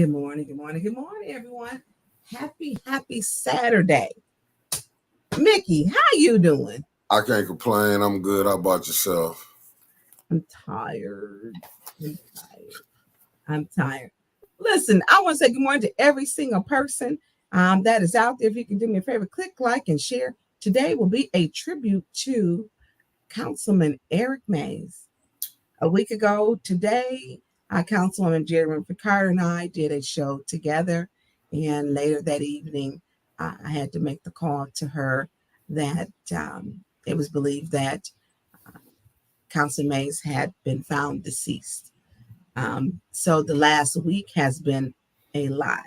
Good morning, good morning, good morning, everyone. Happy Saturday. Mickey, how you doing? I can't complain. I'm good. How about yourself? I'm tired. I'm tired. Listen, I want to say good morning to every single person that is out there. If you can do me a favor, click like and share. Today will be a tribute to Councilman Eric Mays. A week ago today, Councilwoman Jerry Carter and I did a show together. And later that evening, I had to make the call to her that it was believed that Councilman Mays had been found deceased. So the last week has been a lot.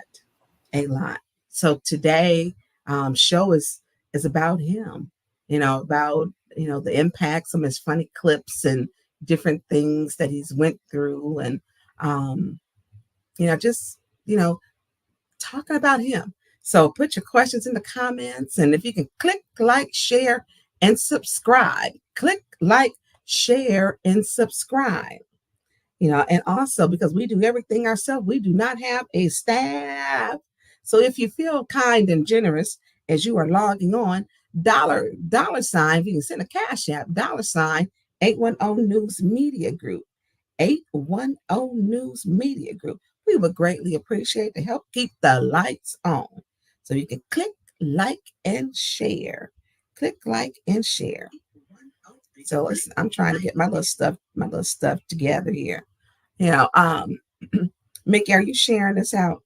So today show is about him, about the impact, some of his funny clips and different things that he's went through, and just talking about him. So put your questions in the comments, and if you can click like, share, and subscribe. Click like, share, and subscribe. And also because we do everything ourselves, we do not have a staff. So if you feel kind and generous as you are logging on, dollar sign, if you can send a cash app, $ 810 News Media Group, 810 News Media Group. We would greatly appreciate to help keep the lights on. So you can click like and share. Click like and share. So I'm trying to get my little stuff together here. Mickey, are you sharing this out?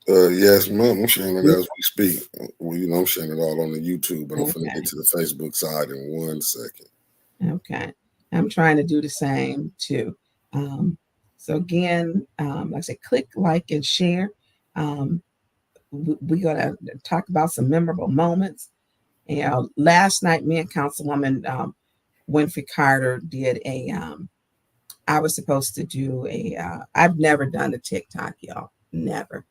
Yes, ma'am. I'm sharing it as we speak. Well, I'm sharing it all on the YouTube, but I'm going to get to the Facebook side in 1 second. Okay. I'm trying to do the same too. So again, like I said, click like and share. We're going to talk about some memorable moments. Last night, me and Councilwoman Winfrey Carter did I was supposed to do I've never done a TikTok, y'all, never.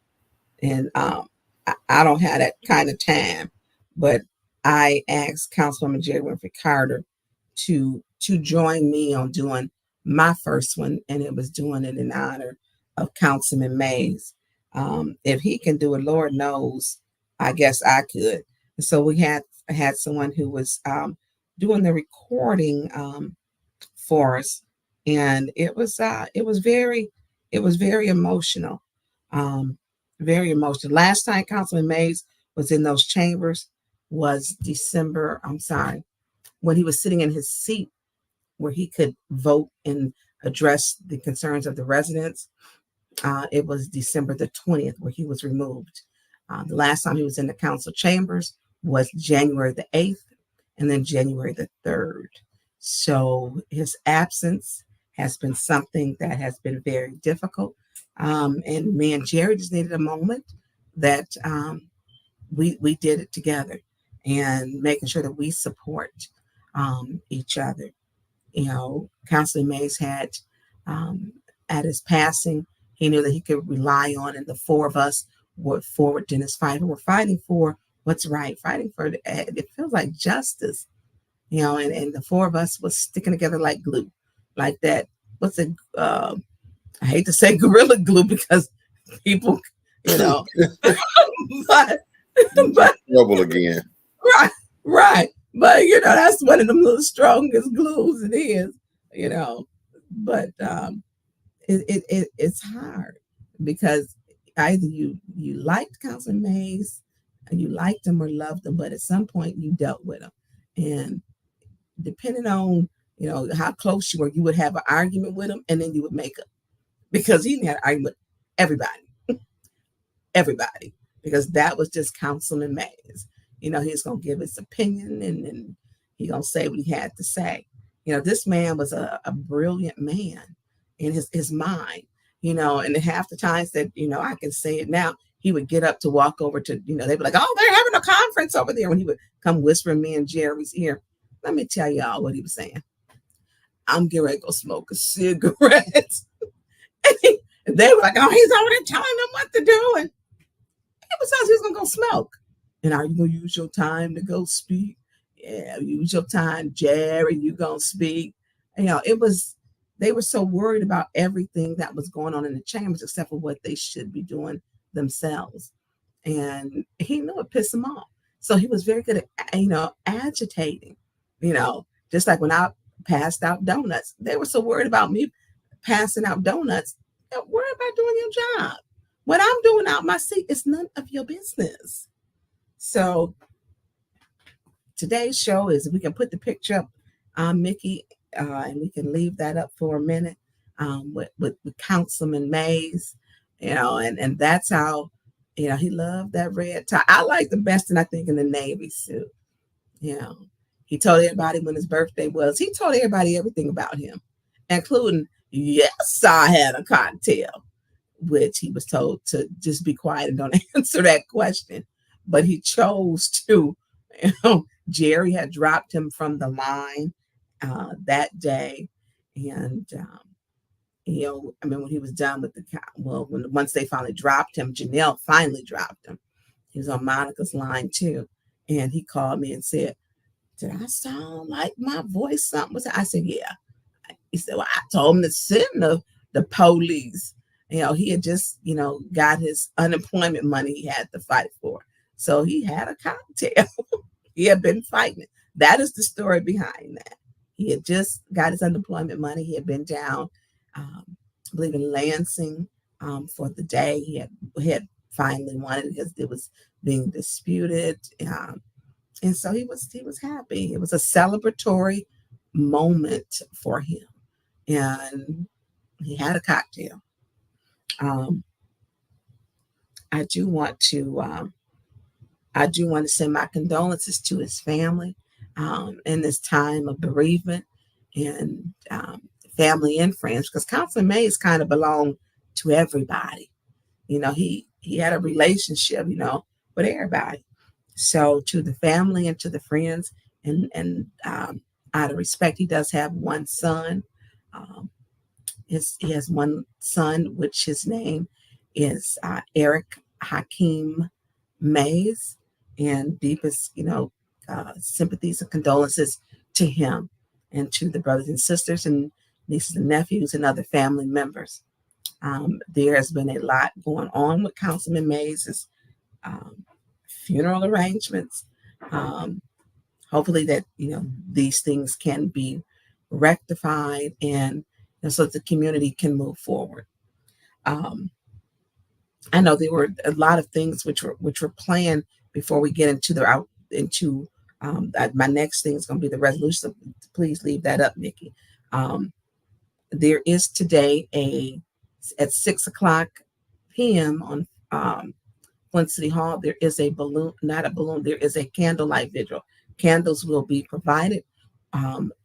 And I don't have that kind of time, but I asked Councilwoman Jerry Winfrey Carter to join me on doing my first one, and it was doing it in honor of Councilman Mays. If he can do it, Lord knows, I guess I could. And so we had someone who was doing the recording for us, and it was very emotional. Very emotional. Last time Councilman Mays was in those chambers was December. I'm sorry, when he was sitting in his seat where he could vote and address the concerns of the residents. It was December the 20th where he was removed. The last time he was in the council chambers was January the 8th and then January the 3rd. So his absence has been something that has been very difficult. And me and Jerry just needed a moment that we did it together, and making sure that we support each other. Councilman Mays had, at his passing, he knew that he could rely on, and the four of us were forward in this fight. We're fighting for what's right, fighting for, it feels like justice, and the four of us was sticking together like glue, like that. What's it? I hate to say gorilla glue because people, but trouble again. Right. But that's one of them little strongest glues it is, But it's hard because either you liked Councilman Mays, and you liked him or loved him, but at some point you dealt with him, and depending on how close you were, you would have an argument with him, and then you would make up. Because he had an argument with everybody, because that was just Councilman Mays. He's going to give his opinion, and he's going to say what he had to say. This man was a brilliant man in his mind, and half the times that, I can say it now, he would get up to walk over to, they'd be like, oh, they're having a conference over there. When he would come whispering me in Jerry's ear, let me tell y'all what he was saying. I'm getting ready to go smoke a cigarette. And they were like, oh, he's already telling them what to do. And people said he was going to go smoke. And are you going to use your time to go speak? Yeah, use your time, Jerry, you going to speak. It was they were so worried about everything that was going on in the chambers except for what they should be doing themselves. And he knew it pissed him off. So he was very good at, agitating, just like when I passed out donuts. They were so worried about me passing out donuts. They're worried about doing your job. What I'm doing out my seat is none of your business. So today's show is, we can put the picture up, Mickey, and we can leave that up for a minute, with Councilman Mays, and that's how, he loved that red tie. I like the best, and I think, in the Navy suit. He told everybody when his birthday was. He told everybody everything about him, including, yes, I had a cocktail, which he was told to just be quiet and don't answer that question. But he chose to. Jerry had dropped him from the line that day, and when he was done with once they finally dropped him, Janelle finally dropped him. He was on Monica's line too, and he called me and said, "Did I sound like my voice something was?" I said, "Yeah." He said, "Well, I told him to send the police." He had just got his unemployment money he had to fight for, so he had a cocktail. He had been fighting it. That is the story behind that. He had just got his unemployment money. He had been down, I believe, in Lansing for the day. He had finally won it because it was being disputed, and so he was happy. It was a celebratory moment for him, and he had a cocktail. I do want to send my condolences to his family in this time of bereavement, and family and friends, because Councilman Mays kind of belonged to everybody. He had a relationship, with everybody. So to the family and to the friends, and out of respect, he does have one son. He has one son, which his name is Eric Hakeem Mays, and deepest, sympathies and condolences to him and to the brothers and sisters and nieces and nephews and other family members. There has been a lot going on with Councilman Mays' funeral arrangements. Hopefully that, these things can be rectified, and so that the community can move forward. I know there were a lot of things which were planned before we get into my next thing is going to be the resolution. So please leave that up, Nikki. There is today at 6:00 p.m. on Flint City Hall. There is a balloon, not a balloon. There is a candlelight vigil. Candles will be provided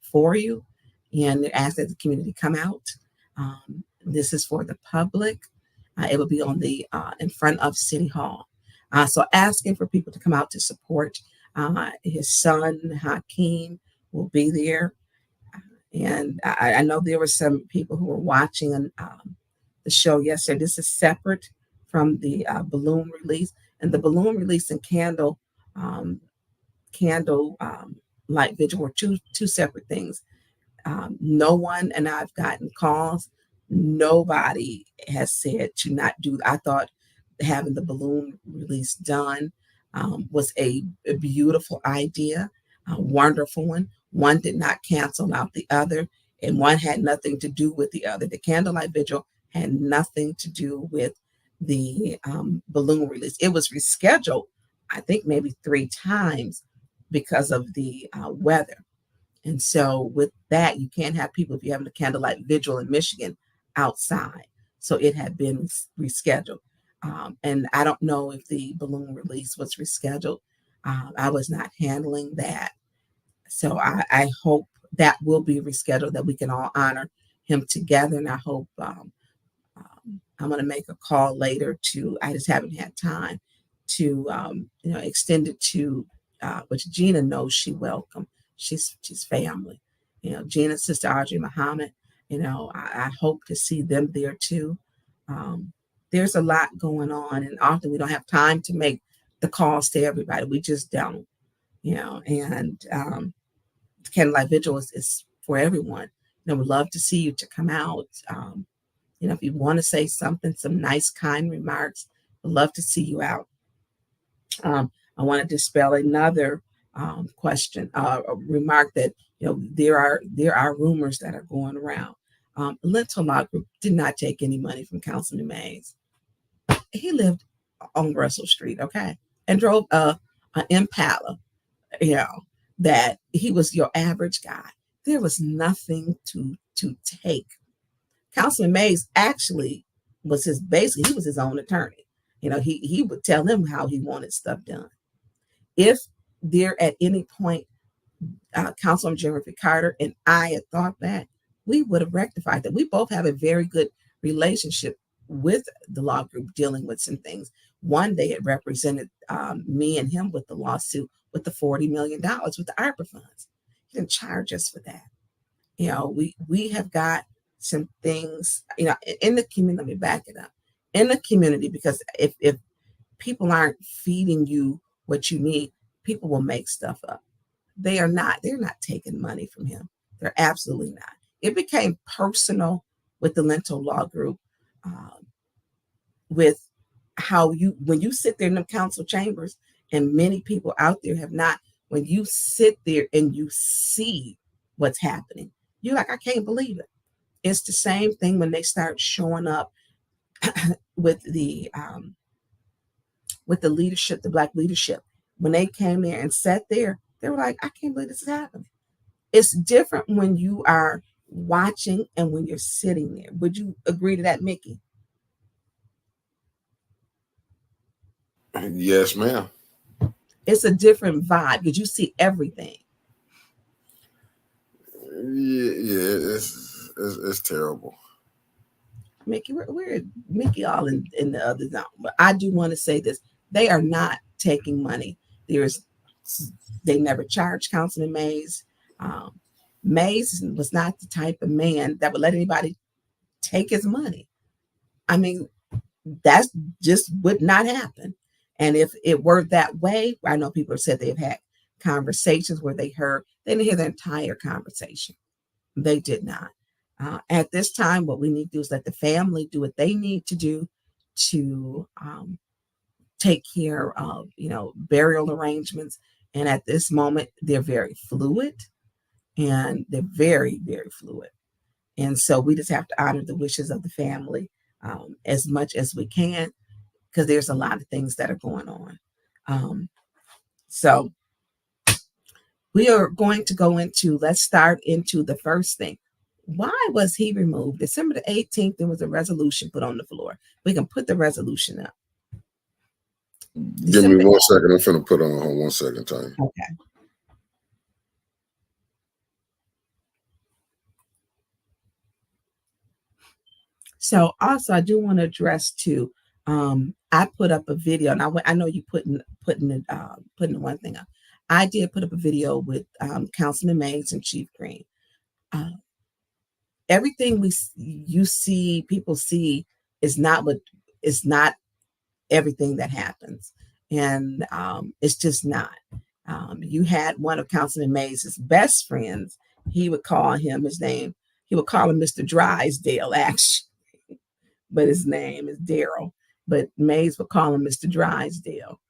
for you, and ask that the community come out. This is for the public. It will be on the in front of City Hall. So asking for people to come out to support. His son Hakeem will be there, and I know there were some people who were watching the show yesterday. This is separate from the balloon release, and the balloon release and candle light vigil were two separate things. No one, and I've gotten calls, nobody has said to not do. I thought having the balloon release done was a beautiful idea, a wonderful one. One did not cancel out the other, and one had nothing to do with the other. The candlelight vigil had nothing to do with the balloon release. It was rescheduled, I think maybe 3 times because of the weather. And so with that, you can't have people, if you're having a candlelight vigil in Michigan, outside. So it had been rescheduled. And I don't know if the balloon release was rescheduled. I was not handling that. So I hope that will be rescheduled, that we can all honor him together. And I hope I'm going to make a call later I just haven't had time to, extend it to, which Gina knows she welcome. She's family. Gina's sister, Audrey Muhammad, I hope to see them there too. There's a lot going on, and often we don't have time to make the calls to everybody. We just don't, and the candlelight vigil is for everyone. I would love to see you to come out. If you want to say something, some nice, kind remarks, I'd love to see you out. I want to dispel another question, a remark that there are rumors that are going around. Lentil Law Group did not take any money from Councilman Mays. He lived on Russell Street, okay, and drove an Impala. That he was your average guy. There was nothing to take. Councilman Mays actually was he was his own attorney. He would tell him how he wanted stuff done. If there at any point, Councilman Jennifer Carter and I had thought that, we would have rectified that. We both have a very good relationship with the law group dealing with some things. One day it represented me and him with the lawsuit with the $40 million with the ARPA funds. He didn't charge us for that. We have got some things, in the community. Let me back it up. In the community, because if people aren't feeding you what you need, people will make stuff up. They're not taking money from him. They're absolutely not. It became personal with the Lentil Law Group, with how when you sit there in the council chambers, and many people out there have not, when you sit there and you see what's happening, you're like, I can't believe it. It's the same thing when they start showing up with the leadership, the Black leadership. When they came there and sat there, they were like, I can't believe this is happening. It's different when you are watching and when you're sitting there. Would you agree to that, Mickey? Yes, ma'am. It's a different vibe because you see everything. Yeah, it's terrible. Mickey, we're Mickey all in the other zone. But I do want to say this. They are not taking money. They never charged Councilman Mays. Mays was not the type of man that would let anybody take his money. I mean, that just would not happen. And if it were that way, I know people have said they've had conversations where they didn't hear the entire conversation. They did not. At this time, what we need to do is let the family do what they need to do to take care of, burial arrangements. And at this moment, they're very fluid, and they're very, very fluid. And so we just have to honor the wishes of the family as much as we can, because there's a lot of things that are going on. So we are going to let's start into the first thing. Why was he removed? December the 18th, there was a resolution put on the floor. We can put the resolution up. Give me 1 second. I'm finna put on 1 second, Tanya. Okay. So also, I do want to address too. I put up a video, and I know you putting one thing up. I did put up a video with Councilman Mays and Chief Green. Everything people see is not everything that happens, and it's just not. You had one of Councilman Mays' best friends. He would call him Mr. Drysdale, actually, but his name is Daryl. But Mays would call him Mr. Drysdale,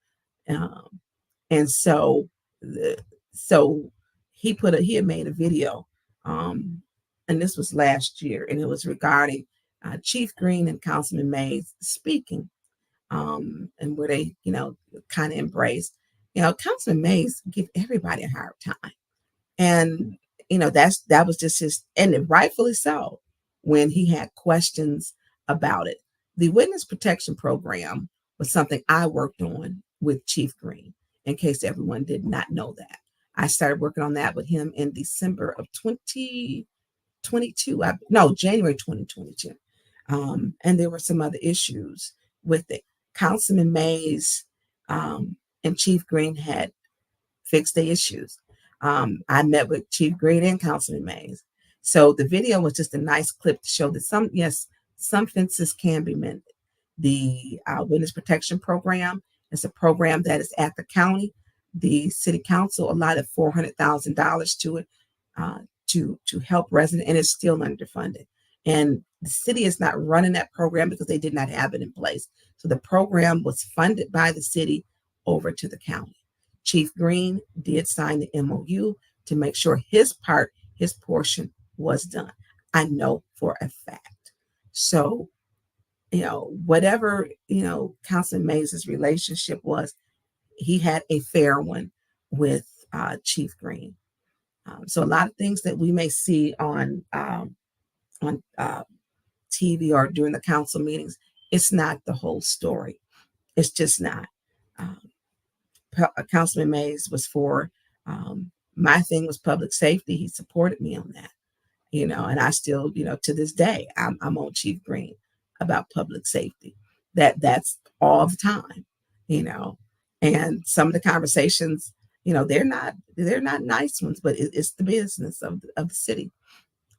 and so he had made a video, and this was last year, and it was regarding Chief Green and Councilman Mays speaking, and where they kind of embraced. Councilman Mays give everybody a hard time, and that was just his, and rightfully so, when he had questions about it. The Witness Protection Program was something I worked on with Chief Green, in case everyone did not know that. I started working on that with him in December of 2022. January 2022. And there were some other issues with it. Councilman Mays and Chief Green had fixed the issues. I met with Chief Green and Councilman Mays. So the video was just a nice clip to show that some fences can be mended. The Witness Protection Program is a program that is at the county. The city council allotted $400,000 to it to help residents, and it's still underfunded. And the city is not running that program because they did not have it in place. So the program was funded by the city over to the county. Chief Green did sign the MOU to make sure his part, his portion was done. I know for a fact. So, whatever, Councilman Mays' relationship was, he had a fair one with Chief Green. So a lot of things that we may see on TV or during the council meetings, it's not the whole story. It's just not. Councilman Mays was for, my thing was public safety. He supported me on that, and I still, to this day, I'm on Chief Green about public safety. That's all the time, and some of the conversations, they're not nice ones, but it's the business of the city.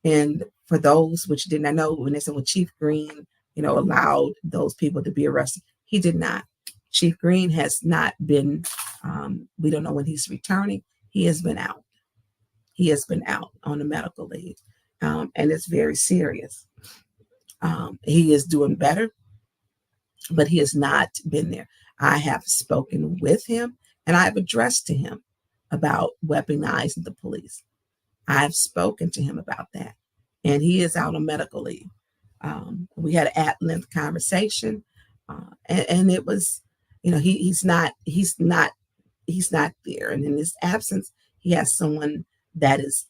And for those which did not know, when they said, well, Chief Green, allowed those people to be arrested, he did not. Chief Green has not been, we don't know when he's returning. He has been out. He has been out on a medical leave. And it's very serious. He is doing better, but he has not been there. I have spoken with him and I have addressed to him about weaponizing the police. I've spoken to him about that, and he is out on medical leave. We had an at-length conversation, and it was, he's not there. And in his absence, he has someone that is,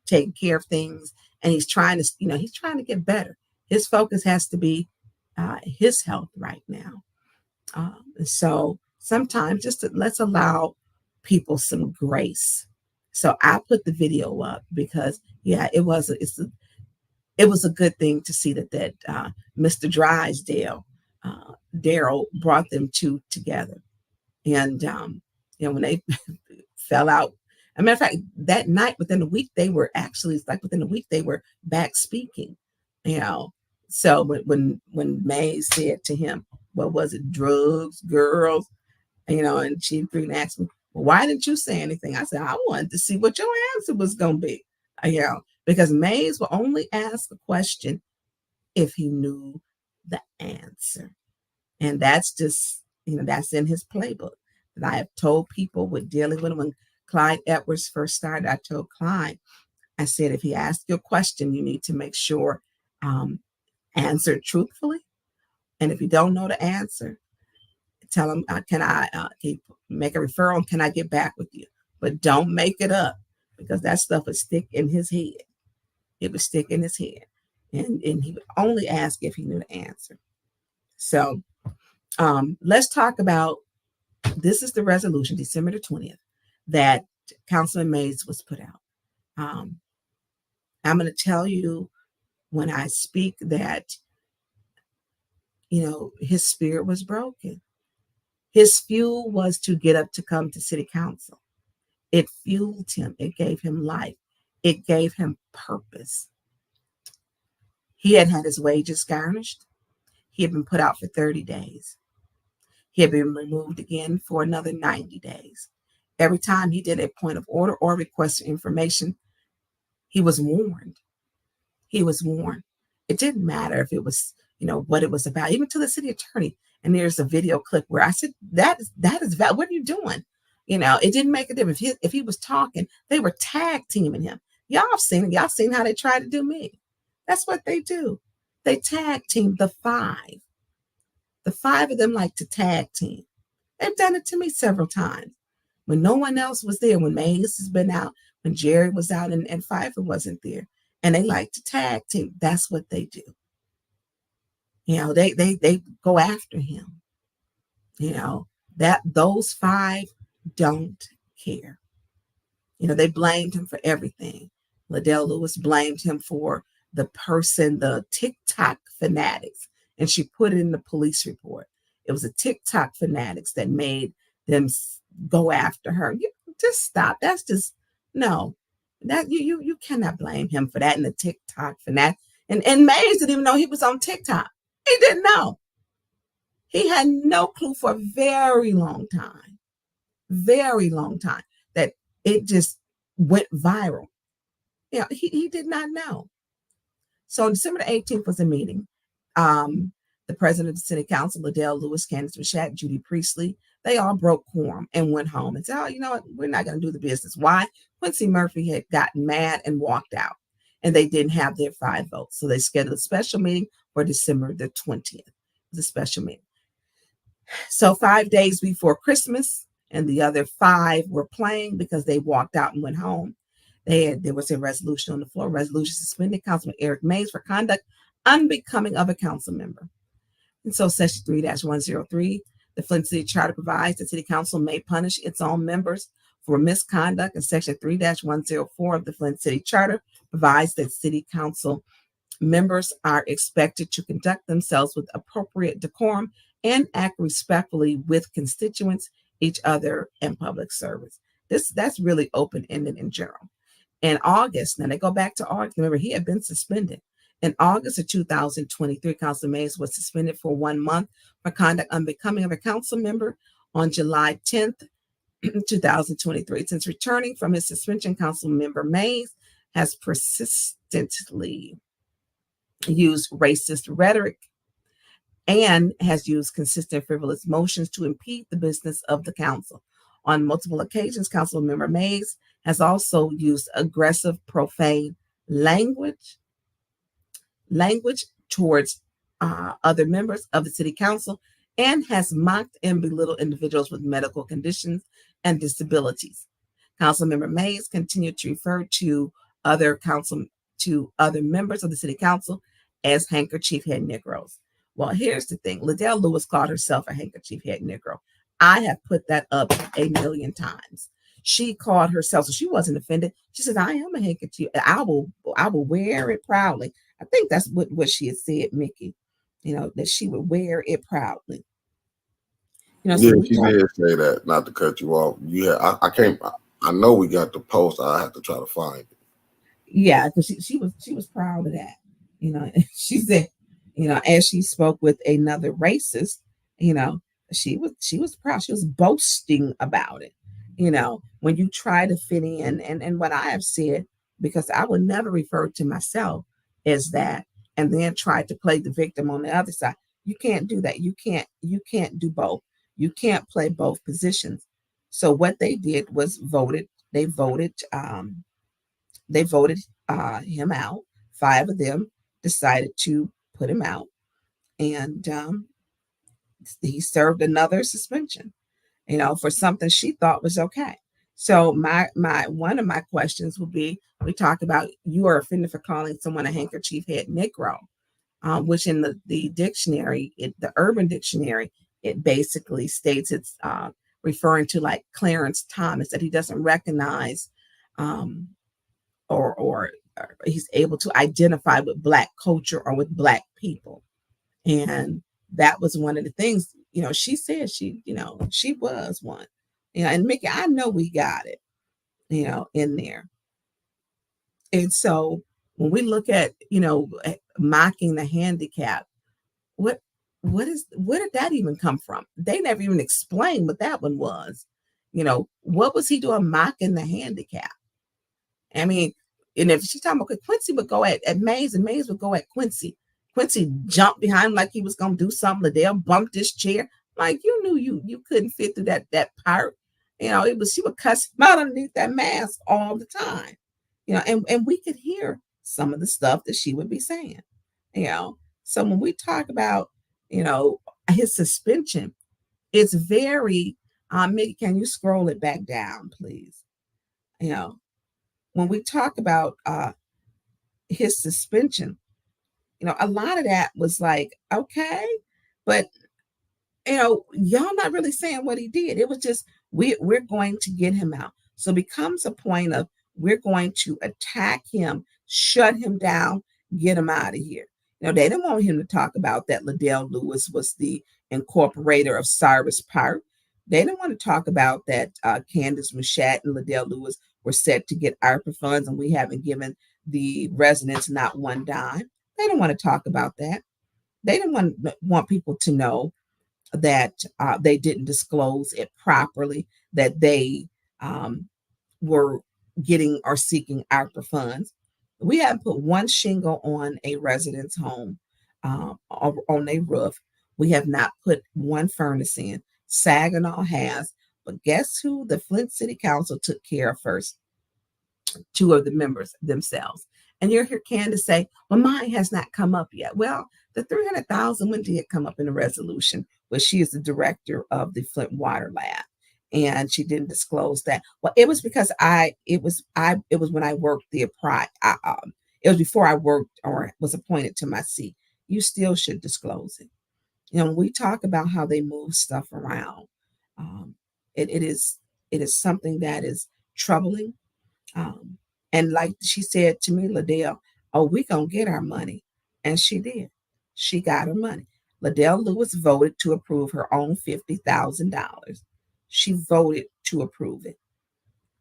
taking care of things, and he's trying to get better. His focus has to be his health right now. So sometimes let's allow people some grace. So I put the video up because, it was a good thing to see that Mr. Drysdale, Daryl, brought them two together. And, when they fell out, as a matter of fact, that night within a week, they were back speaking, So when May said to him, what was it, drugs, girls, and Chief Green asked me, well, why didn't you say anything? I said, I wanted to see what your answer was going to be, because Mays will only ask a question if he knew the answer. And that's just, that's in his playbook. And I have told people with dealing with him when Clyde Edwards first started, I told Clyde, I said, if he asks you a question, you need to make sure answer it truthfully. And if you don't know the answer, tell him, can you make a referral? Can I get back with you? But don't make it up, because that stuff would stick in his head. It would stick in his head. And he would only ask if he knew the answer. So let's talk about, this is the resolution, December the 20th, that Councilman Mays was put out. I'm going to tell you when I speak that, his spirit was broken. His fuel was to get up to come to city council. It fueled him. It gave him life. It gave him purpose. He had had his wages garnished. He had been put out for 30 days. He had been removed again for another 90 days. Every time he did a point of order or request for information, he was warned. He was warned. It didn't matter if it was, what it was about, even to the city attorney. And there's a video clip where I said, that is valid. What are you doing? It didn't make a difference. If he was talking, they were tag teaming him. Y'all seen it. Y'all seen how they tried to do me. That's what they do. They tag team the five. The five of them like to tag team. They've done it to me several times. When no one else was there, when Mays has been out, when Jerry was out and Pfeiffer wasn't there. And they like to tag team. That's what they do. They go after him. That those five don't care. They blamed him for everything. Liddell Lewis blamed him for the TikTok fanatics, and she put it in the police report. It was the TikTok fanatics that made them go after her. You just stop. That's just no. That you cannot blame him for that. And the TikTok fanatic, and Mays didn't even know he was on TikTok. He didn't know. He had no clue for a very long time, that it just went viral. He did not know. So December the 18th was a meeting. The president of the city council, Liddell Lewis, Candace Mashat, Judy Priestley, they all broke quorum and went home and said, oh, you know what? We're not going to do the business. Why? Quincy Murphy had gotten mad and walked out, and they didn't have their 5 votes. So they scheduled a special meeting for December the 20th. It was a special meeting. So 5 days before Christmas, and the other 5 were playing because they walked out and went home. There was a resolution on the floor, resolution suspending Councilman Eric Mays for conduct unbecoming of a council member. And so section 3-103, the Flint City Charter provides the city council may punish its own members for misconduct. And section 3-104 of the Flint City Charter provides that city council members are expected to conduct themselves with appropriate decorum and act respectfully with constituents, each other, and public service. That's really open-ended in general. In August, now they go back to August. Remember, he had been suspended. In August of 2023, Councilman Mays was suspended for 1 month for conduct unbecoming of a council member. On July 10th, 2023, since returning from his suspension, Council Member Mays has persistently used racist rhetoric and has used consistent frivolous motions to impede the business of the council. On multiple occasions, Council Member Mays has also used aggressive, profane language towards other members of the city council, and has mocked and belittled individuals with medical conditions and disabilities. Councilmember Mays continued to refer to other members of the city council as handkerchief head Negroes. Well, here's the thing. Liddell Lewis called herself a handkerchief head Negro. I have put that up a million times. She called herself, so she wasn't offended. She said, I am a handkerchief. I will wear it proudly. I think that's what she had said, Mickey, that she would wear it proudly. Yeah, she did say that, not to cut you off. Yeah, I know we got the post. I have to try to find it. Yeah, because she was proud of that. She said, as she spoke with another racist, she was proud. She was boasting about it. When you try to fit in, and what I have said, because I would never refer to myself as that, and then try to play the victim on the other side. You can't do that. You can't do both. You can't play both positions. So what they did was They voted him out. 5 of them decided to put him out, and he served another suspension, for something she thought was okay. So my one of my questions would be: we talk about you are offended for calling someone a handkerchief head Negro, which in the dictionary, the Urban Dictionary, it basically states it's referring to like Clarence Thomas, that he doesn't recognize or he's able to identify with Black culture or with Black people. And that was one of the things, she said she was one. And Mickey, I know we got it, in there. And so when we look at, mocking the handicap, where did that even come from? They never even explained what that one was. What was he doing mocking the handicap? I mean, and if she's talking about Quincy would go at Mays, and Mays would go at Quincy. Quincy jumped behind him like he was going to do something. Liddell bumped his chair. Like, you knew you couldn't fit through that part. She would cuss him out underneath that mask all the time. And we could hear some of the stuff that she would be saying. So when we talk about, his suspension, it's very, Mickey, can you scroll it back down, please? When we talk about his suspension, a lot of that was like, okay, but y'all not really saying what he did. It was just, we're going to get him out. So it becomes a point of, we're going to attack him, shut him down, get him out of here. They didn't want him to talk about that Liddell Lewis was the incorporator of Cyrus Park. They didn't want to talk about that Candace Mashat and Liddell Lewis were set to get ARPA funds, and we haven't given the residents not one dime. They didn't want to talk about that. They didn't want people to know that they didn't disclose it properly, that they were getting or seeking ARPA funds. We haven't put one shingle on a residence home, on a roof. We have not put one furnace in. Saginaw has, but guess who the Flint City Council took care of first? Two of the members themselves. And you're here, Candace, say, well, mine has not come up yet. Well, the 300,000 one did come up in the resolution, but she is the director of the Flint Water Lab. And she didn't disclose that. Well, it was because it was when I worked the it was before I worked or was appointed to my seat. You still should disclose it. When we talk about how they move stuff around, um, it is something that is troubling. Um, and like she said to me, Liddell, oh, we gonna get our money. And she did. She got her money. Liddell Lewis voted to approve her own $50,000. She voted to approve it.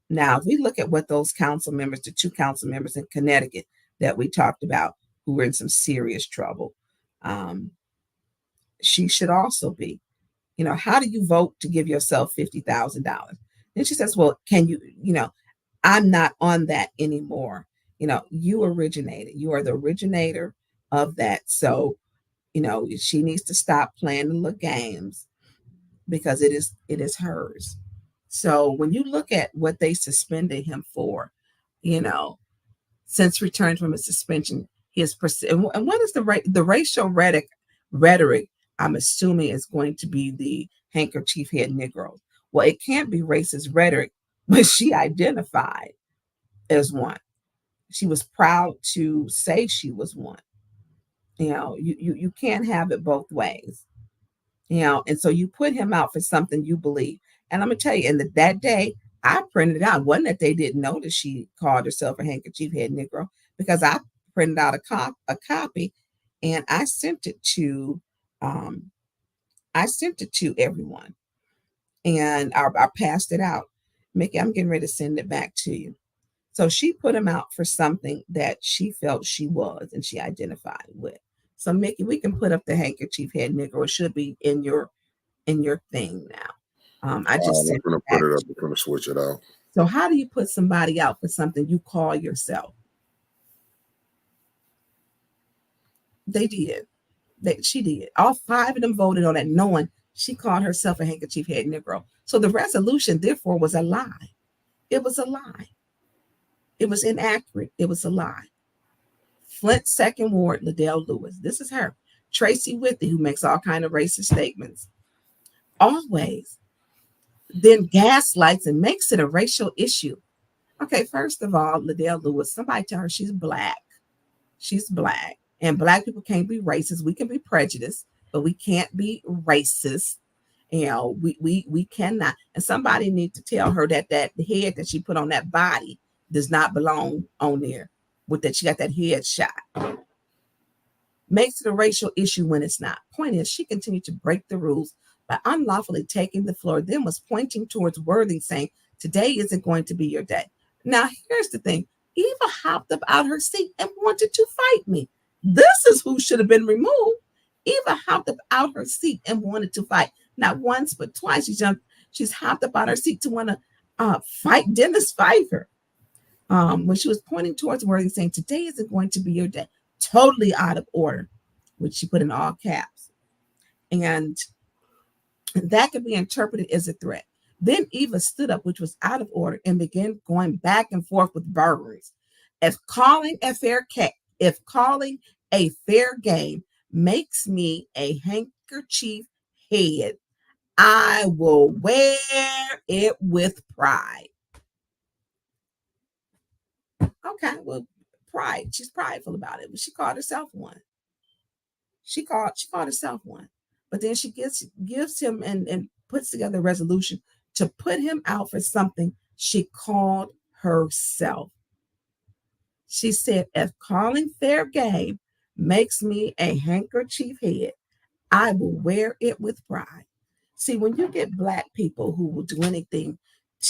Now, if we look at what those council members, the two council members in Connecticut that we talked about, who were in some serious trouble, she should also be. How do you vote to give yourself $50,000? And she says, well, can you, I'm not on that anymore. You originated. You are the originator of that. So, she needs to stop playing the little games because it is hers. So when you look at what they suspended him for, since returning from his suspension, and what is the racial rhetoric? I'm assuming is going to be the handkerchief head Negro. Well, it can't be racist rhetoric, but she identified as one. She was proud to say she was one. You can't have it both ways. And so you put him out for something you believe. And I'm gonna tell you, that day I printed it out. It wasn't that they didn't know that she called herself a handkerchief head Negro, because I printed out a copy and I sent it to everyone, and I passed it out. Mickey, I'm getting ready to send it back to you. So she put him out for something that she felt she was and she identified with. So Mickey, we can put up the handkerchief head Negro. It should be in your thing now. I just I'm gonna put it up. I'm gonna switch it out. So how do you put somebody out for something you call yourself? They did. She did. All five of them voted on it, knowing she called herself a handkerchief head Negro. So the resolution, therefore, was a lie. It was a lie. It was inaccurate. It was a lie. Flint Second Ward, Liddell Lewis. This is her. Tracy Whitney, who makes all kind of racist statements. Always. Then gaslights and makes it a racial issue. Okay, first of all, Liddell Lewis, somebody tell her she's black. She's black. And black people can't be racist. We can be prejudiced, but we can't be racist. We cannot. And somebody needs to tell her that head that she put on that body does not belong on there. With that, she got that head shot. Makes it a racial issue when it's not. Point is, she continued to break the rules by unlawfully taking the floor, then was pointing towards Worthing, saying, today isn't going to be your day. Now, here's the thing. Eva hopped up out her seat and wanted to fight me. This is who should have been removed. Eva hopped up out her seat and wanted to fight. Not once, but twice. She's hopped up out her seat to want to fight Dennis Pfeiffer. When she was pointing towards Worthing, saying, today isn't going to be your day. Totally out of order, which she put in all caps. And that could be interpreted as a threat. Then Eva stood up, which was out of order, and began going back and forth with Burns. If calling a fair game makes me a handkerchief head, I will wear it with pride. Okay, well, pride. She's prideful about it, but she called herself one. She called herself one. But then she gives him and puts together a resolution to put him out for something she called herself. She said, if calling fair game makes me a handkerchief head, I will wear it with pride. See, when you get Black people who will do anything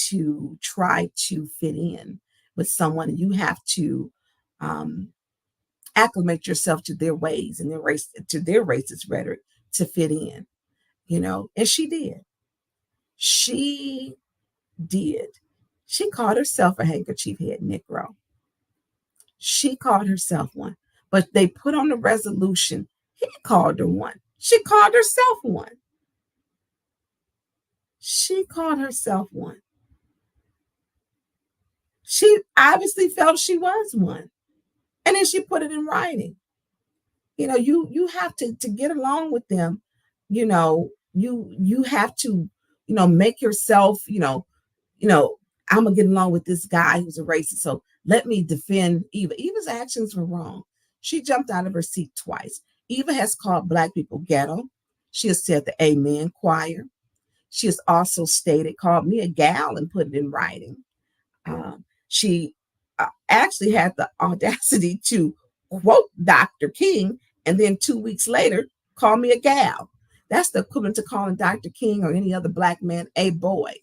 to try to fit in with someone, you have to acclimate yourself to their ways and their racist rhetoric to fit in, and she did. She did. She called herself a handkerchief head Negro. She called herself one. But they put on the resolution, he called her one. She called herself one. She called herself one. She obviously felt she was one. And then she put it in writing. You have to get along with them. You have to, make yourself, I'm gonna get along with this guy who's a racist. So let me defend Eva. Eva's actions were wrong. She jumped out of her seat twice. Eva has called Black people ghetto. She has said the Amen choir. She has also called me a gal and put it in writing. She actually had the audacity to quote Dr. King and then 2 weeks later call me a gal. That's the equivalent to calling Dr. King or any other Black man a boy.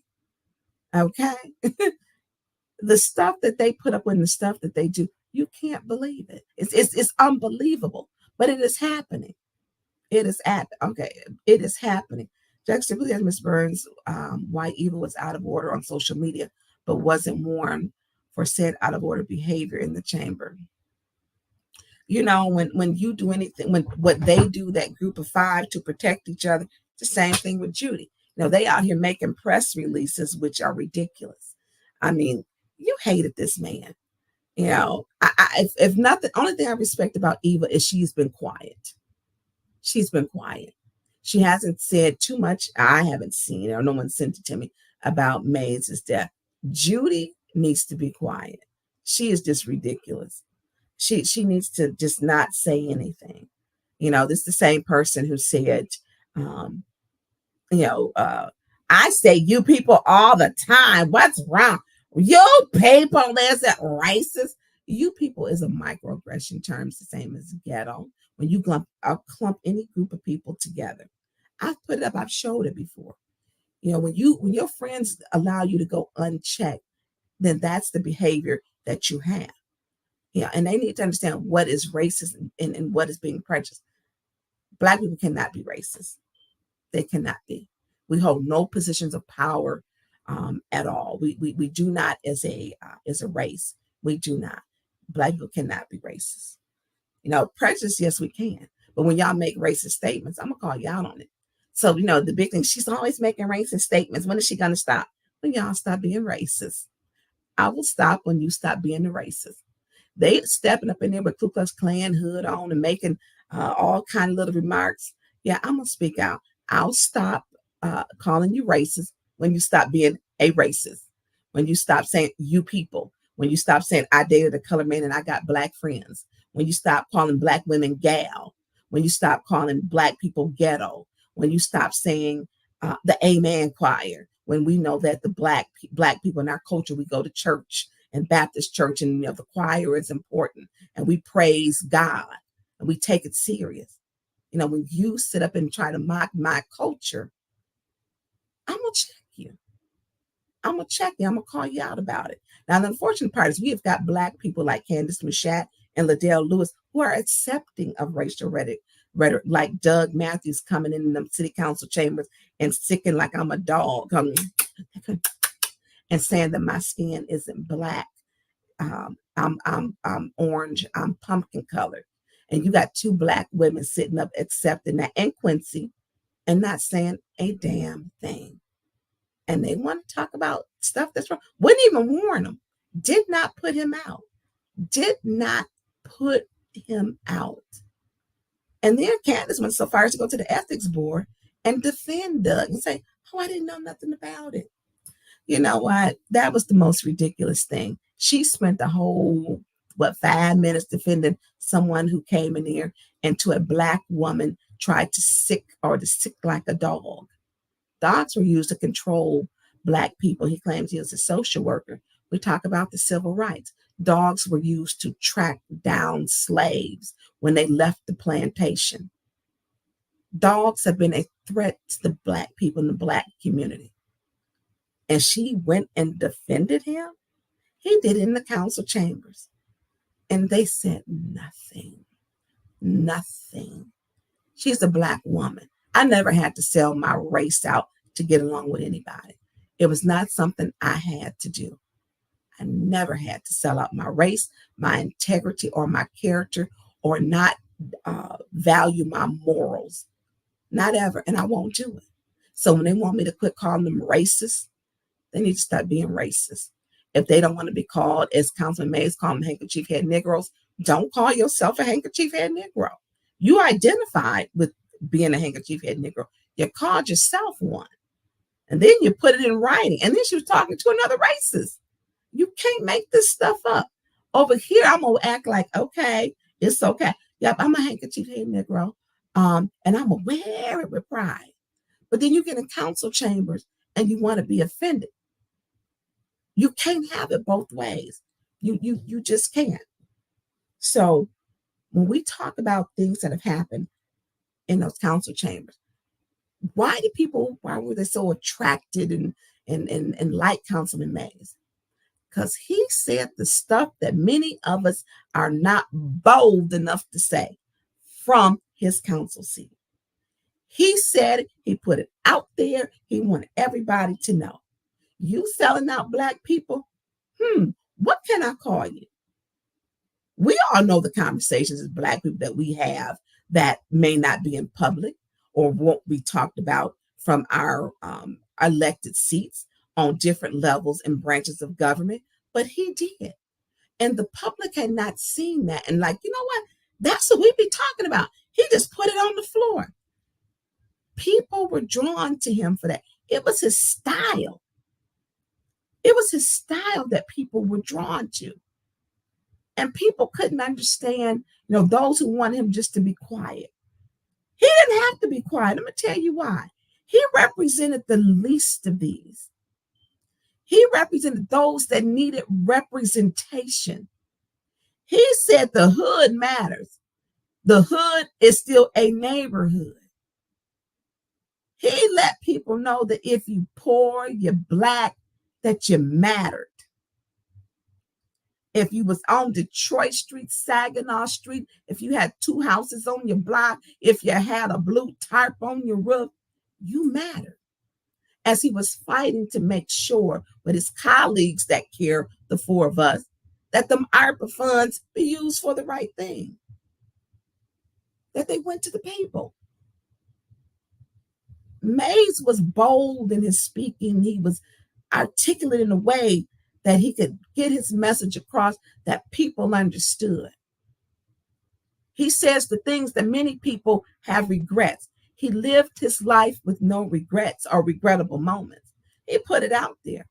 Okay. The stuff that they put up with and the stuff that they do, you can't believe it. It's unbelievable, but it is happening. It is happening. Juxtaposition as Ms. Burns, why Eva was out of order on social media, but wasn't warned for said out of order behavior in the chamber. When you do anything, when what they do, that group of 5 to protect each other, it's the same thing with Judy. They out here making press releases, which are ridiculous. I mean, you hated this man. If nothing, only thing I respect about Eva is she's been quiet. She's been quiet. She hasn't said too much. I haven't seen it, or no one sent it to me, about Mays' death. Judy needs to be quiet. She is just ridiculous. She needs to just not say anything. This is the same person who said, I say you people all the time. What's wrong? You people isn't racist. You people is a microaggression terms, the same as ghetto. When you clump any group of people together. I've put it up, I've showed it before. When your friends allow you to go unchecked, then that's the behavior that you have. And they need to understand what is racist and what is being prejudiced. Black people cannot be racist. They cannot be. We hold no positions of power at all. We do not as a race. We do not. Black people cannot be racist. Prejudice, yes, we can. But when y'all make racist statements, I'm gonna call you out on it. So, the big thing, she's always making racist statements. When is she gonna stop? When y'all stop being racist. I will stop when you stop being the racist. They stepping up in there with Ku Klux Klan hood on and making all kind of little remarks. Yeah, I'm gonna speak out. I'll stop calling you racist when you stop being a racist. When you stop saying you people. When you stop saying I dated a colored man and I got Black friends. When you stop calling Black women gal. When you stop calling Black people ghetto. When you stop saying the Amen choir. When we know that the Black people in our culture, we go to church and Baptist church, and the choir is important, and we praise God and we take it serious. When you sit up and try to mock my culture, I'm gonna check you. I'm gonna call you out about it. Now, the unfortunate part is we have got Black people like Candace Mashat and Liddell Lewis who are accepting of racial rhetoric, like Doug Matthews coming in the city council chambers and sicking like I'm a dog, and saying that my skin isn't Black. I'm orange. I'm pumpkin colored. And you got 2 Black women sitting up accepting that, and Quincy, and not saying a damn thing. And they want to talk about stuff that's wrong. Wouldn't even warn him. Did not put him out. Did not put him out. And then Candace went so far as to go to the ethics board and defend Doug and say, oh, I didn't know nothing about it. You know what? That was the most ridiculous thing. She spent the whole, 5 minutes defending someone who came in here and to a Black woman tried to sick like a dog. Dogs were used to control Black people. He claims he was a social worker. We talk about the civil rights. Dogs were used to track down slaves when they left the plantation. Dogs have been a threat to the Black people in the Black community. And she went and defended him. He did it in the council chambers. And they said nothing. Nothing. She's a Black woman. I never had to sell my race out to get along with anybody. It was not something I had to do. I never had to sell out my race, my integrity, or my character, or not value my morals. Not ever. And I won't do it. So when they want me to quit calling them racist, they need to start being racist. If they don't want to be called, as Councilman Mays called them, handkerchief head Negroes, don't call yourself a handkerchief head Negro. You identified with being a handkerchief head Negro. You called yourself one. And then you put it in writing. And then she was talking to another racist. You can't make this stuff up. Over here, I'm going to act like, okay, it's okay. Yep, I'm a handkerchief head Negro. And I'm going to wear it with pride. But then you get in council chambers and you want to be offended. You can't have it both ways. You just can't. So when we talk about things that have happened in those council chambers, why were they so attracted and like Councilman Mays? Because he said the stuff that many of us are not bold enough to say from his council seat. He said it, he put it out there, he wanted everybody to know. You selling out Black people? What can I call you? We all know the conversations as Black people that we have that may not be in public or won't be talked about from our elected seats on different levels and branches of government, but he did. And the public had not seen that. And like, you know what? That's what we be talking about. He just put it on the floor. People were drawn to him for that. It was his style. It was his style that people were drawn to. And people couldn't understand, those who wanted him just to be quiet. He didn't have to be quiet. I'm going to tell you why. He represented the least of these. He represented those that needed representation. He said the hood matters. The hood is still a neighborhood. He let people know that if you poor, you're Black, that you mattered. If you was on Detroit Street, Saginaw Street, if you had 2 houses on your block, if you had a blue tarp on your roof, you mattered. As he was fighting to make sure with his colleagues that care, the 4 of us, that the ARPA funds be used for the right thing. That they went to the people. Mays was bold in his speaking. He was articulate in a way that he could get his message across that people understood. He says the things that many people have regrets. He lived his life with no regrets or regrettable moments. He put it out there.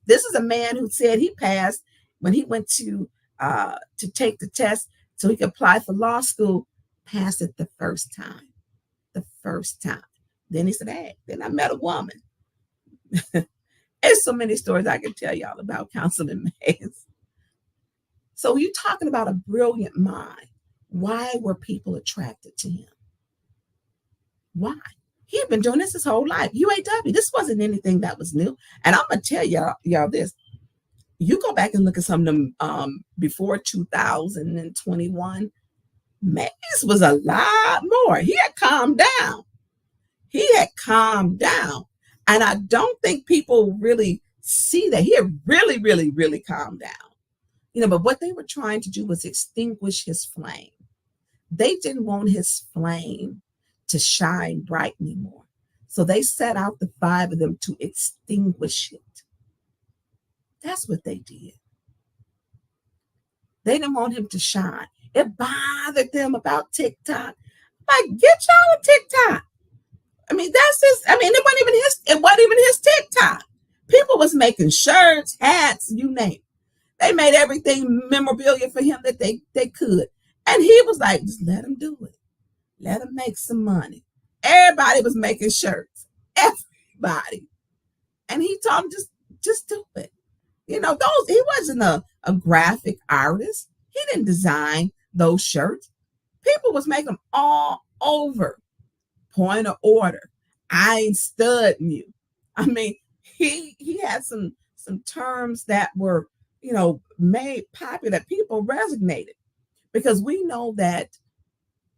This is a man who said he passed when he went to take the test so he could apply for law school, passed it the first time. The first time. Then he said, hey, then I met a woman. There's so many stories I can tell y'all about Councilman Mays. So you're talking about a brilliant mind. Why were people attracted to him? Why? He had been doing this his whole life. UAW, this wasn't anything that was new. And I'm going to tell y'all this. You go back and look at some of them before 2021, Mays was a lot more. He had calmed down. And I don't think people really see that. He had really, really, really calmed down. But what they were trying to do was extinguish his flame. They didn't want his flame to shine bright anymore. So they set out the 5 of them to extinguish it. That's what they did. They didn't want him to shine. It bothered them about TikTok. Like, get y'all a TikTok. It wasn't even his TikTok. People was making shirts, hats, you name it. They made everything memorabilia for him that they could. And he was like, just let him do it. Let him make some money. Everybody was making shirts. Everybody. And he told them, just do it. He wasn't a graphic artist. He didn't design those shirts. People was making them all over. Point of order. I ain't studying you. He had some terms that were, made popular that people resonated. Because we know that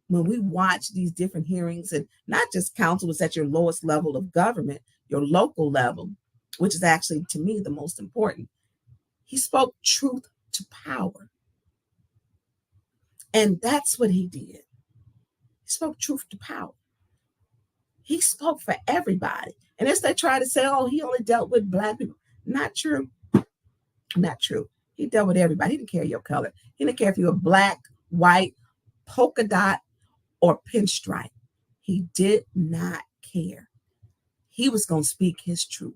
when we watch these different hearings, and not just council was at your lowest level of government, your local level, which is actually, to me, the most important. He spoke truth to power. And that's what he did. He spoke truth to power. He spoke for everybody. And as they try to say, oh, he only dealt with Black people. Not true. Not true. He dealt with everybody. He didn't care your color. He didn't care if you were Black, white, polka dot, or pinstripe. He did not care. He was going to speak his truth.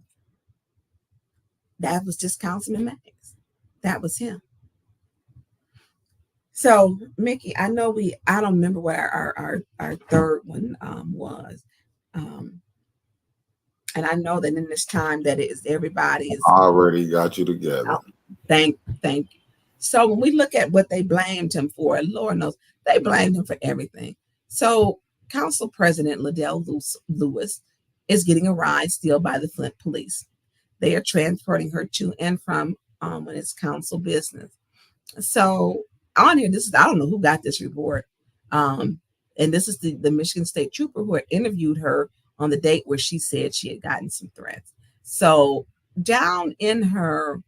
That was just Councilman Mays. That was him. So, Mickey, I don't remember what our third one was. And I know that in this time that everybody is already got you together. Thank you. So when we look at what they blamed him for, Lord knows they blamed him for everything. So Council President Liddell Lewis is getting a ride still by the Flint police. They are transporting her to and from when it's council business. So on here, I don't know who got this report. And this is the Michigan State Trooper who had interviewed her on the date where she said she had gotten some threats. So down in her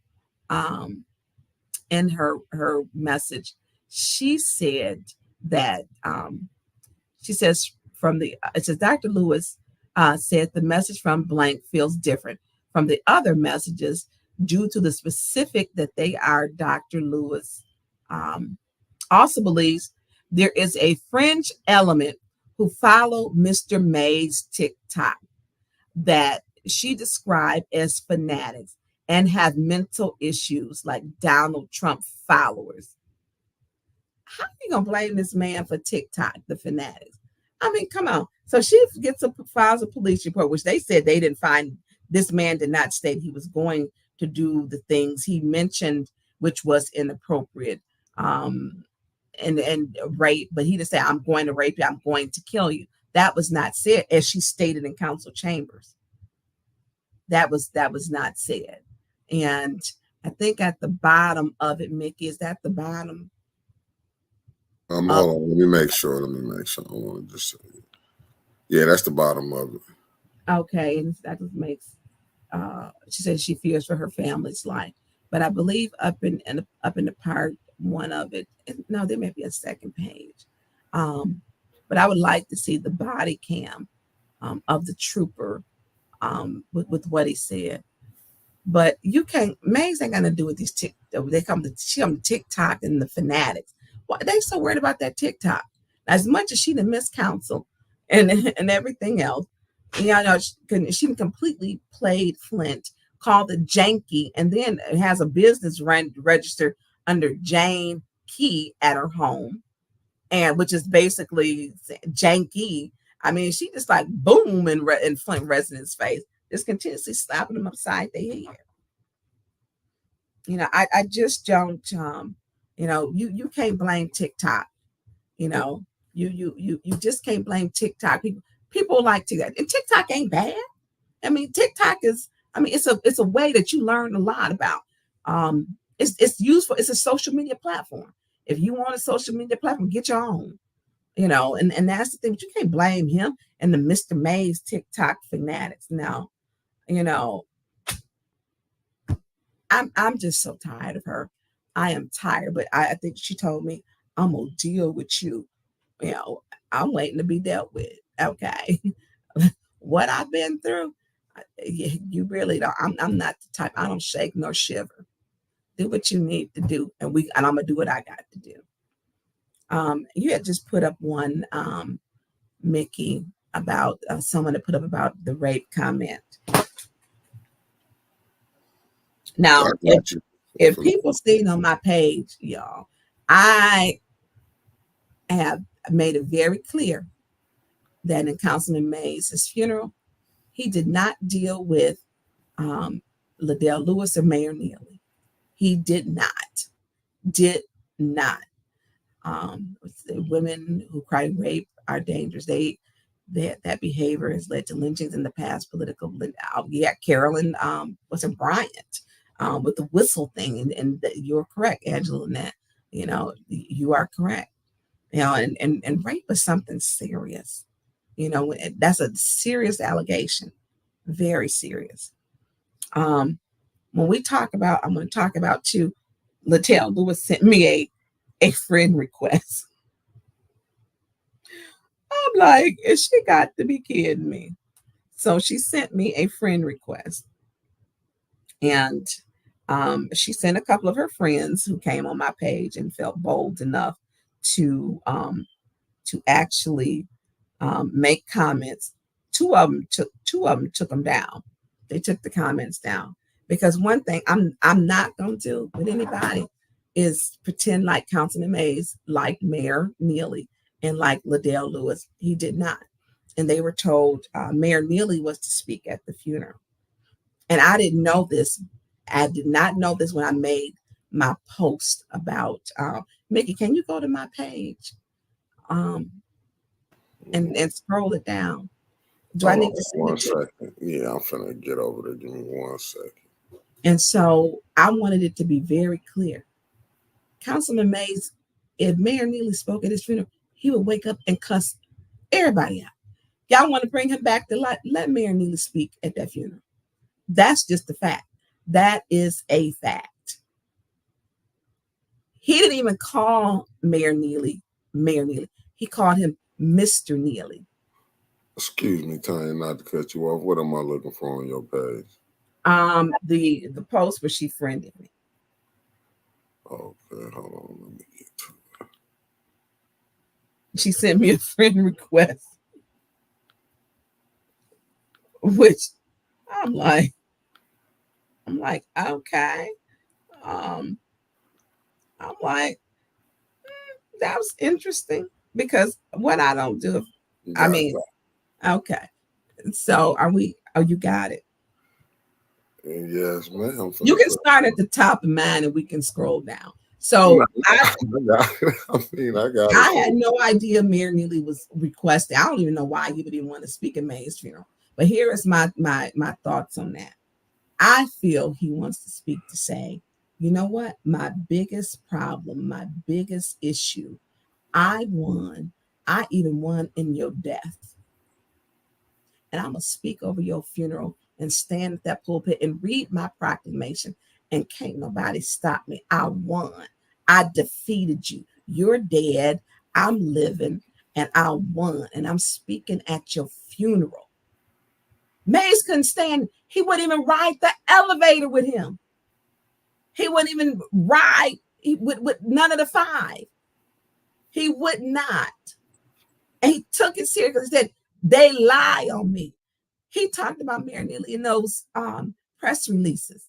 message, she said that she says it says Dr. Lewis said the message from blank feels different from the other messages due to the specific that they are. Dr. Lewis also believes there is a fringe element who follow Mr. Mays' TikTok that she described as fanatics and have mental issues like Donald Trump followers. How are you going to blame this man for TikTok, the fanatics? I mean, come on. So she files a police report, which they said they didn't find. This man did not state he was going to do the things he mentioned, which was inappropriate. And rape, but he didn't say, I'm going to rape you, I'm going to kill you. That was not said, as she stated in council chambers. That was not said. And I think at the bottom of it, Mickey, is that the bottom? Hold on, let me make sure. I want to just say it. Yeah, that's the bottom of it. Okay, and that just makes she says she fears for her family's life. But I believe up in the part one of it, no, there may be a second page. But I would like to see the body cam of the trooper with what he said. But you can't, Mays ain't gonna do with these they come to TikTok and the fanatics. Why they so worried about that TikTok? As much as she done missed council and everything else, she completely played Flint, called it janky, and then has a business registered under Jane Key at her home, and which is basically janky. I mean, she just like boom in Flint residents' face, just continuously slapping them upside their head. I just don't. You can't blame TikTok. You just can't blame TikTok. People like TikTok, and TikTok ain't bad. I mean, TikTok is. I mean, it's a way that you learn a lot about. It's useful. It's a social media platform. If you want a social media platform, get your own. And that's the thing. But you can't blame him and the Mr. Mays TikTok fanatics. Now, I'm just so tired of her. I am tired. But I think she told me, I'm gonna deal with you. I'm waiting to be dealt with. Okay, what I've been through, you really don't. I'm not the type. I don't shake nor shiver. Do what you need to do, and I'm gonna do what I got to do. You had just put up one, Mickey, about someone that put up about the rape comment. Now, if people seen on my page, y'all, I have made it very clear that in Councilman Mays' funeral, he did not deal with Liddell Lewis or Mayor Neely. He did not. Women who cry rape are dangerous. That behavior has led to lynchings in the past. Carolyn Bryant with the whistle thing, and you're correct, Angela, in that. You are correct. And rape is something serious. That's a serious allegation, very serious. When we talk about, I'm going to talk about too, Littell Lewis sent me a friend request. I'm like, is she got to be kidding me? So she sent me a friend request. And she sent a couple of her friends who came on my page and felt bold enough to actually make comments. Two of them took them down. They took the comments down because one thing I'm not going to do with anybody is pretend like Councilman Mays, like Mayor Neely, and like Liddell Lewis. He did not, and they were told Mayor Neely was to speak at the funeral, and I didn't know this. I did not know this when I made my post about Mickey. Can you go to my page? And scroll it down. Do I need to see one second? Yeah, I'm finna get over there. Give me 1 second. And so I wanted it to be very clear. Councilman Mays, if Mayor Neely spoke at his funeral, he would wake up and cuss everybody out. Y'all want to bring him back to life? Let Mayor Neely speak at that funeral. That's just a fact. That is a fact. He didn't even call Mayor Neely Mayor Neely. He called him Mr. Neely. Excuse me, Tonya, not to cut you off. What am I looking for on your page? The post where she friended me. Okay, hold on. Let me get to it. She sent me a friend request, which I'm like, okay. I'm like, that was interesting because what I don't do, okay. So you got it. Yes, ma'am. You can start at the top of mine and we can scroll down. So I had no idea Mayor Neely was requesting. I don't even know why he would even want to speak at May's funeral. But here is my thoughts on that. I feel he wants to speak to say, you know what? My biggest problem, my biggest issue, I even won in your death. And I'm going to speak over your funeral and stand at that pulpit and read my proclamation. And can't nobody stop me. I won. I defeated you. You're dead. I'm living. And I won. And I'm speaking at your funeral. Mays couldn't stand. He wouldn't even ride the elevator with him. He wouldn't even ride with none of the five. He would not. And he took it serious because he said, they lie on me. He talked about Mayor Neely in those press releases.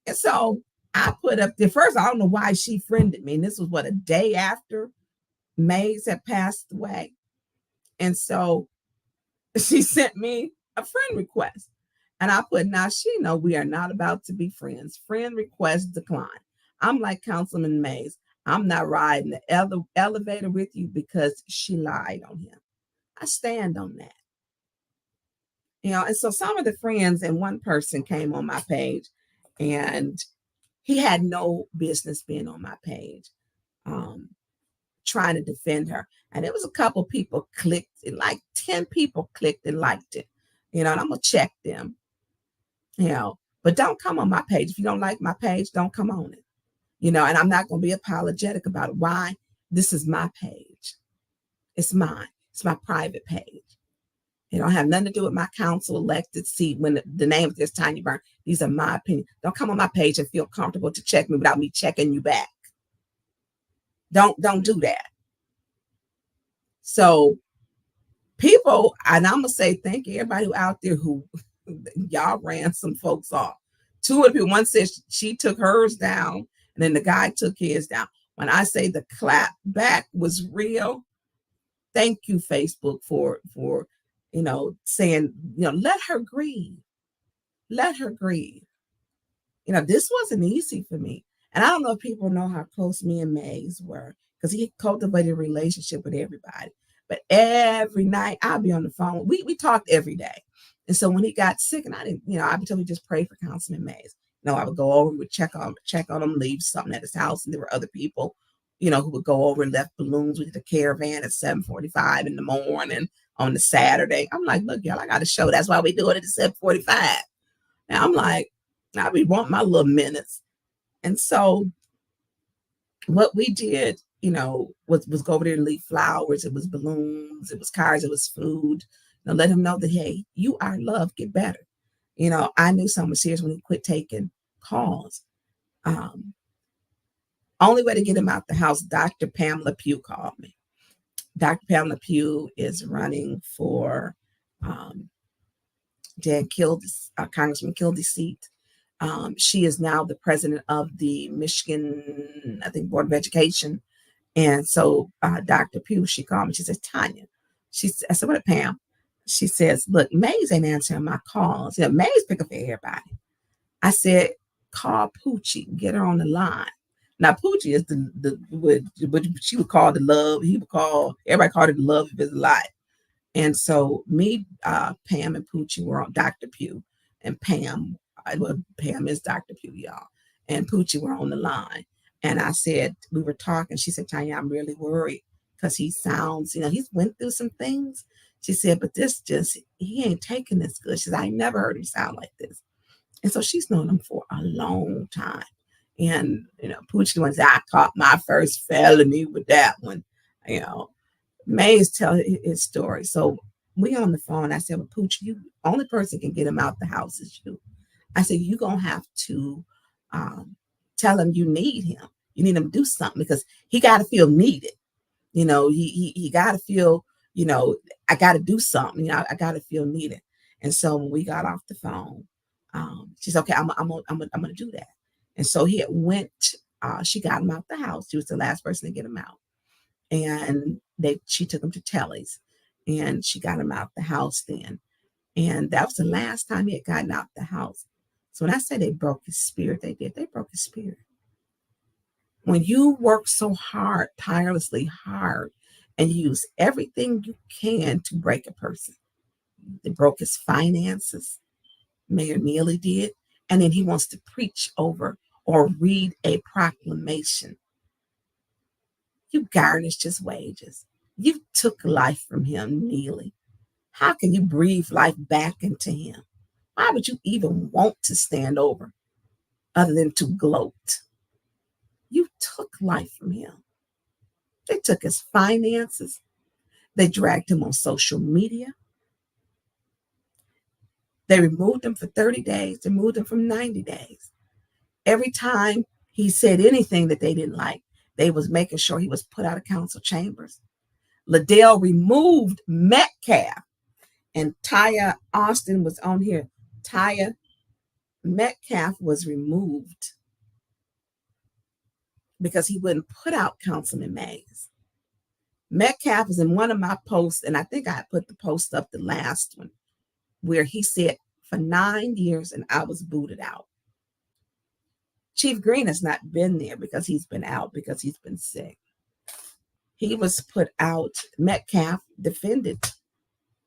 And so I put up there first, I don't know why she friended me. And this was a day after Mays had passed away. And so she sent me a friend request. And I put, now she know we are not about to be friends. Friend request declined. I'm like Councilman Mays. I'm not riding the elevator with you because she lied on him. I stand on that. And so some of the friends and one person came on my page and he had no business being on my page, trying to defend her. And it was a couple people clicked, like 10 people clicked and liked it, and I'm going to check them, but don't come on my page. If you don't like my page, don't come on it, and I'm not going to be apologetic about it. Why? This is my page. It's mine. It's my private page. It don't have nothing to do with my council elected seat when the name of this Tonya Burns. These are my opinions. Don't come on my page and feel comfortable to check me without me checking you back. Don't do that. So people, and I'm going to say thank you everybody out there who y'all ran some folks off. Two of the people, one said she took hers down and then the guy took his down. When I say the clap back was real, thank you, Facebook, for saying, let her grieve. Let her grieve. This wasn't easy for me. And I don't know if people know how close me and Mays were because he cultivated a relationship with everybody. But every night I'll be on the phone. We talked every day. And so when he got sick, and I didn't, I would tell him just pray for Councilman Mays. I would go over, we would check on him, leave something at his house. And there were other people, who would go over and left balloons with the caravan at 7:45 in the morning on the Saturday. I'm like, look, y'all, I got a show. That's why we do it at 7:45. And I'm like, I be want my little minutes. And so what we did, was go over there and leave flowers. It was balloons, it was cards, it was food. Let him know that, hey, you are loved, get better. I knew something was serious when he quit taking calls. Only way to get him out the house, Dr. Pamela Pugh called me. Dr. Pamela Pugh is running for Congressman Kildy's seat. She is now the president of the Michigan, I think, Board of Education. And so Dr. Pugh, she called me. She says, Tonya, I said, what, Pam? She says, look, Mays ain't answering my calls. Mays pick up for everybody. I said, call Poochie, get her on the line. Now, Poochie is what she would call the love. Everybody called it the love of his life. And so me, Pam, and Poochie were on Dr. Pugh, and Pam is Dr. Pugh, y'all. And Poochie were on the line. And I said, we were talking. She said, Tonya, I'm really worried because he sounds, he's went through some things. She said, but he ain't taking this good. She said, I never heard him sound like this. And so she's known him for a long time. And, Poochie was, I caught my first felony with that one. Mays tell his story. So we on the phone. I said, well, Poochie, you only person can get him out the house is you. I said, you're going to have to tell him you need him. You need him to do something because he got to feel needed. He got to feel, I got to do something. I got to feel needed. And so when we got off the phone, she said, okay, I'm going to do that. And so he went, she got him out the house. She was the last person to get him out. And she took him to Telly's and she got him out the house then. And that was the last time he had gotten out the house. So when I say they broke his spirit, they broke his spirit. When you work so hard, tirelessly hard, and use everything you can to break a person. They broke his finances. Mayor Neely did. And then he wants to preach over or read a proclamation. You garnished his wages. You took life from him, Neely. How can you breathe life back into him? Why would you even want to stand over other than to gloat? You took life from him. They took his finances. They dragged him on social media. They removed him for 30 days. They removed him for 90 days. Every time he said anything that they didn't like, they was making sure he was put out of council chambers. Liddell removed Metcalf, and Taya Austin was on here. Taya Metcalf was removed because he wouldn't put out Councilman Mays. Metcalf is in one of my posts, and I think I put the post up, the last one, where he said, for 9 years, and I was booted out. Chief Green has not been there because he's been out, because he's been sick. He was put out. Metcalf defended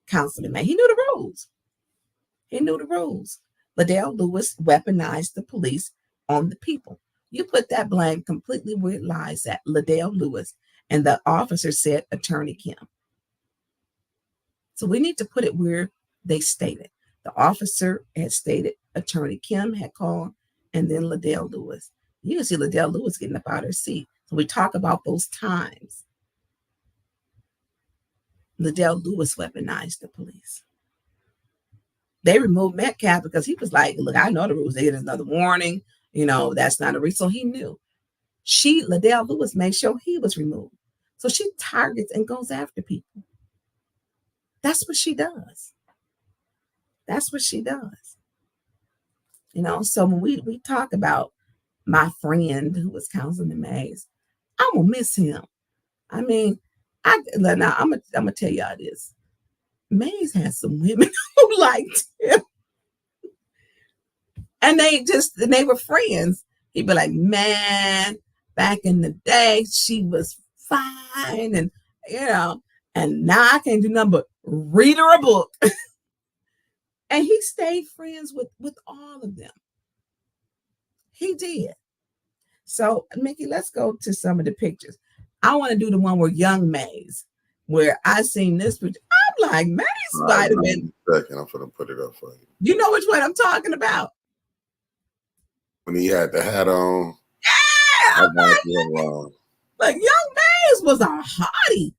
Councilman May. He knew the rules. Liddell Lewis weaponized the police on the people. You put that blame completely with lies at Liddell Lewis, and the officer said Attorney Kim. So we need to put it where they stated. The officer had stated Attorney Kim had called, and then Liddell Lewis. You can see Liddell Lewis getting up out of her seat. So we talk about those times. Liddell Lewis weaponized the police. They removed Metcalf because he was like, look, I know the rules. They get another warning. That's not a reason. So he knew. Liddell Lewis made sure he was removed. So she targets and goes after people. That's what she does. So when we talk about my friend who was Councilman Mays, I'm going to miss him. I mean, I'm going to tell y'all this. Mays had some women who liked him. And they were friends. He'd be like, man, back in the day, she was fine. And, and now I can't do nothing but read her a book. And he stayed friends with all of them. He did. So, Mickey, let's go to some of the pictures. I want to do the one where young Mays, where I seen this picture. I'm like, Mays might have been. Second, I'm going to put it up for you. You know which one I'm talking about. when he had the hat on. Yeah, I'm like, look, Young Mays was a hottie.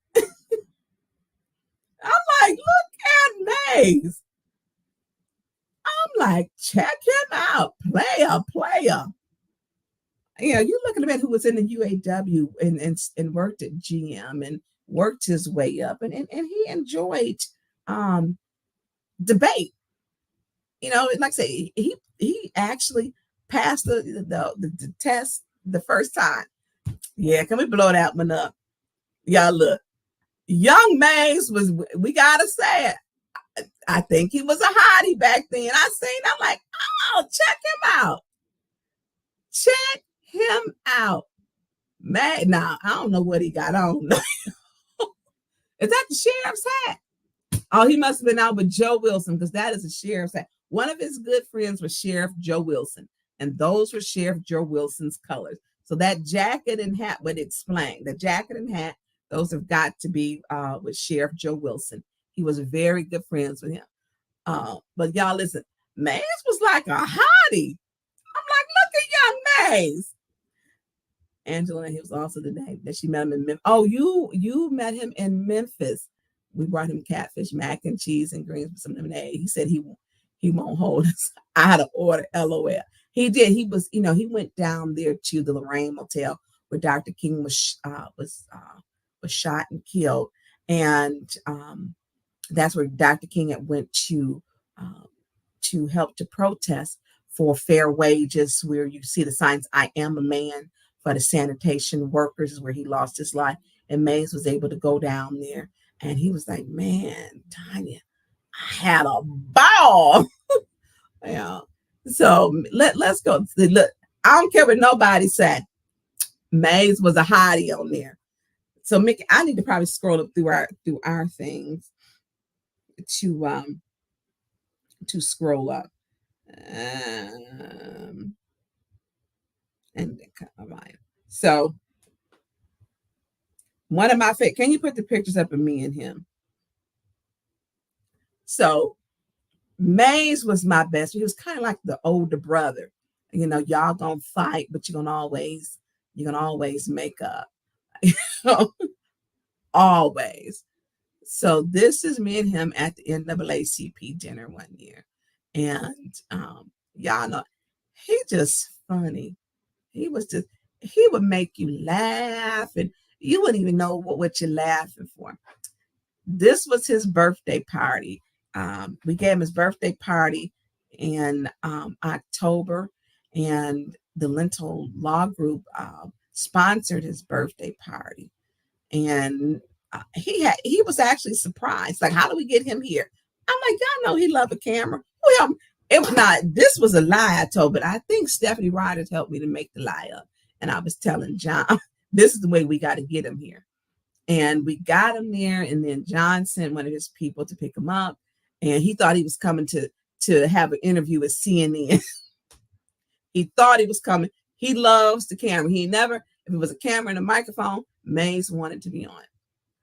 I'm like, look at Mays. I'm like, check him out, player. You know, you look at a man who was in the UAW and worked at GM and worked his way up, and he enjoyed debate. You know, like I say, he actually passed the test the first time. Yeah, can we blow that one up? Y'all look, Young Mays was, we gotta say it. I think he was a hottie back then. I'm like, oh, check him out. Check him out. Man, now I don't know what he got on. Is that the sheriff's hat? Oh, he must have been out with Joe Wilson, because that is a sheriff's hat. One of his good friends was Sheriff Joe Wilson, and those were Sheriff Joe Wilson's colors. So that jacket and hat would explain. The jacket and hat, those have got to be with Sheriff Joe Wilson. He was very good friends with him. But y'all listen, Mays was like a hottie. I'm like, look at Young Mays. Angela, he was also the day that she met him in Memphis. Oh, you met him in Memphis. We brought him catfish, mac and cheese, and greens with some lemonade. He said he won't hold us out of order. LOL. He did. He was, you know, he went down there to the Lorraine Motel where Dr. King was shot and killed, and that's where Dr. King had went to help to protest for fair wages, where you see the signs "I am a man" for the sanitation workers, where he lost his life. And Mays was able to go down there, and he was like, "Man, Tonya, I had a ball." Yeah. So let's go. Look, I don't care what nobody said. Mays was a hottie on there. So Mickey, I need to probably scroll up through our things to scroll up. And so one of my favorite, can you put the pictures up of me and him? So Mays was my best. He was kind of like the older brother. You know, y'all gonna fight, but you're gonna always make up. Always. So this is me and him at the NAACP dinner one year. And y'all know, he just funny. He would make you laugh, and you wouldn't even know what you're laughing for. This was his birthday party. We gave him his birthday party in October, and the Lentil Law Group sponsored his birthday party. And he was actually surprised. Like, how do we get him here? I'm like, y'all know he loved a camera. Well, it was not. This was a lie I told, but I think Stephanie Rogers helped me to make the lie up. And I was telling John, this is the way we got to get him here. And we got him there, and then John sent one of his people to pick him up, and he thought he was coming to have an interview with CNN. He thought he was coming. He loves the camera. He never, if it was a camera and a microphone, Mays wanted to be on it.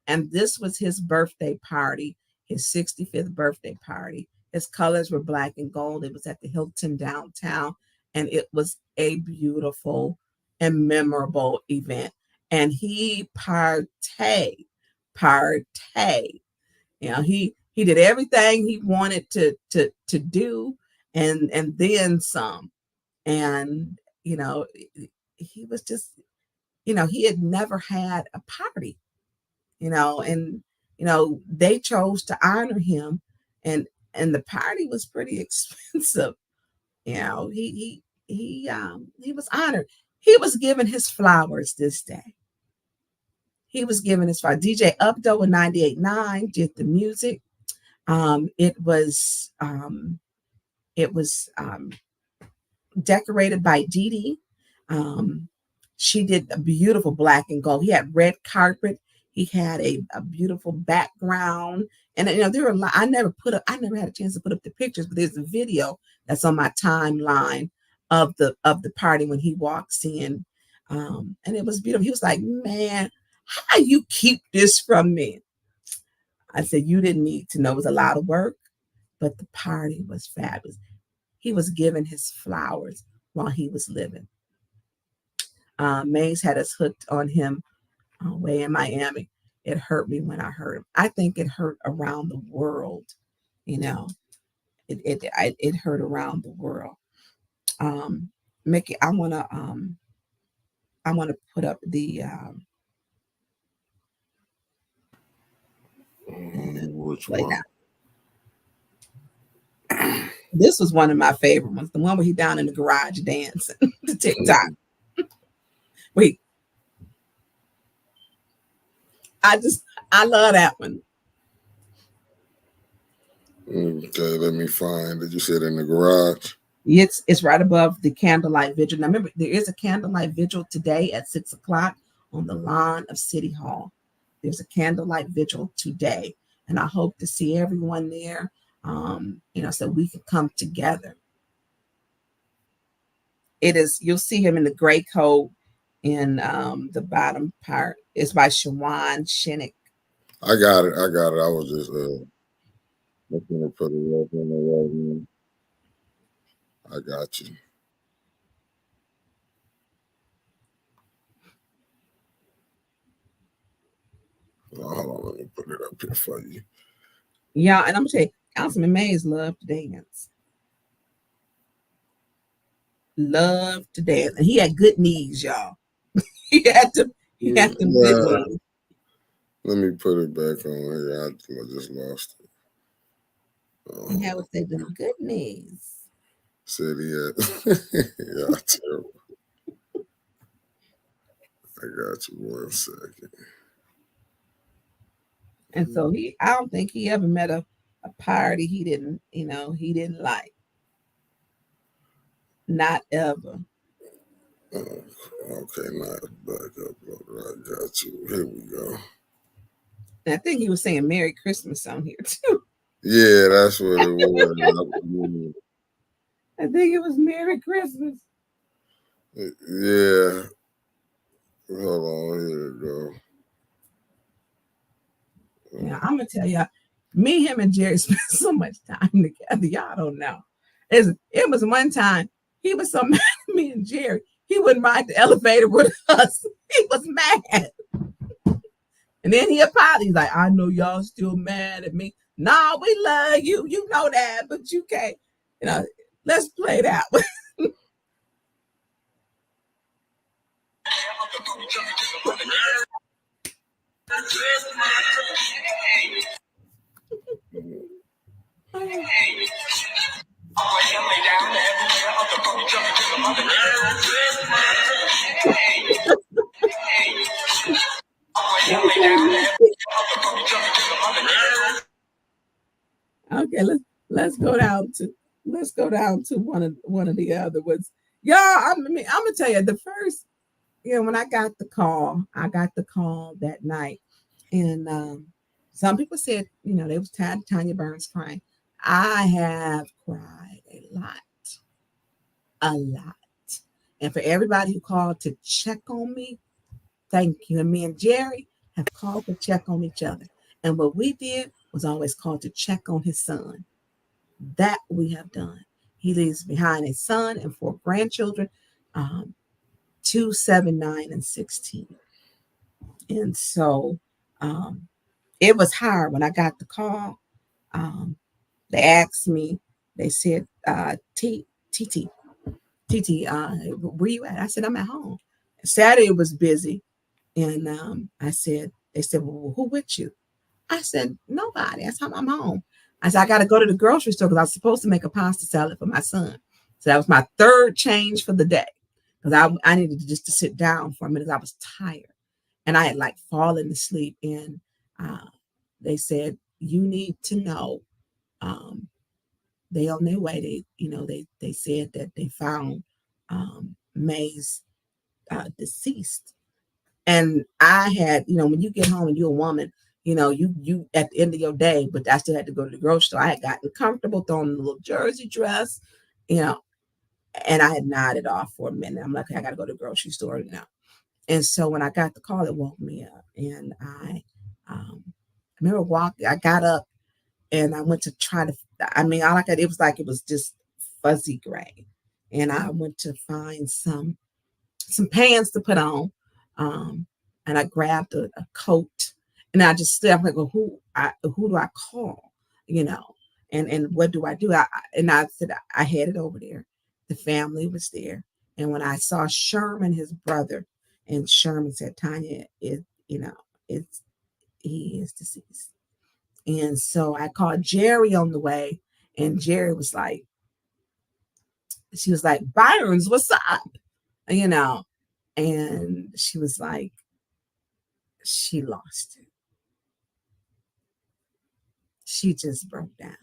And this was his birthday party, his 65th birthday party. His colors were black and gold. It was at the Hilton downtown, and it was a beautiful and memorable event. And he partayed. You know, he did everything he wanted to do, and then some. And you know, he was just, you know, he had never had a party, you know, and you know, they chose to honor him, and the party was pretty expensive. You know, he was honored. He was given his flowers this day. He was given his flowers. DJ Updo in 98.9 did the music. It was decorated by Dee Dee. She did a beautiful black and gold. He had red carpet. He had a beautiful background. And you know, there were a lot. I never had a chance to put up the pictures, but there's a video that's on my timeline of the party when he walks in. And it was beautiful. He was like, "Man, how you keep this from me?" I said, "You didn't need to know. It was a lot of work, but the party was fabulous." He was given his flowers while he was living. Mays had us hooked on him way in Miami. It hurt me when I heard him. I think it hurt around the world. You know, it hurt around the world. Mickey, I wanna put up the which one? This was one of my favorite ones, the one where he down in the garage dancing, the TikTok. Wait, I love that one. Okay, let me find. Did you say it in the garage? It's right above the candlelight vigil. Now remember, there is a candlelight vigil today at 6:00 on the lawn of City Hall. There's a candlelight vigil today, and I hope to see everyone there. So we can come together. You'll see him in the gray coat in the bottom part. It's by Shawan Shinnick. I got it. I was just looking to put it up in the right. I got you. Hold on, let me put it up here for you. Yeah, and I'm gonna tell you, Councilman Mays loved to dance. Loved to dance, and he had good knees, y'all. he had them good knees. Let me put it back on here. I just lost it. He would say them good knees. Said he had. Yeah, terrible. I got you 1 second. And so I don't think he ever met a party he didn't like. Not ever. Okay, now back up. I got you. Here we go. And I think he was saying Merry Christmas on here too. Yeah, that's what it was. I think it was Merry Christmas. Yeah. Hold on, here we go. Yeah, I'm gonna tell you, me, him, and Jerry spent so much time together. Y'all don't know. It was one time he was so mad at me and Jerry, he wouldn't ride the elevator with us. He was mad. And then he apologized. He's like, I know y'all still mad at me. Nah, we love you. You know that, but you can't. Let's play that one. Okay, let's go down to one of the other ones. Y'all, I'm gonna tell you the first, when I got the call that night, and some people said, they was tired of Tonya Burns crying. I have cried a lot. And for everybody who called to check on me, thank you. And me and Jerry have called to check on each other. And what we did was always called to check on his son. That we have done. He leaves behind a son and 4 grandchildren, 2, 7, 9, and 16. And so it was hard when I got the call. They asked me, they said, TT, where you at? I said, I'm at home. Saturday was busy. And they said, well, who with you? I said, nobody. I said, I'm home. I said, I got to go to the grocery store because I was supposed to make a pasta salad for my son. So that was my 3rd change for the day because I needed to just to sit down for a minute. I was tired and I had fallen asleep. And they said, you need to know they on their way. They said that they found May's deceased. And I had, when you get home and you're a woman, you at the end of your day, but I still had to go to the grocery store. I had gotten comfortable throwing a little jersey dress, and I had nodded off for a minute. I'm like, I got to go to the grocery store now. And so when I got the call, it woke me up. And I remember I got up and I went to try to, all I got, it was just fuzzy gray. and I went to find some pants to put on, and I grabbed a coat, and I just stood up like, well, who do I call, and what do I do? And I said I headed over there. The family was there, and when I saw Sherman, his brother, and Sherman said, Tonya, it's he is deceased. And so I called Jerry on the way, and Jerry was like, she was like, Burns, what's up? And she was like, she lost it. She just broke down.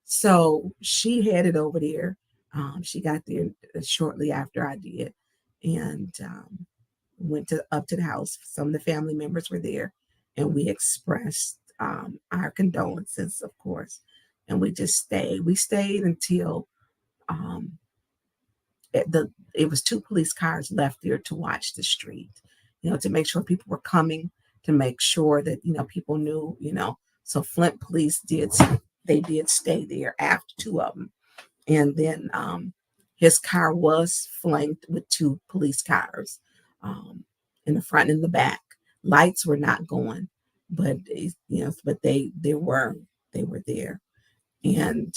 So she headed over there. She got there shortly after I did, and went up to the house. Some of the family members were there, and we expressed our condolences, of course. And we just stayed. We stayed until it was 2 police cars left there to watch the street, to make sure people were coming, to make sure that, people knew, so Flint police did stay there after 2 of them. And then his car was flanked with 2 police cars in the front and the back. Lights were not going, but they were there. And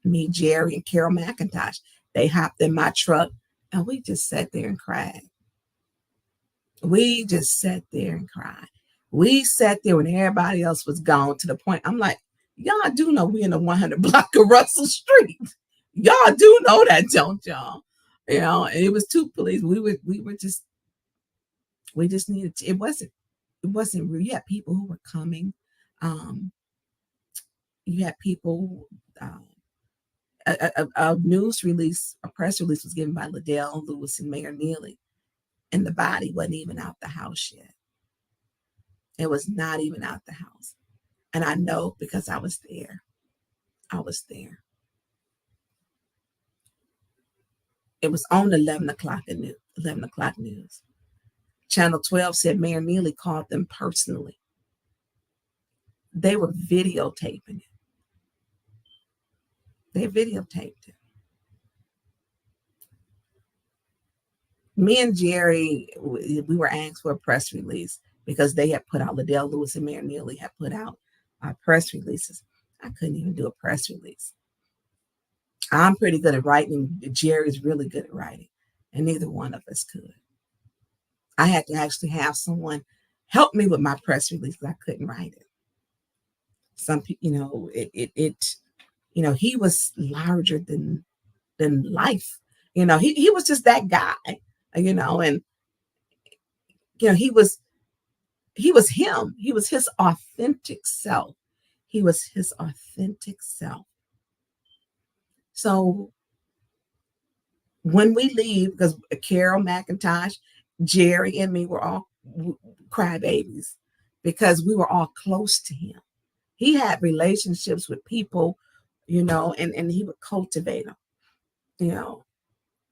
me, Jerry, and Carol McIntosh, they hopped in my truck, and we just sat there and cried. We just sat there and cried. We sat there when everybody else was gone, to the point I'm like, y'all do know we in the 100 block of Russell Street. Y'all do know that, don't y'all? And it was 2 police. We just needed to, it wasn't real. You had people who were coming. You had people, a news release, a press release was given by Liddell Lewis and Mayor Neely, and the body wasn't even out the house yet. It was not even out the house. And I know because I was there. I was there. It was on 11 o'clock news. Channel 12 said Mayor Neely called them personally. They were videotaping it. They videotaped it. Me and Jerry, we were asked for a press release because they had put out, Liddell Lewis and Mayor Neely had put out press releases. I couldn't even do a press release. I'm pretty good at writing. Jerry's really good at writing, and neither one of us could. I had to actually have someone help me with my press release because I couldn't write it. Some people, he was larger than life. He was just that guy, and he was him. He was his authentic self. He was his authentic self. So when we leave, because Carol McIntosh, Jerry, and me were all crybabies because we were all close to him. He had relationships with people, and he would cultivate them,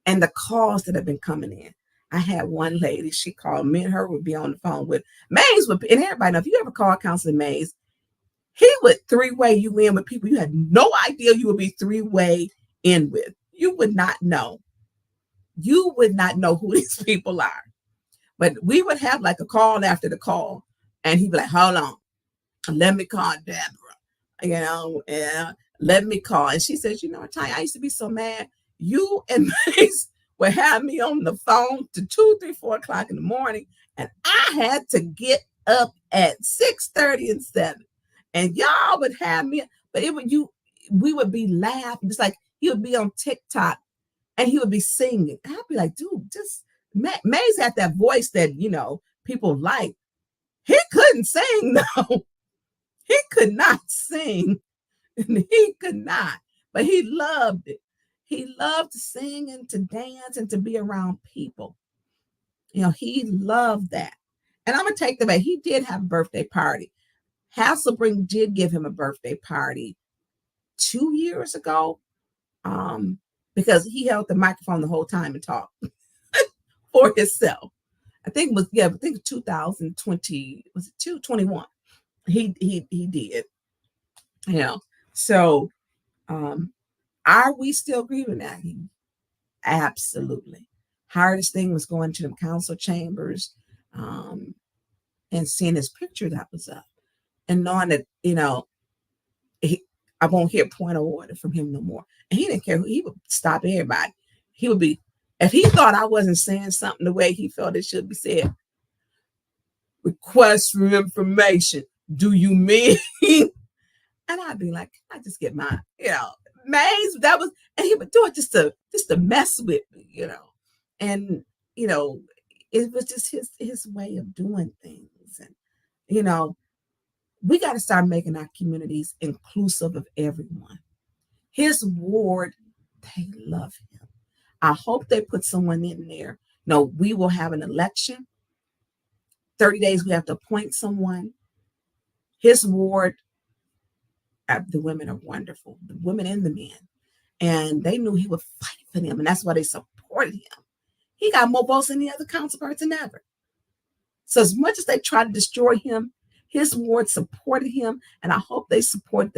and the calls that have been coming in. I had one lady, she called me, and her would be on the phone with Mays, and everybody know, if you ever call Councilman Mays, he would 3-way you in with people you had no idea you would be 3-way in with. You would not know. You would not know who these people are. But we would have like a call after the call, and he'd be like, hold on, let me call Dapper, let me call. And she says, Tonya, I used to be so mad. You and Mace would have me on the phone to 2, 3, 4 o'clock in the morning, and I had to get up at 6:30 and 7. And y'all would have me, but we would be laughing. It's like he would be on TikTok and he would be singing. And I'd be like, dude, just Maze had that voice that, people like. He couldn't sing, though. He could not sing. He could not, but he loved it. He loved to sing and to dance and to be around people. He loved that. And I'm going to take the back. He did have a birthday party. Hasselbrink did give him a birthday party 2 years ago because he held the microphone the whole time and talked for himself. I think 2020, was it 2021? He did. So Are we still grieving that? Absolutely. Hardest thing was going to the council chambers and seeing his picture that was up and knowing that, I won't hear point of order from him no more. And he didn't care. He would stop everybody. He would be, if he thought I wasn't saying something the way he felt it should be said, request for information. Do you mean? And I'd be like, I just get my, Maze, that was, and he would do it just to mess with me, and, it was just his way of doing things. And, we got to start making our communities inclusive of everyone. His ward, they love him. I hope they put someone in there. No, we will have an election. 30 days, we have to appoint someone. His ward, the women are wonderful, the women and the men. And they knew he would fight for them. And that's why they supported him. He got more votes than any other council person ever. So as much as they tried to destroy him, his ward supported him. And I hope they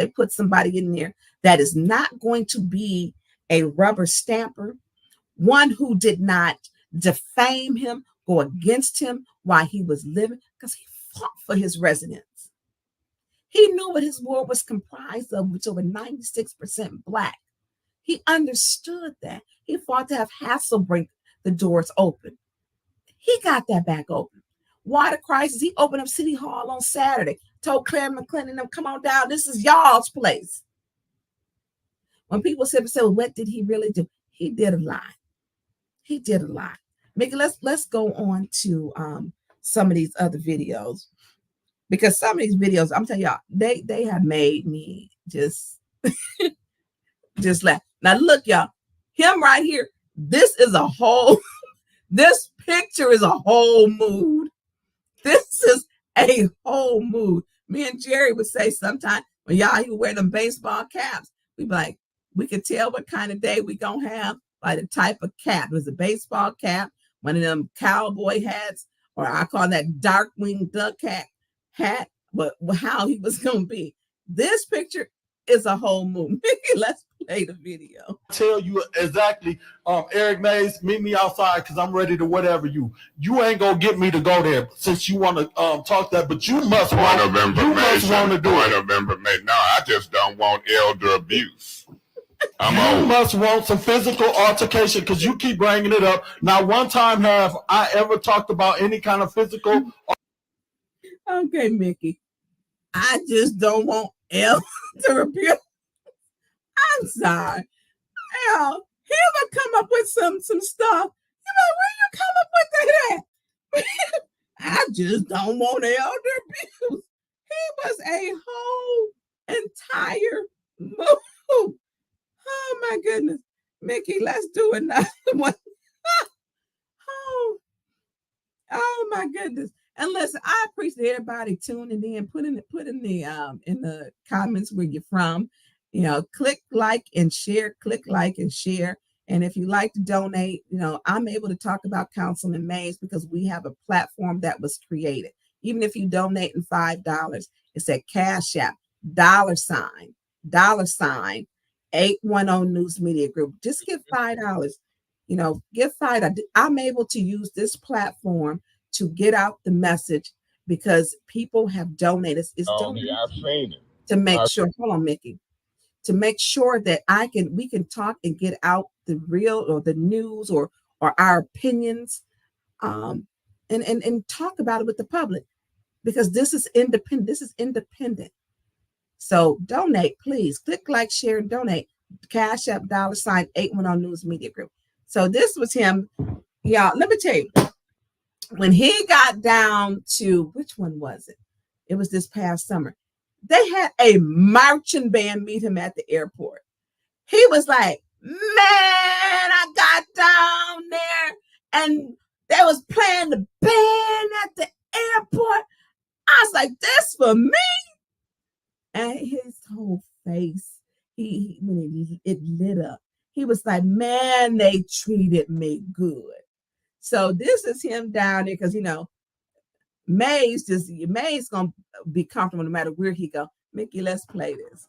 put somebody in there that is not going to be a rubber stamper, one who did not defame him, go against him while he was living, because he fought for his residents. He knew what his ward was comprised of, which over 96% Black. He understood that. He fought to have Hassel break the doors open. He got that back open. Water crisis, he opened up City Hall on Saturday, told Claire McClendon, come on down, this is y'all's place. When people said, well, what did he really do? He did a lot. He did a lot. Mickey, let's go on to some of these other videos, because some of these videos, I'm telling y'all, they have made me just laugh. Now look, y'all, him right here, this picture is a whole mood. This is a whole mood. Me and Jerry would say sometimes when y'all would wear them baseball caps, we'd be like, we could tell what kind of day we gonna have by the type of cap. It was a baseball cap, one of them cowboy hats, or I call that dark winged duck hat, but how he was gonna be. This picture is a whole mood. Let's play the video. Tell you exactly, Eric Mays, meet me outside because I'm ready to whatever you. You ain't gonna get me to go there since you want to talk that, but you must want to do it. November, May. No, I just don't want elder abuse. You must want some physical altercation because you keep bringing it up. Not one time have I ever talked about any kind of physical. Okay, Mickey. I just don't want elder abuse. I'm sorry. Hell, he would come up with some stuff. Where you come up with that? I just don't want elder abuse. He was a whole entire move. Oh my goodness. Mickey, let's do another one. Oh my goodness. And listen, I appreciate everybody tuning in, put in the comments where you're from. Click like and share, And if you like to donate, I'm able to talk about Councilman Mays because we have a platform that was created. Even if you donate in $5, it's at Cash App, $810 News Media Group. Just give $5. Give $5. I'm able to use this platform to get out the message because people have donated. I've seen it. To make sure, hold on, Mickey. To make sure that we can talk and get out the real or the news or our opinions, and talk about it with the public, because this is independent. So donate, please. Click like, share, and donate. Cash App, $810 News Media Group. So this was him. Y'all, let me tell you, when he got down to, which one was it? It was this past summer. They had a marching band meet him at the airport. He was like, man, I got down there and they was playing the band at the airport. I was like, this for me? And his whole face, when it lit up. He was like, man, they treated me good. So this is him down there because, May's gonna be comfortable no matter where he go. Mickey, let's play this.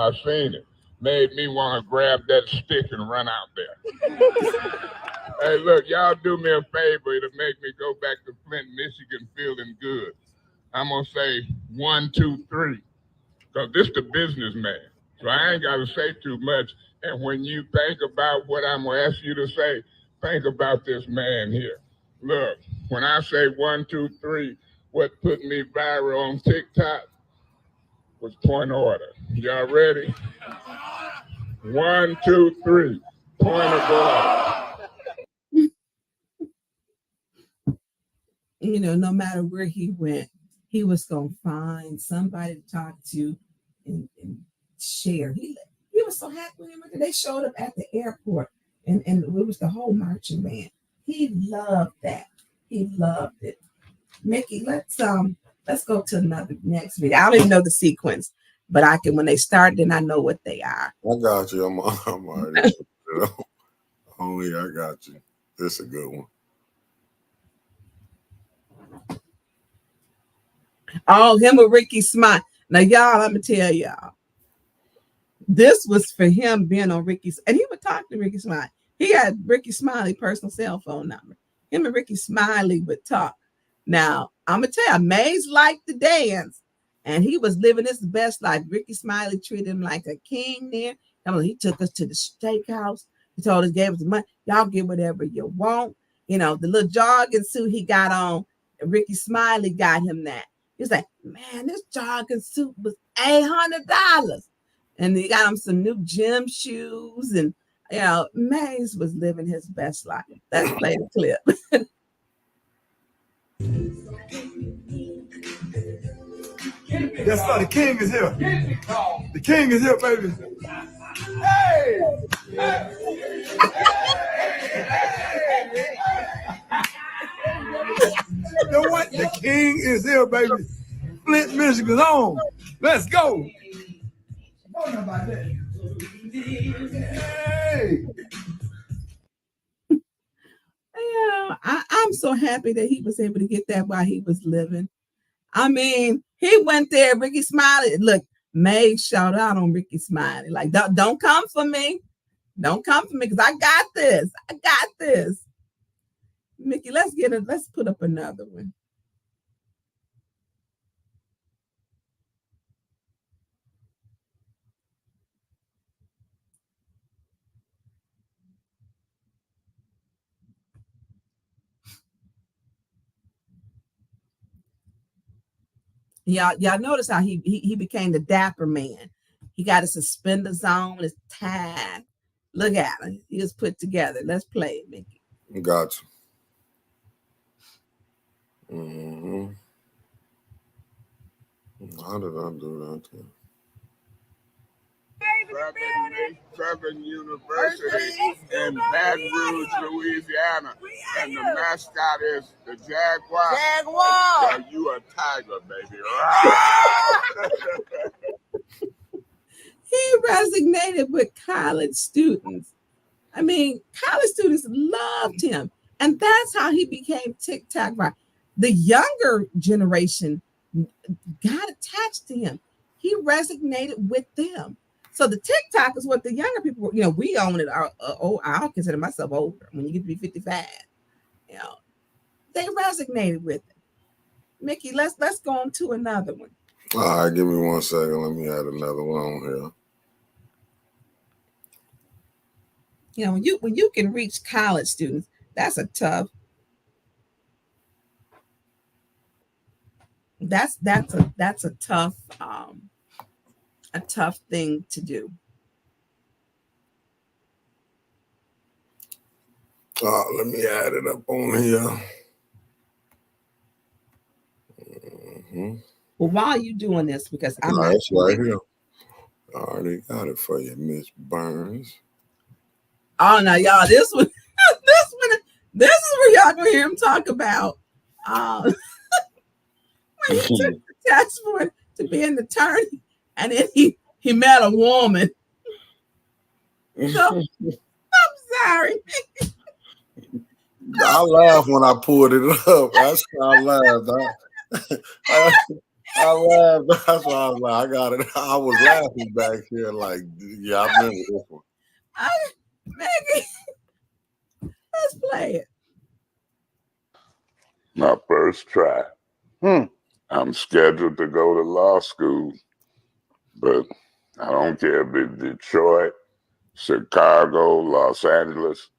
I seen it. Made me want to grab that stick and run out there. Hey, look, y'all do me a favor to make me go back to Flint, Michigan feeling good. I'm going to say 1, 2, 3. Because this the businessman. So I ain't got to say too much. And when you think about what I'm going to ask you to say, think about this man here. Look, when I say 1, 2, 3, what put me viral on TikTok was point order. Y'all ready? 1, 2, 3. Point of order. You know, no matter where he went, he was going to find somebody to talk to and share. He was so happy when they showed up at the airport, and it was the whole marching band. He loved that. He loved it. Mickey, let's go to another next video. I don't even know the sequence, but I can, when they start, then I know what they are. I got you. I'm already. Oh yeah, I got you. This is a good one. Oh, him with Ricky Smiley. Now, y'all, let me tell y'all, this was for him being on Ricky's, and he would talk to Ricky Smiley. He had Ricky Smiley personal cell phone number. Him and Ricky Smiley would talk. Now, I'm gonna tell you, Mays liked to dance, and he was living his best life. Ricky Smiley treated him like a king there. I mean, he took us to the steakhouse. He told us, gave us the money. Y'all get whatever you want. You know, the little jogging suit he got on, Ricky Smiley got him that. He was like, man, this jogging suit was $800. And he got him some new gym shoes. And, you know, Mays was living his best life. Let's play the clip. Yes, sir, the king is here. The king is here, baby. Hey! You know what? The king is here, baby. Flint, Michigan's on. Let's go. Don't know about that. Hey! Yeah, I'm so happy that he was able to get that while he was living. I mean, he went there, Ricky Smiley. Look, May shout out on Ricky Smiley. Like, don't come for me. Don't come for me, because I got this. I got this. Mickey, let's put up another one. Y'all notice how he became the Dapper man. He got his suspenders on, his tie. Look at him. He was put together. Let's play it, Mickey. Got you. Mm-hmm. How did I do that? Southern University in Baton Rouge, Louisiana. And the mascot is the Jaguar. Jaguar! So you a tiger, baby. He resonated with college students. I mean, college students loved him. And that's how he became TikTok viral. The younger generation got attached to him. He resonated with them. So the TikTok is what the younger people were, you know, we own it. I'll consider myself older. When you get to be 55, you know, they resonated with it. Mickey, let's go on to another one. All right, give me 1 second. Let me add another one on here. You know, when you can reach college students, that's a tough. That's a tough thing to do. Let me add it up on here. Mm-hmm. Well, while you're doing this, because I'm not It's right here. I already got it for you, Miss Burns. Oh no, y'all, this one, this is where y'all gonna hear him talk about when he took the test for to be an attorney, and then he met a woman. So, I'm sorry. I laughed when I pulled it up. That's how I laughed. I laughed. That's why I was like, I got it. I was laughing back here, like, yeah, I remember this one. Maggie, let's play it. My first try. I'm scheduled to go to law school, but I don't care if it's Detroit, Chicago, Los Angeles.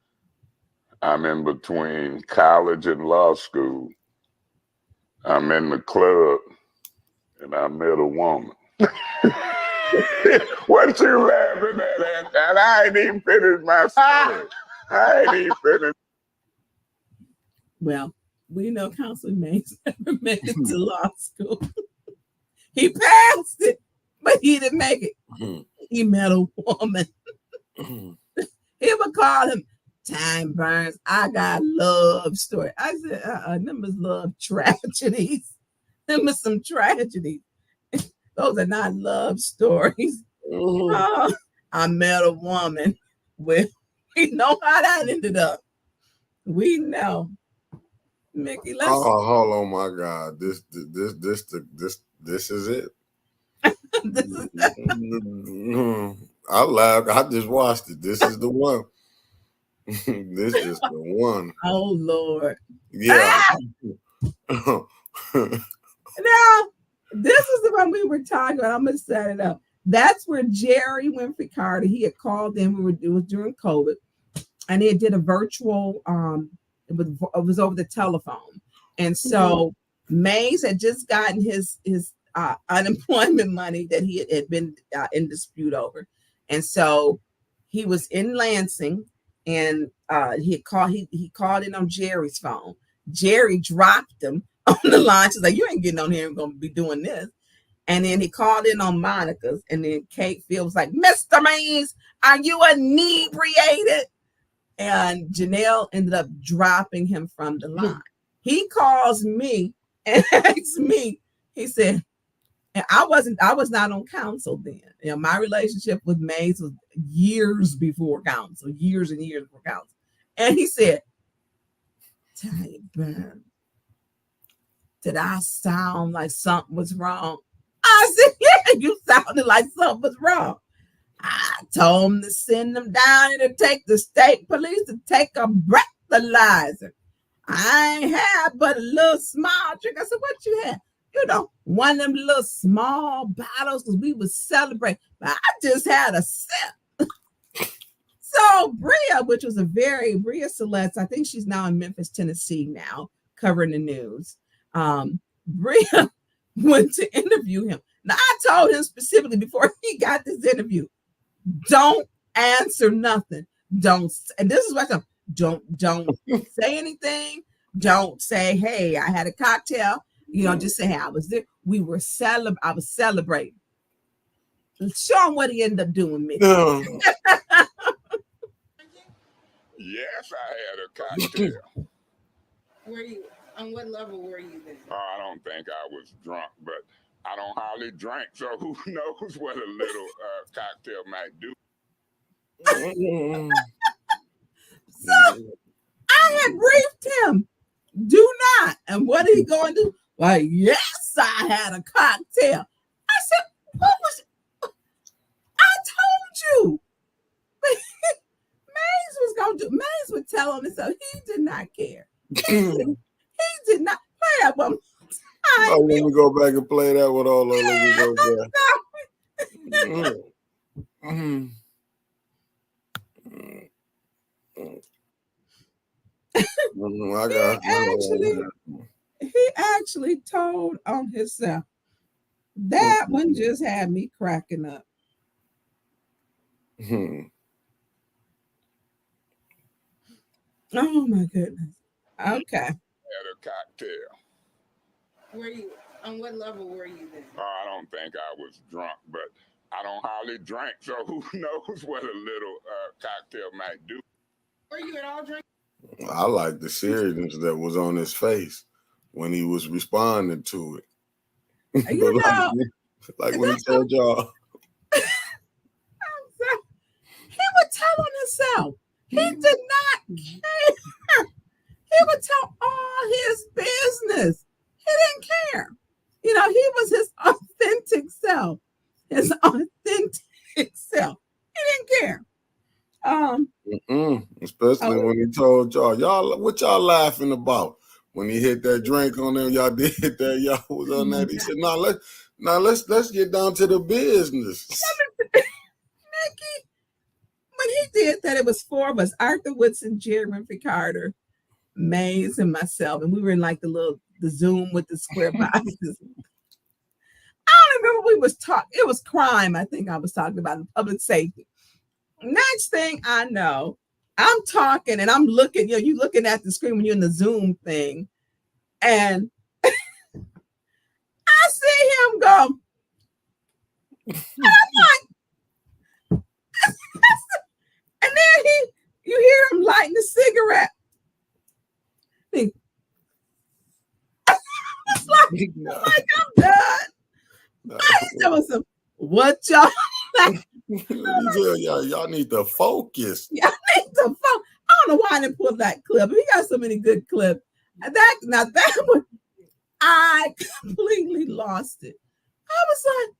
I'm in between college and law school. I'm in the club, and I met a woman. What you laughing at? And I ain't even finished my story. I ain't even finished. Well, we know Councilman Mays never made it to law school. He passed it, but he didn't make it. He met a woman. He would call him Time Burns. I got love story. I said, them is love tragedies. Them is some tragedies. Those are not love stories. I met a woman. Well, we know how that ended up. We know. Mickey, let's. Oh, hold on, my God! This is it. I laughed. I just watched it. This is the one. This is the one. Oh Lord! Yeah. Now, this is the one we were talking about. I'm gonna set it up. That's where Jerry Winfrey Carter. He had called in. It was during COVID, and he did a virtual. It was over the telephone, and so Mays had just gotten his unemployment money that he had been in dispute over, and so he was in Lansing, and he called in on Jerry's phone. Jerry dropped him on the line. She's like, "You ain't getting on here and gonna be doing this." And then he called in on Monica's, and then Kate Field was like, "Mr. Mays, are you inebriated?" And Janelle ended up dropping him from the line. He calls me and asks me, he said, and I was not on council then. You know, my relationship with Mays was years before council, years and years before council. And he said, Tonya Burns, did I sound like something was wrong? I said, yeah, you sounded like something was wrong. I told him to send them down and to take the state police to take a breathalyzer. I ain't had but a little small drink. I said, what you had? You know, one of them little small bottles because we was celebrating. But I just had a sip. So Bria, which was Bria Celeste, I think she's now in Memphis, Tennessee now, covering the news. Bria went to interview him. Now, I told him specifically before he got this interview, don't answer nothing. Don't, and this is what I don't say anything. Don't say, hey, I had a cocktail. You know, just say, hey, I was there. I was celebrating. Show him what he ended up doing, Mickey. Yes, I had a cocktail. Were you on what level were you then? I don't think I was drunk, but I don't hardly drink, so who knows what a little cocktail might do. So I had briefed him, do not. And what are you going to do? Like, yes, I had a cocktail. I said, what was it? I told you. Mays was going to do. Mays would tell on himself. He did not care. He did not play that one. Oh, let me go back and play that one all over. Let me go back. He actually told on himself. That one just had me cracking up. Oh my goodness. Okay. I had a cocktail. Were you on what level were you then? I don't think I was drunk, but I don't hardly drink, so who knows what a little cocktail might do. Were you at all drinking? I like the seriousness that was on his face when he was responding to it. You know, like when he told y'all. He would tell on himself. He did not care. He would tell all his business. He didn't care. You know, he was his authentic self. His authentic self. He didn't care. Especially when he told y'all, what y'all laughing about? When he hit that drink on there, y'all did that, y'all was on that. He said, let's get down to the business. Mickey, when he did that, it was 4 of us: Arthur Woodson, Jerry Winfrey Carter, Mays, and myself. And we were in like the Zoom with the square boxes. I don't remember what we was talking. It was crime, I think I was talking about, in public safety. Next thing I know, I'm talking and I'm looking, you looking at the screen when you're in the Zoom thing. And I see him go. And I'm like, and then you hear him lighting a cigarette. It's like I'm done. There was some, what y'all like? Y'all need to focus. Y'all need to focus. I don't know why I didn't pull that clip. He got so many good clips. That one, I completely lost it. I was like,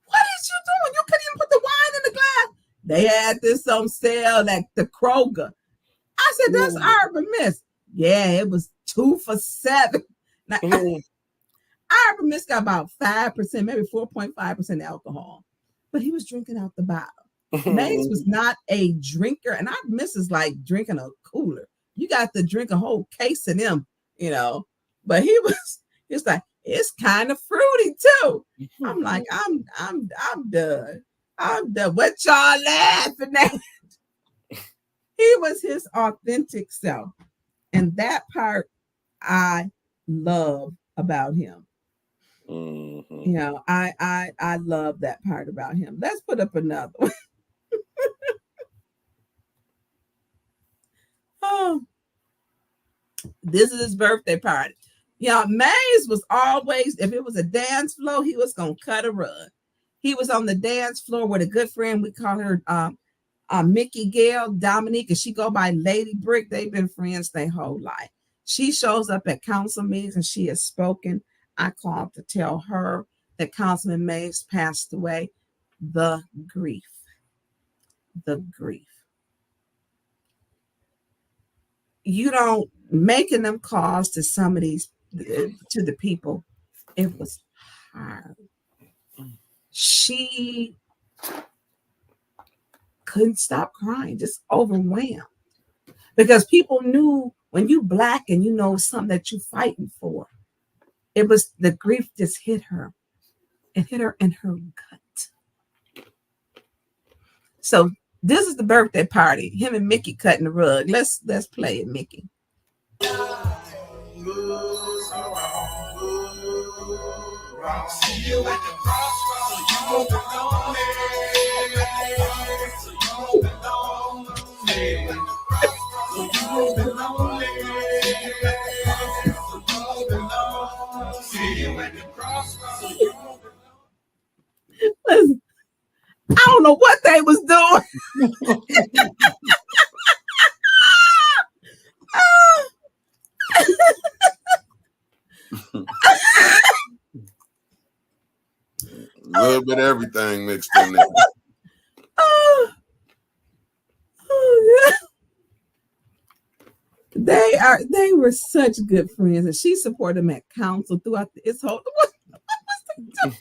what is you doing? You couldn't even put the wine in the glass. They had this on sale at the Kroger. I said, that's Urban Mist. Yeah, it was 2 for $7. Now, Urban Mist got about 5%, maybe 4.5% alcohol, but he was drinking out the bottle. Mays was not a drinker, and Urban Mist is like drinking a cooler. You got to drink a whole case of them, But it's like, it's kind of fruity too. I'm like, I'm done. I'm done. What y'all laughing at? He was his authentic self, and that part I love about him. I love that part about him. Let's put up another one. Oh, this is his birthday party. Mays was always, if it was a dance floor, he was gonna cut a rug. He was on the dance floor with a good friend. We call her Mickey Gale, Dominique, and she go by Lady Brick. They've been friends their whole life. She shows up at council meetings and she has spoken. I called to tell her that Councilman Mays passed away. The grief. You don't making them calls to some of these, to the people. It was hard. She couldn't stop crying, just overwhelmed, because people knew when you Black and something that you fighting for. It was the grief just hit her. It hit her in her gut. So this is the birthday party. Him and Mickey cutting the rug. Let's play it, Mickey. See you at the crossroads, so you won't be lonely. So you won't be lonely. So you won't be lonely. So you won't be lonely. See you at the crossroads, so you won't be lonely. Listen, I don't know what they was doing. A little bit of everything mixed in there. They were such good friends, and she supported him at council throughout his whole. What was they doing?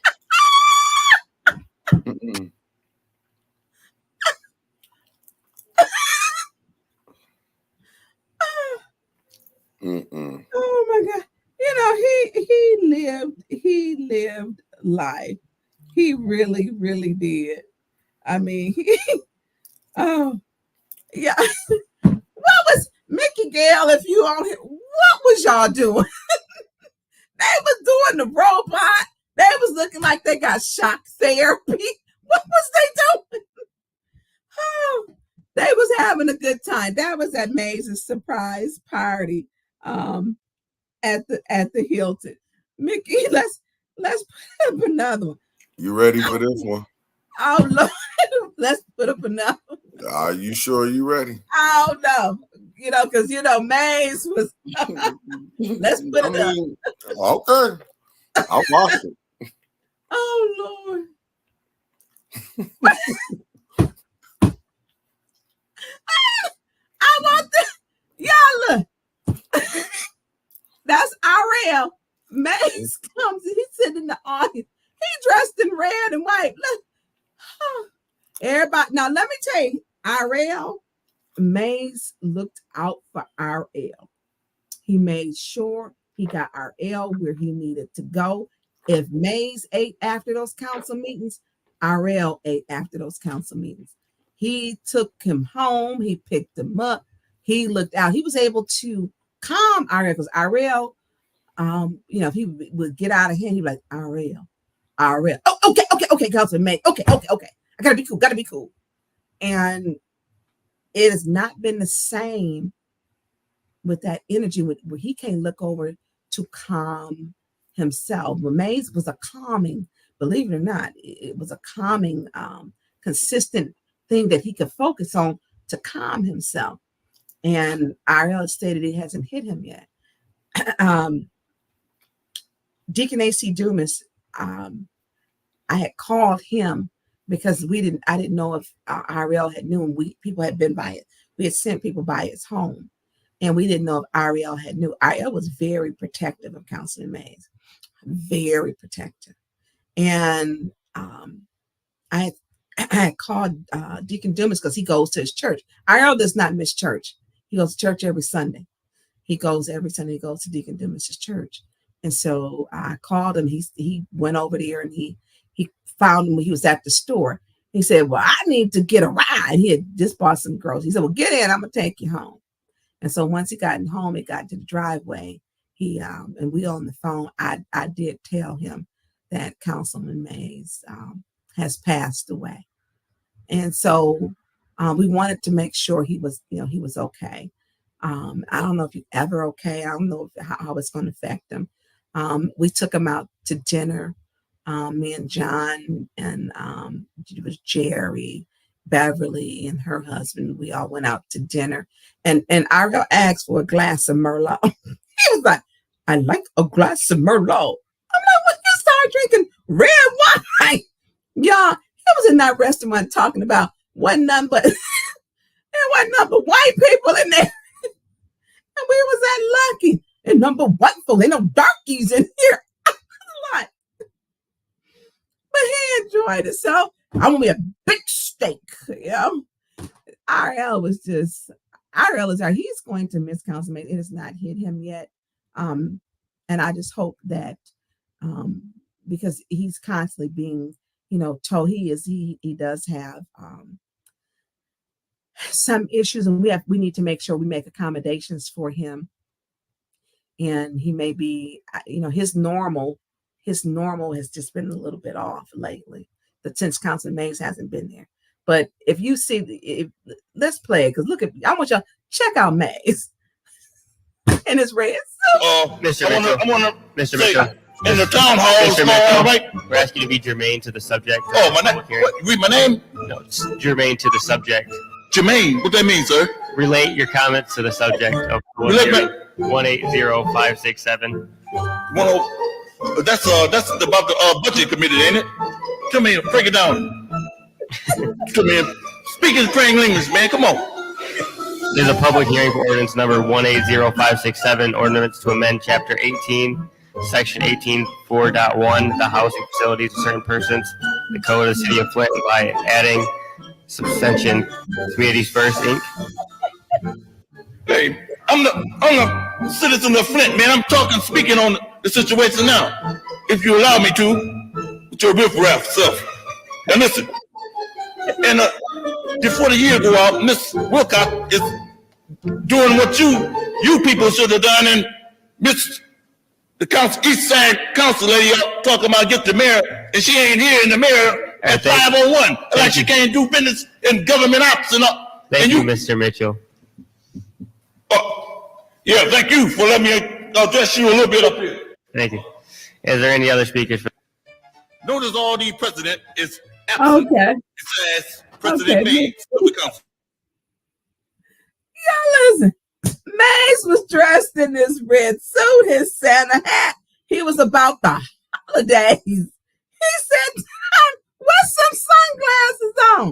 Oh my God! He lived life. He really, really did. I mean, oh yeah. What was Mickey Gale? If you on here, what was y'all doing? They was doing the robot. They was looking like they got shock therapy. What was they doing? Oh, they was having a good time. That was at Mays' surprise party at the Hilton. Mickey, let's put up another one. You ready for this one? Oh Lord, let's put up another one. Are you sure you ready? I don't know. Because Mays was. Let's put it up. Okay, I'll watch it. Oh Lord. I want the y'all look. That's RL. Mace comes and he's sitting in the audience. He dressed in red and white. Look. Everybody, now let me tell you, RL, Mace looked out for RL. He made sure he got RL where he needed to go. If Mays ate after those council meetings, RL ate after those council meetings. He took him home. He picked him up. He looked out. He was able to calm RL because RL, if he would get out of hand, he'd be like, RL. Oh, okay, Councilman May. Okay. I gotta be cool. And it has not been the same with that energy where he can't look over to calm himself. But Mays was a calming, believe it or not, it was a calming, consistent thing that he could focus on to calm himself. And RL stated it hasn't hit him yet. Deacon AC Dumas, I had called him because I didn't know if RL had knew him. People had been by it. We had sent people by his home, and we didn't know if RL had knew. RL was very protective of Councilman Mays, very protective. And I had called Deacon Dumas because he goes to his church. RL does not miss church. He goes to church every Sunday. He goes every Sunday. He goes to Deacon Dumas's church. And so I called him. He went over there and he found him when he was at the store. He said, well, I need to get a ride. He had just bought some groceries. He said, well, get in. I'm going to take you home. And so once he got home, he got to the driveway. And we on the phone, I did tell him that Councilman Mays has passed away. And so we wanted to make sure he was okay. I don't know if he's ever okay. I don't know how it's going to affect him. We took him out to dinner. Me and John and it was Jerry, Beverly, and her husband. We all went out to dinner, and I asked for a glass of Merlot. He was like, "I like a glass of Merlot." I'm like, "When you start drinking red wine, y'all?" He was in that restaurant talking about wasn't nothing but white people in there, and we was that lucky. And number white folk, ain't no darkies in here. But he enjoyed it. So I want me a big steak. RL is he's going to miss Councilman. It has not hit him yet. And I just hope that because he's constantly being, told he does have some issues, and we need to make sure we make accommodations for him. And he may be, his normal has just been a little bit off lately, but since Councilman Mays hasn't been there. But if you see, let's play it, because look at, I want y'all check out Mays and his red suit. Mr. Mitchell, in the town hall, right? We're asking you to be germane to the subject. Oh, my name. Read my name. No, it's germane to the subject. Jermaine, what that mean, sir? Relate your comments to the subject of 180567. That's about the budget committee, ain't it? Come here, break it down. Come here, speak in plain English, man. Come on. There's a public hearing for ordinance number 180567, ordinance to amend chapter 18, section 18.4.1, the housing facilities of certain persons, the code of the city of Flint, by adding subsection Communities First, Inc. Hey, I'm the citizen of Flint, man. I'm speaking on the situation now. If you allow me to, with your riffraff self. Now listen, and before the year go out, Miss Wilcox is doing what you people should have done, and Miss the East Side Council lady out talking about get the mayor, and she ain't here in the mayor at 501, like she can't do business in government ops and all. Thank you, Mr. Mitchell. Yeah, thank you for letting me address you a little bit up here. Thank you. Is there any other speakers? Notice all the president is absent. Okay. It says President Mays. Y'all listen. Mays was dressed in this red suit, his Santa hat. He was about the holidays. He said, with some sunglasses on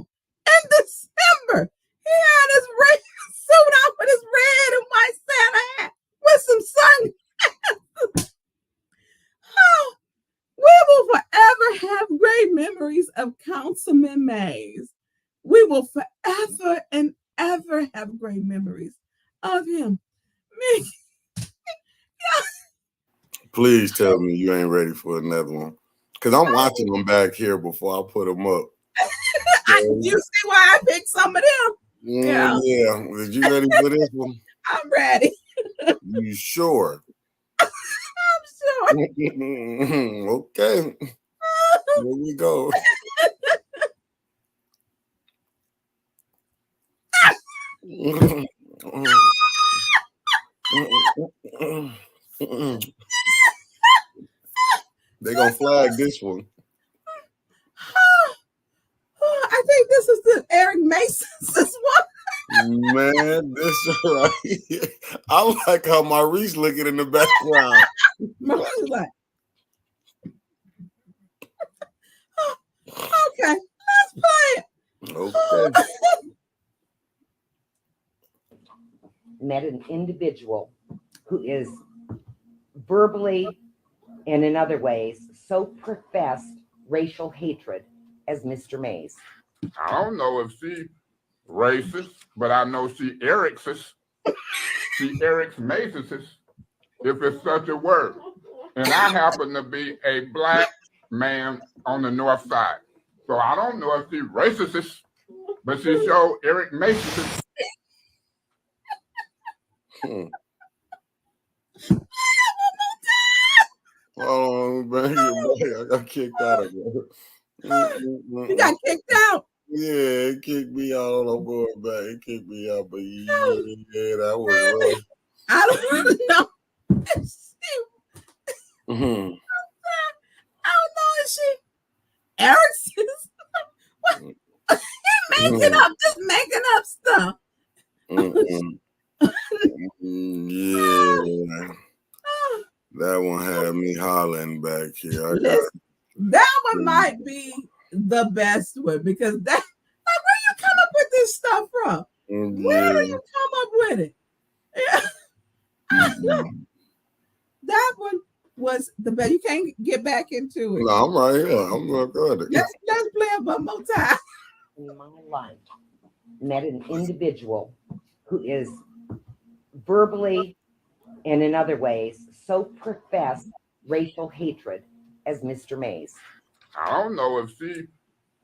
in December. He had his red suit on with his red and white Santa hat with some sunglasses. Oh, we will forever have great memories of Councilman Mays. We will forever and ever have great memories of him. Please tell me you ain't ready for another one. Because I'm watching them back here before I put them up. You see why I picked some of them? Yeah. Is you ready for this one? I'm ready. You sure? I'm sure. Okay. Here we go. They gonna flag this one. I think this is the Eric Mason's one. Man, this right. I like how Maurice looking in the background. Maurice is like, okay, let's play it. Okay. Met an individual who is verbally and in other ways so professed racial hatred as Mr. Mays. I don't know if she racist, but I know she Eric's. She Eric's Mason's, if it's such a word. And I happen to be a black man on the north side. So I don't know if she racist, but she showed Eric Mason's. Oh, man, I got kicked out of it. You got kicked out. Yeah, it kicked me out. I'm going back. It kicked me out, but yeah, that was rough. I don't really know. Mm-hmm. I don't know if she Eric's. He making up, just making up stuff. Yeah. That one had me hollering back here. Listen, that one might be the best one because that, like, where you come up with this stuff from? Where do you come up with it? Yeah. That one was the best. You can't get back into it. No, I'm right here. I'm not good. Let's play it one more time. In my life, met an individual who is verbally and in other ways so professed racial hatred as Mr. Mays. I don't know if she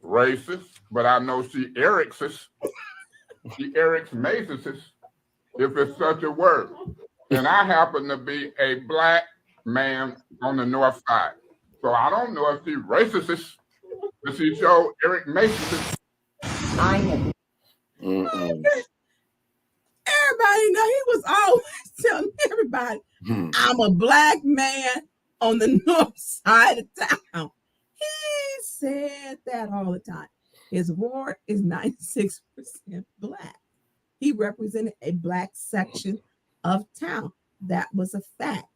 racist, but I know she Eric's. She Eric's Mason's, if it's such a word. And I happen to be a black man on the north side. So I don't know if she racist, but she showed Eric Mason's. I have Everybody know he was always telling everybody, I'm a black man on the north side of town. He said that all the time. His ward is 96% black. He represented a black section of town. That was a fact.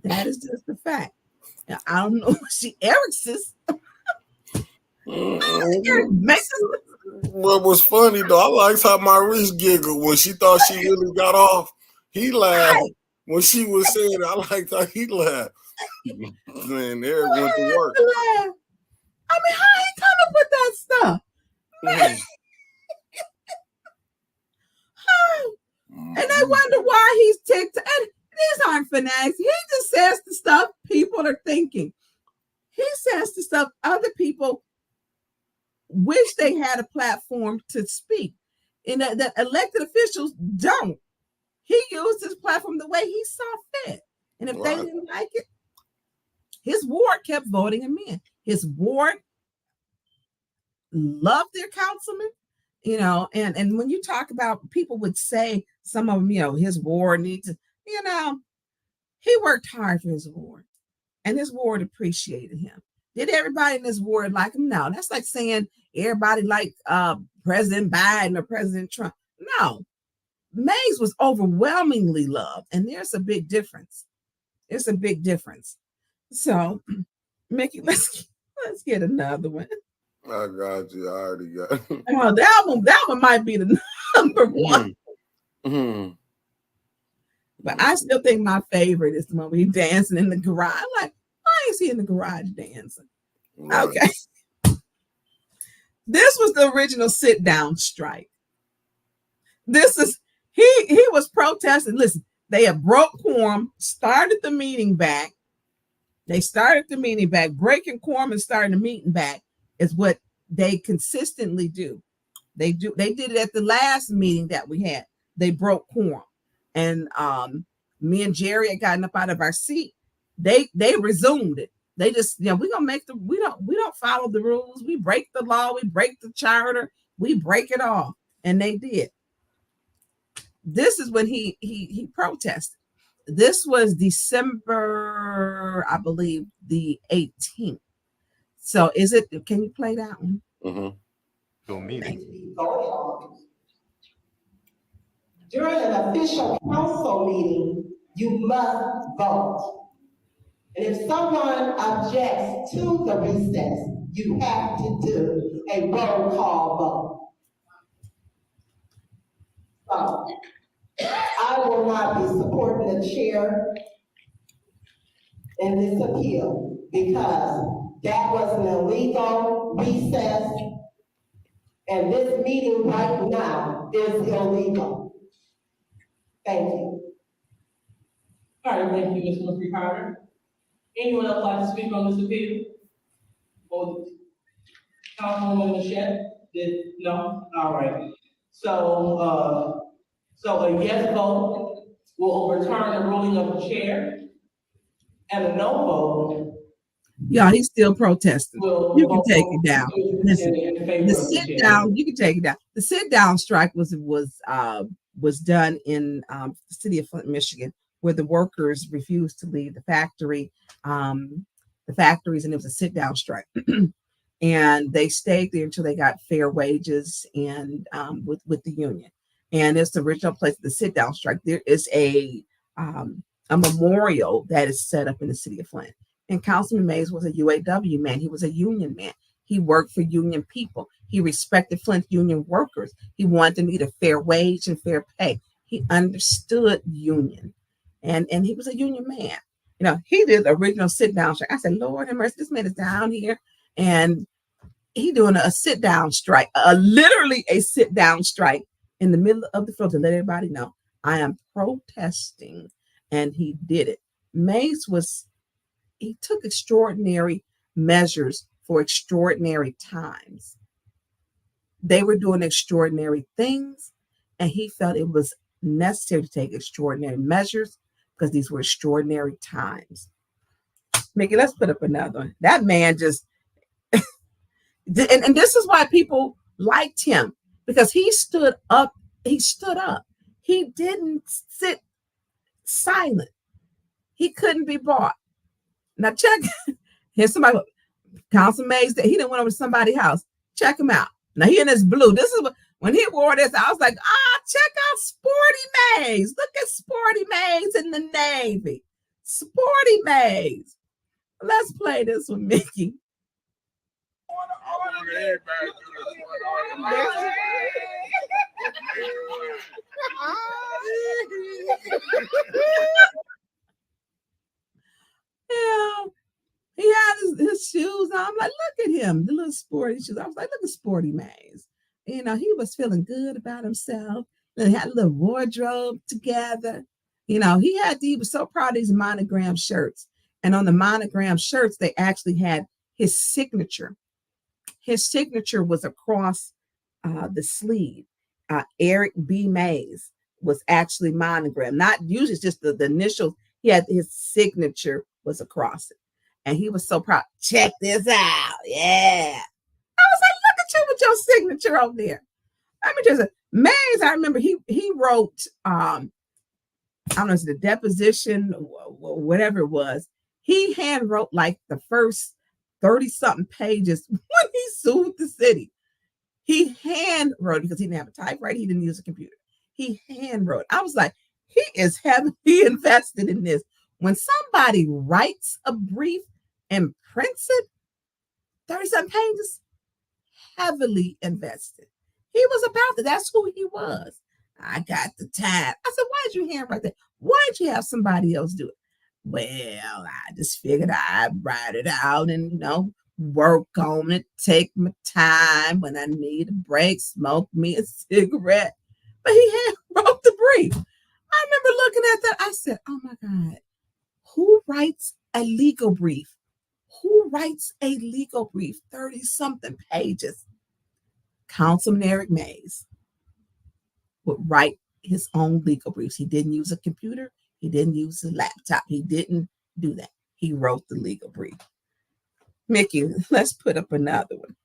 That is just a fact. Now, I don't know if she Eric's. What was funny though, I liked how Maurice giggled when she thought she really got off. He laughed when she was saying it. I liked how he laughed. Man, Eric went to work. I mean, how he come up with that stuff? And they wonder why he's ticked. And these aren't fanatics. He just says the stuff people are thinking. He says the stuff other people wish they had a platform to speak. And that elected officials don't. He used his platform the way he saw fit. And if they didn't like it, his ward kept voting him in. His ward loved their councilman, you know, and when you talk about, people would say, some of them, you know, his ward needs to, you know, he worked hard for his ward and his ward appreciated him. Did everybody in this ward like him? No. That's like saying everybody liked President Biden or President Trump. No. Mays was overwhelmingly loved, and there's a big difference. There's a big difference. So, Mickey, let's Let's get another one. I got you. I already got it. Oh, that one might be the number one. Mm-hmm. But I still think my favorite is the one where he's dancing in the garage. I'm like, why is he in the garage dancing? Right. Okay. This was the original sit down strike. This is he was protesting. Listen, they had broke quorum, started the meeting back. They started the meeting back, breaking quorum and starting the meeting back is what they consistently do. They did it at the last meeting that we had. They broke quorum. And me and Jerry had gotten up out of our seat. They resumed it. They just, we don't follow the rules. We break the law, we break the charter, we break it all. And they did. This is when he protested. This was December, I believe, the 18th. So can you play that one? Mm-hmm. During an official council meeting, you must vote. And if someone objects to the recess, you have to do a roll call vote. So, I will not be supporting the chair in this appeal because that was an illegal recess, and this meeting right now is illegal. Thank you. All right, thank you, Ms. Winfrey Carter. Anyone else like to speak on this appeal? Or Councilwoman Michelle? No? All right. So a yes vote will overturn the ruling of the chair, and a no vote. Yeah, he's still protesting. You can take it down. Listen, the sit down, you can take it down. The sit down strike was done in the city of Flint, Michigan, where the workers refused to leave the factories, and it was a sit down strike. And they stayed there until they got fair wages and with the union. And it's the original place, the sit down strike. There is a memorial that is set up in the city of Flint. And Councilman Mays was a UAW man. He was a union man. He worked for union people. He respected Flint union workers. He wanted them to get a fair wage and fair pay. He understood union. And he was a union man. He did the original sit down strike. I said, Lord have mercy, this man is down here. And he doing a sit down strike, literally a sit down strike in the middle of the floor to let everybody know I am protesting. And he did it. Mays he took extraordinary measures for extraordinary times. They were doing extraordinary things, and he felt it was necessary to take extraordinary measures because these were extraordinary times. Mickey, let's put up another one. That man just, and this is why people liked him, because he stood up. He stood up. He didn't sit silent. He couldn't be bought. Now check, here's somebody, Councilman Mays, that he didn't went over to somebody's house. Check him out. Now he in this blue. This is when he wore this, I was like, check out Sporty Mays. Look at Sporty Mays in the Navy. Sporty Mays. Let's play this with Mickey. Yeah, he had his shoes on. I'm like, look at him, the little sporty shoes. I was like, look at Sporty Mays. He was feeling good about himself. And he had a little wardrobe together. He was so proud of these monogram shirts. And on the monogram shirts, they actually had his signature. His signature was across the sleeve. Eric B. Mays was actually monogram. Not usually, it's just the initials. He had his signature was across it. And he was so proud. Check this out. Yeah. I was like, look at you with your signature over there. Let me just say, Mays, I remember he wrote, I don't know, it's the deposition, whatever it was. He hand wrote like the first 30-something pages when he sued the city. He hand wrote because he didn't have a typewriter. He didn't use a computer. He hand wrote. I was like, he is heavily invested in this. When somebody writes a brief and prints it, 30-something pages, heavily invested. He was about that. That's who he was. I got the time. I said, why did you handwrite that? Why didn't you have somebody else do it? Well, I just figured I'd write it out and, work on it, take my time when I need a break, smoke me a cigarette. But he wrote the brief. I remember looking at that. I said, oh my God, who writes a legal brief? Who writes a legal brief? 30-something pages. Councilman Eric Mays would write his own legal briefs. He didn't use a computer. He didn't use a laptop. He didn't do that. He wrote the legal brief. Mickey, let's put up another one.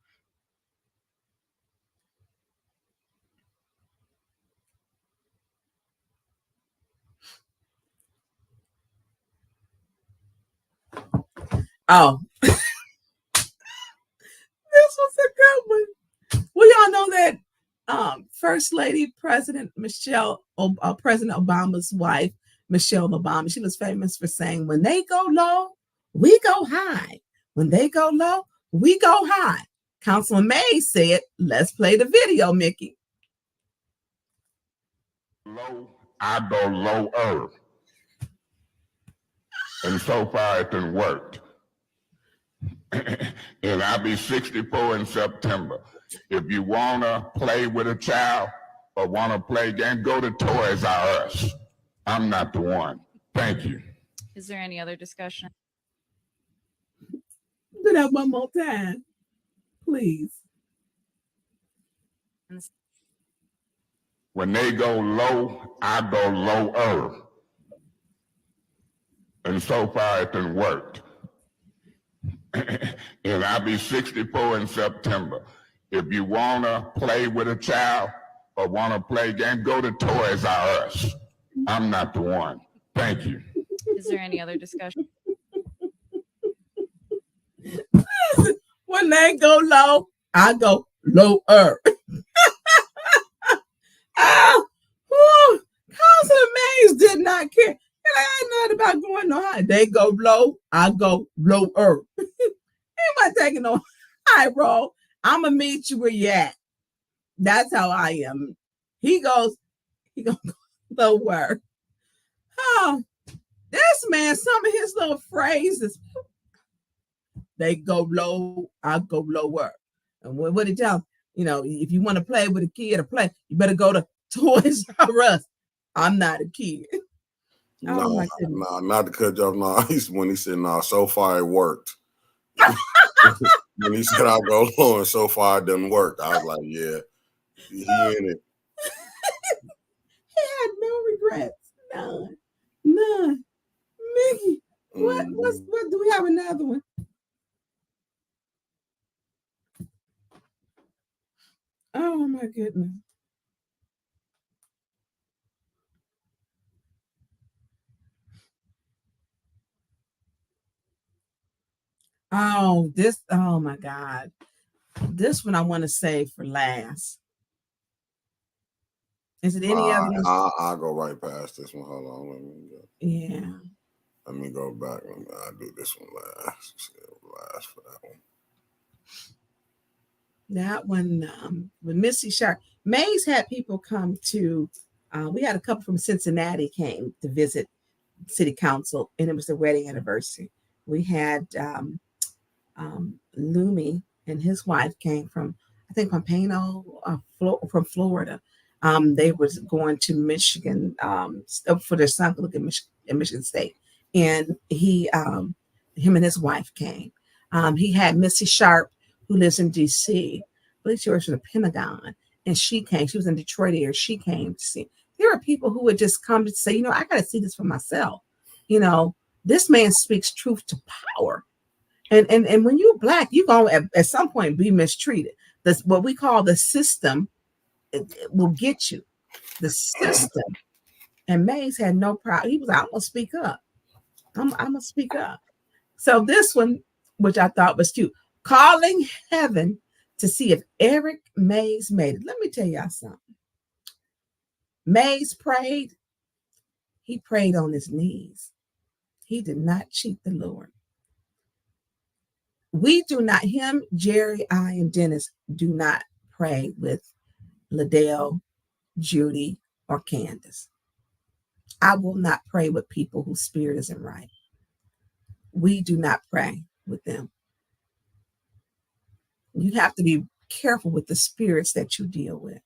Oh, this was a good one. Well, y'all know that First Lady President President Obama's wife, Michelle Obama, she was famous for saying, when they go low, we go high. When they go low, we go high. Councilman Mays said, let's play the video, Mickey. Low, I go lower. And so far it done worked. And I'll be 64 in September. If you want to play with a child or want to play game, go to Toys R Us. I'm not the one. Thank you. Is there any other discussion? Do that one more time, please. When they go low, I go lower. And so far it done worked. And I'll be 64 in September. If you want to play with a child or want to play game, go to Toys R Us. I'm not the one. Thank you. Is there any other discussion? When they go low, I go lower. Councilman Mays did not care. And I ain't nothing about going no high. They go low, I go lower. Ain't taking no high roll. I'm gonna meet you where you at. That's how I am. He goes lower. Oh, this man, some of his little phrases. They go low, I go lower. And what did he tell him? If you want to play with a kid or play, you better go to Toys R Us. I'm not a kid. No, not to cut you off. No, when he said, no, so far it worked. When he said, I'll go low and so far it doesn't work, I was like, yeah, he in it. He had no regrets. None. Mickey, what do we have another one? Oh my goodness. Oh my God. This one I want to save for last. Is it any other? I'll go right past this one. Hold on. Let me go back. I'll do this one last for that one. That one, with Missy Sharp. Mays had people come to, we had a couple from Cincinnati came to visit City Council, and it was their wedding anniversary. We had Lumi and his wife came from, I think, Pompano, from Florida. They was going to Michigan for their son to look at Michigan State, and him and his wife came. He had Missy Sharp, who lives in D.C. I believe she works for the Pentagon, and she came. She was in Detroit area. She came to see. There are people who would just come to say, I got to see this for myself. This man speaks truth to power. And when you're Black, you're going to at some point be mistreated. That's what we call the system. It will get you. The system. And Mays had no problem. He was, I'm going to speak up. I'm going to speak up. So this one, which I thought was cute, calling heaven to see if Eric Mays made it. Let me tell y'all something. Mays prayed. He prayed on his knees. He did not cheat the Lord. We do not, him, Jerry, I, and Dennis do not pray with Liddell, Judy, or Candace. I will not pray with people whose spirit isn't right. We do not pray with them. You have to be careful with the spirits that you deal with.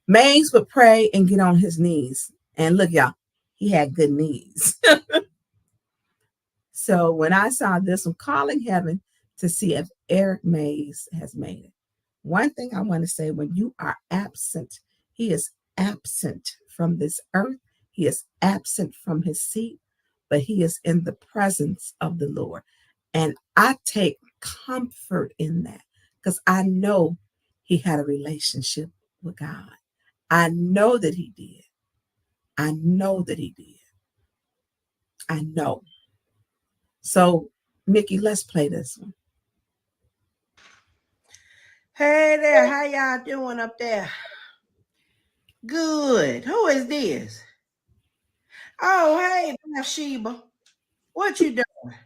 Mays would pray and get on his knees. And look, y'all, he had good knees. So when I saw this, I'm calling heaven to see if Eric Mays has made it. One thing I want to say, when you are absent, he is absent from this earth. He is absent from his seat, but he is in the presence of the Lord. And I take comfort in that because I know he had a relationship with God. I know that he did. I know that he did. I know. So, Mickey, let's play this one. Hey there, how y'all doing up there? Good. Who is this? Oh, hey, Bathsheba. What you doing?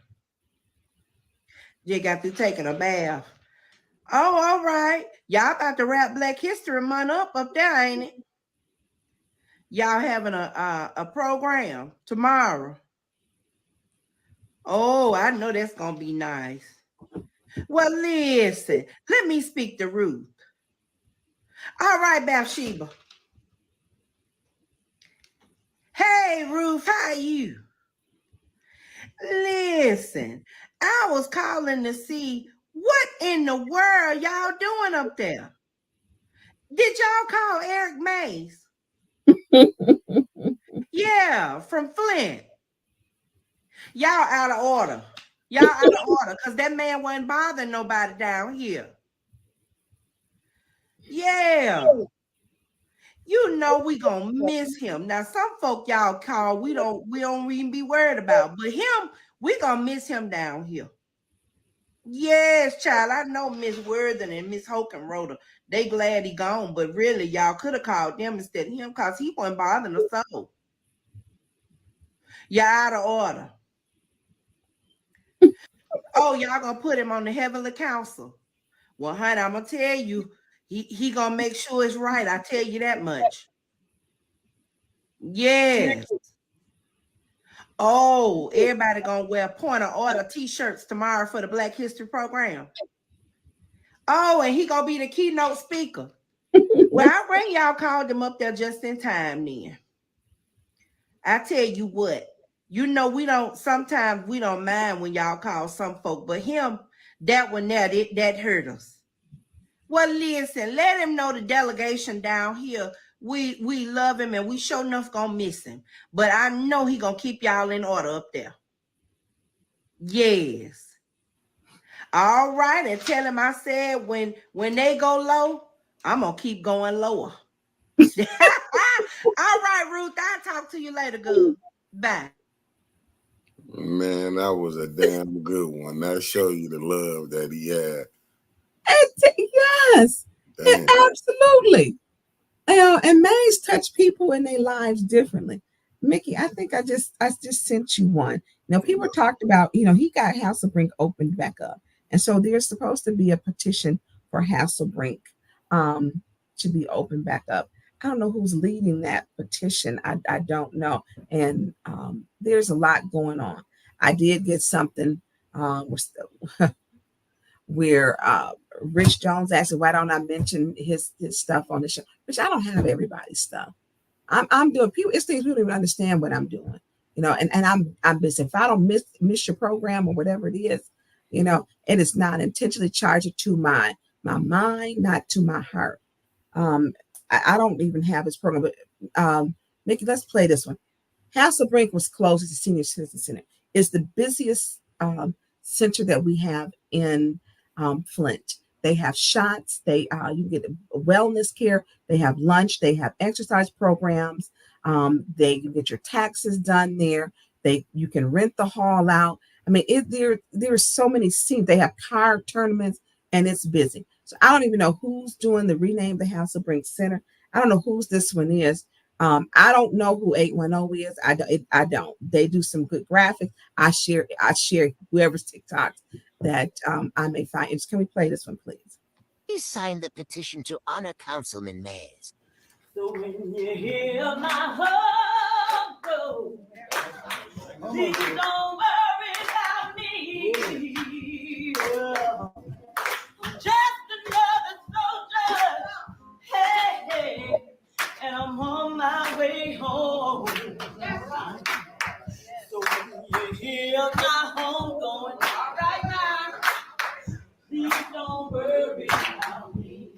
You got through taking a bath. Oh, all right. Y'all about to wrap Black History Month up there, ain't it? Y'all having a program tomorrow. Oh, I know that's gonna be nice. Well, listen, let me speak to Ruth. All right, Bathsheba. Hey, Ruth, how are you? Listen, I was calling to see what in the world y'all doing up there. Did y'all call Eric Mays? Yeah, from Flint. Y'all out of order. Y'all out of order because that man wasn't bothering nobody down here. Yeah. You know we gonna miss him. Now, some folk y'all call we don't even be worried about, but him, we gonna miss him down here. Yes, child. I know Miss Worthen and Miss Hoken wrote her. They glad he gone, but really, y'all could have called them instead of him because he wasn't bothering us so. Y'all out of order. Oh, y'all gonna put him on the Heavenly Council. Well, honey, I'm gonna tell you, he gonna make sure it's right. I tell you that much. Yes. Oh, everybody gonna wear point of order t-shirts tomorrow for the Black History program. Oh, and he gonna be the keynote speaker. Well, I reckon y'all called him up there just in time then. I tell you what, you know, sometimes we don't mind when y'all call some folk, but him, that one there, that hurt us. Well, listen, let him know the delegation down here, we love him and we sure enough gonna miss him. But I know he gonna keep y'all in order up there. Yes. All right, and tell him I said when they go low, I'm gonna keep going lower. All right, Ruth, I'll talk to you later, good. Bye. Man, that was a damn good one. That show you the love that he had. Yes, absolutely. And Mays touch people in their lives differently. Mickey, I think I just sent you one. You know, people talked about, you know, he got Hasselbrink opened back up. And so there's supposed to be a petition for Hasselbrink to be opened back up. I don't know who's leading that petition. I don't know. And there's a lot going on. I did get something where Rich Jones asked, why don't I mention his stuff on the show? Which I don't have everybody's stuff. I'm doing people, it's things people don't even understand what I'm doing, you know, and I'm busy. If I don't miss your program or whatever it is, you know, it is not intentionally charged to my mind, not to my heart. I don't even have his program, but Mickey, let's play this one. Hasselbrink was closed as a senior citizen center. It's the busiest center that we have in Flint. They have shots. You can get wellness care. They have lunch. They have exercise programs. You get your taxes done there. You can rent the hall out. I mean, there are so many scenes. They have card tournaments, and it's busy. So I don't even know who's doing the rename the Hasselbrink Center. I don't know whose this one is. I don't know who 810 is. I don't. They do some good graphics. I share whoever's TikToks. that I may find. Can we play this one, please? Please sign the petition to honor Councilman Mays. So when you hear my heart go, please don't worry about me. Just another soldier, hey, and I'm on my way home. So when you hear my home going all right now, please don't worry about me.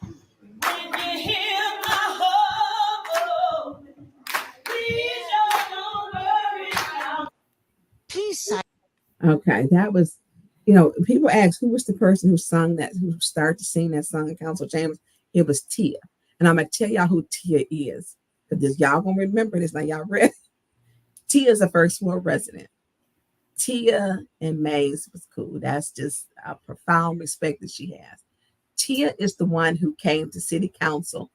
When you hear my home, please don't worry about me. Please sign. Okay, that was, you know, people ask who was the person who sung that, who started to sing that song in council chambers. It was Tia. And I'm going to tell y'all who Tia is. Because y'all going to remember this. Now, y'all ready? Tia is a first floor resident. Tia and Mays was cool. That's just a profound respect that she has. Tia is the one who came to city council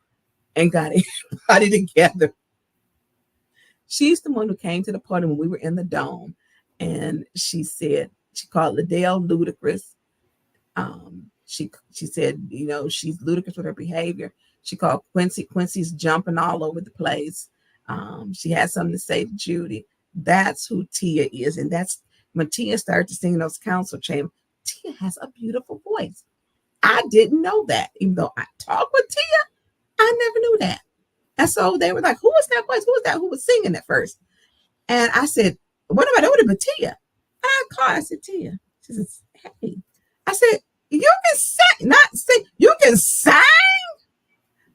and got everybody together. She's the one who came to the party when we were in the dome. And she said, she called Liddell ludicrous. She said, you know, she's ludicrous with her behavior. She called Quincy's jumping all over the place. She had something to say to Judy. That's who Tia is. And that's when Tia started to sing in those council chambers. Tia has a beautiful voice. I didn't know that. Even though I talk with Tia, I never knew that. And so they were like, who was that voice? Who was that? Who was singing at first? And I said, what am I doing with Tia? And I called. I said, Tia. She says, hey. I said, you can sing, not sing. You can sing?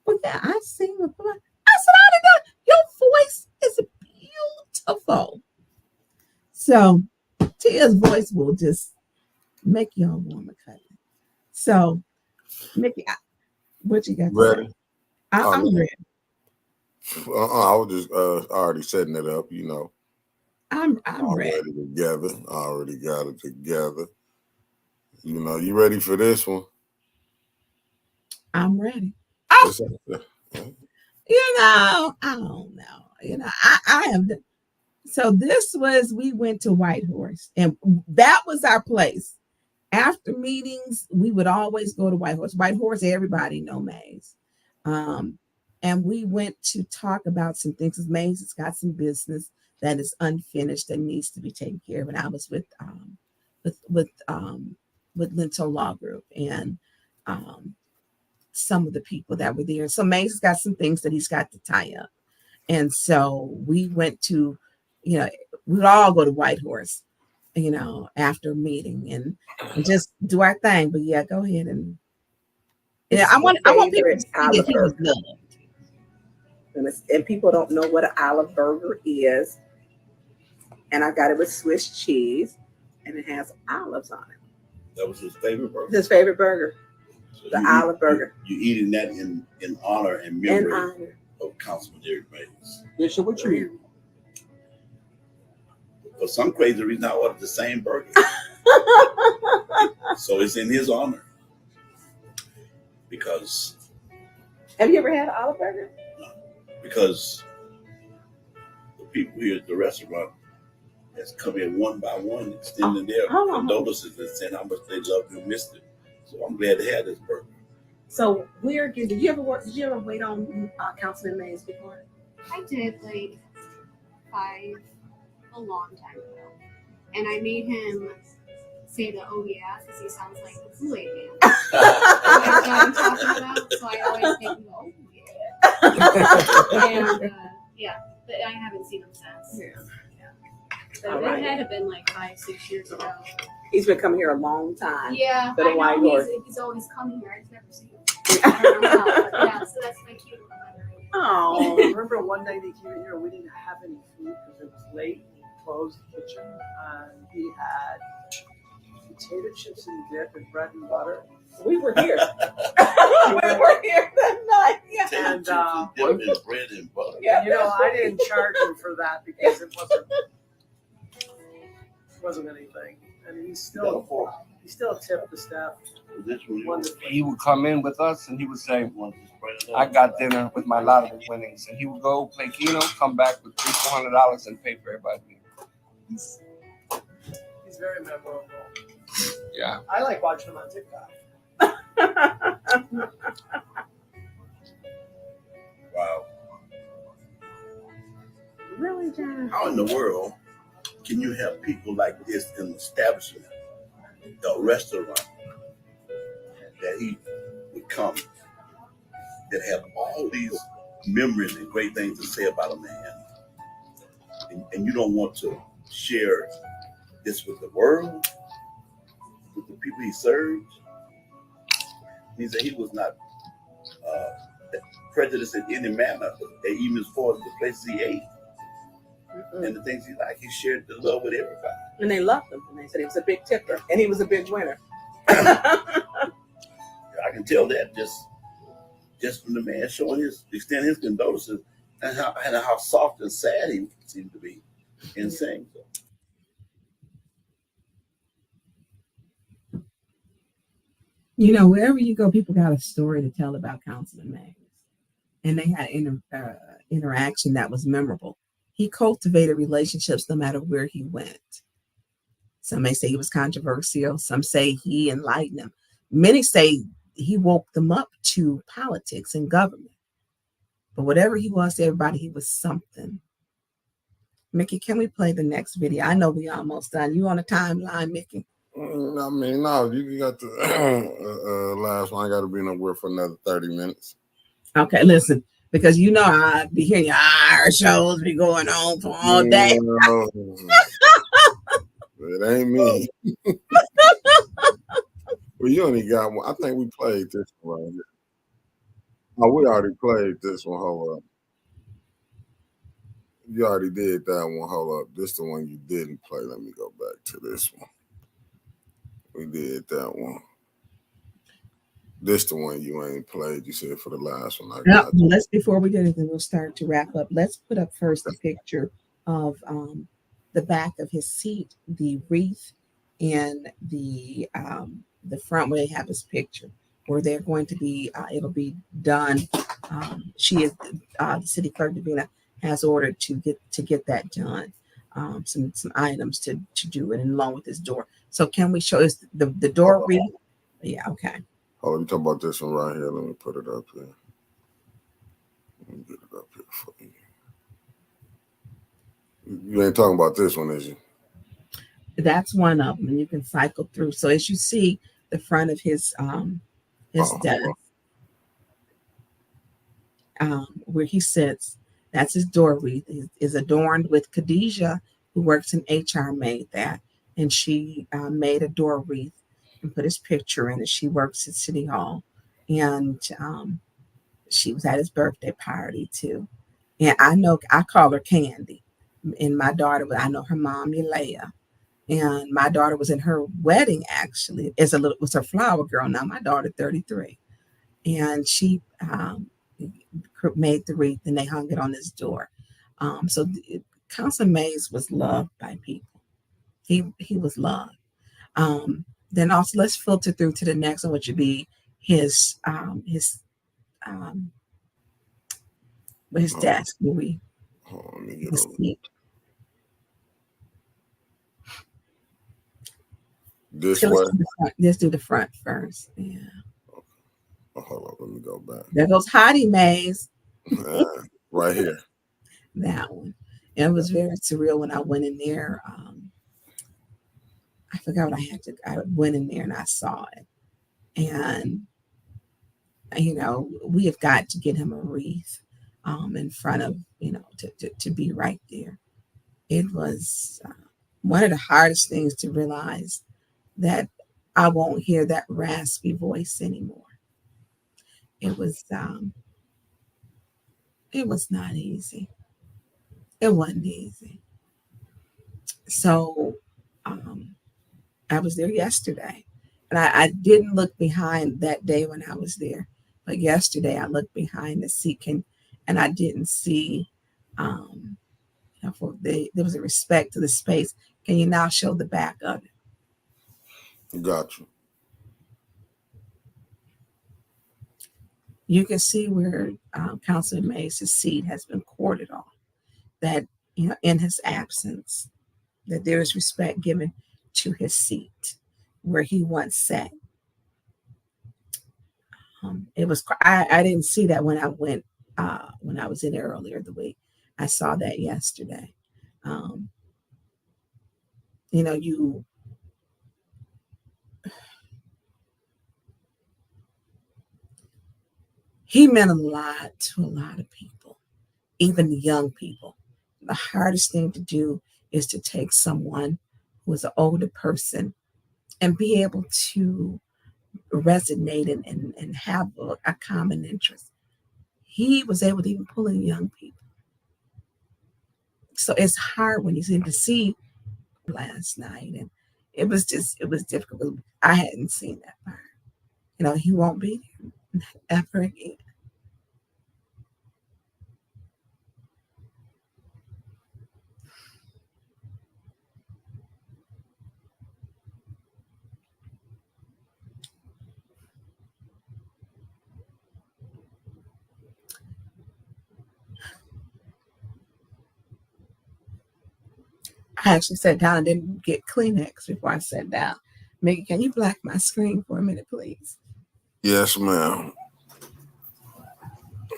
Well, yeah, I sing. I said, I didn't know. Your voice is beautiful. So Tia's voice will just make y'all want to cut it. So, Mickey, what you got? Ready? I'm ready. I was just already setting it up, you know. I'm ready. Together. I already got it together. You know, you ready for this one? I'm ready. Oh, you know, I don't know. You know, I am. So this was, we went to Whitehorse, and that was our place. After meetings, we would always go to Whitehorse. Whitehorse, everybody know Mays. And we went to talk about some things. Because Mays has got some business that is unfinished that needs to be taken care of. And I was with Lintel Law Group and some of the people that were there. So Mays has got some things that he's got to tie up. And so we went to, you know, we would all go to Whitehorse, you know, after a meeting and just do our thing. But yeah, go ahead and yeah, I want people to see that he was loved. And people don't know what an olive burger is. And I got it with Swiss cheese, and it has olives on it. That was his favorite burger. His favorite burger, so the olive burger. You eating that in honor and memory of Councilman Derek Mays. Bishop, what you eating? For some crazy reason, I ordered the same burger. So it's in his honor. Because. Have you ever had an olive burger? No. Because the people here at the restaurant has come in one by one, extending their condolences and saying how much they loved and missed it. So I'm glad to have this burger. So did you ever wait on Councilman Mays before? I did like a long time ago. And I made him say the oh yeah, because he sounds like the Kool-Aid man. That's what I'm talking about. So I always make him go, oh yeah. And yeah, but I haven't seen him since. Yeah. But it had to been like 5-6 years ago. He's been coming here a long time. Yeah, I know he's always coming here. I've never seen him. I don't know how, but yeah, so that's my cute little brother. Oh, remember one day they came in here, we didn't have any food because it was late. He closed the kitchen and he had potato chips and dip and bread and butter. We were here. We were here that night. Yeah. And bread and butter. Yeah, you know, I didn't charge him for that because it wasn't anything. And he still tipped the staff. He would come in with us and he would say, I got dinner with my lottery winnings. And he would go play Keno, come back with $300-400 and pay for everybody. He's very memorable. Yeah. I like watching him on TikTok. Wow. Really, John? How in the world can you have people like this in an establishment, a restaurant, that he would come, that have all these memories and great things to say about a man, and you don't want to share this with the world, with the people he served? He said he was not prejudiced in any manner, even as far as the places he ate and the things he liked. He shared the love with everybody. And they loved him. And they said he was a big tipper. And he was a big winner. I can tell that just from the man showing extending his condolences and how soft and sad he seemed to be in saying so. You know, wherever you go, people got a story to tell about Councilman Mays. And they had interaction that was memorable. He cultivated relationships no matter where he went. Some may say he was controversial. Some say he enlightened them. Many say he woke them up to politics and government. But whatever he was to everybody, he was something. Mickey, can we play the next video? I know we almost done. You on a timeline, Mickey? I mean, no, you got the last one. I got to be nowhere for another 30 minutes. Okay, listen, because you know I be hearing our shows be going on for all day. No, it ain't me. Well, you only got one. I think we played this one right here. Oh, we already played this one. Hold up. You already did that one. Hold up. This the one you didn't play. Let me go back to this one. We did that one. This the one you ain't played. You said for the last one. Let's before we do anything, we'll start to wrap up. Let's put up first a picture of the back of his seat, the wreath, and the front where they have his picture. Where they're going to be, it'll be done. She is the city clerk Davina has ordered to get that done. Some items to do it, and along with this door. So can we show us the door wreath? Yeah, okay. Oh, you talking about this one right here? Let me put it up here. Let me get it up here for you. You ain't talking about this one, is you? That's one of them, and you can cycle through. So as you see, the front of his desk, where he sits, that's his door wreath. Is adorned with Khadijah, who works in HR, made that, and she made a door wreath and put his picture in it. She works at City Hall, and she was at his birthday party too. And I call her Candy, and my daughter, I know her mom, Elea, and my daughter was in her wedding actually. Was her flower girl. Now my daughter 33, and she made the wreath and they hung it on his door. So Councilman Mays was loved by people. He was loved. Then also let's filter through to the next one, which would be his desk. This way. Let's do the front first. Yeah. Oh, hold on, let me go back. There goes Hottie Mays. Right here. That one. And it was very surreal when I went in there. I forgot what I had to. I went in there and I saw it, and we have got to get him a wreath in front of to be right there. It was one of the hardest things to realize that I won't hear that raspy voice anymore. It was not easy. It wasn't easy. So I was there yesterday, and I didn't look behind that day when I was there, but yesterday I looked behind the seat and I didn't see. There was a respect to the space. Can you now show the back of it? Got you. You can see where Councilman Mays' seat has been corded off. That in his absence, that there is respect given to his seat where he once sat. It was, I didn't see that when I went, when I was in there earlier the week. I saw that yesterday. You know, he meant a lot to a lot of people, even young people. The hardest thing to do is to take someone who is an older person and be able to resonate and have a common interest. He was able to even pull in young people. So it's hard when you seem to see last night, and it was difficult. I hadn't seen that part. You know, he won't be there ever again. I actually sat down and didn't get Kleenex before I sat down. Mickey, can you black my screen for a minute, please? Yes, ma'am.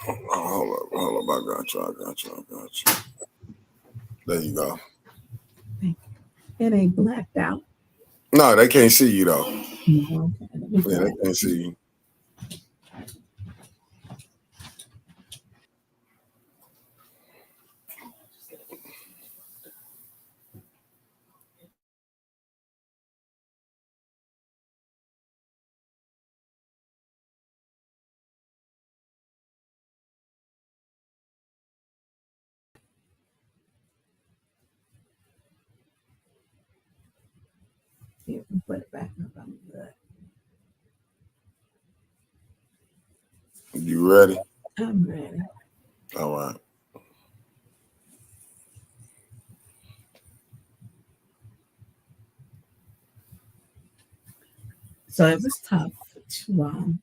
Oh, hold up. I got you. There you go. Thank you. It ain't blacked out. No, they can't see you though. Okay. Yeah, they can't see you. Here, put it back up. I'm good. You ready? I'm ready. All right. So it was tough to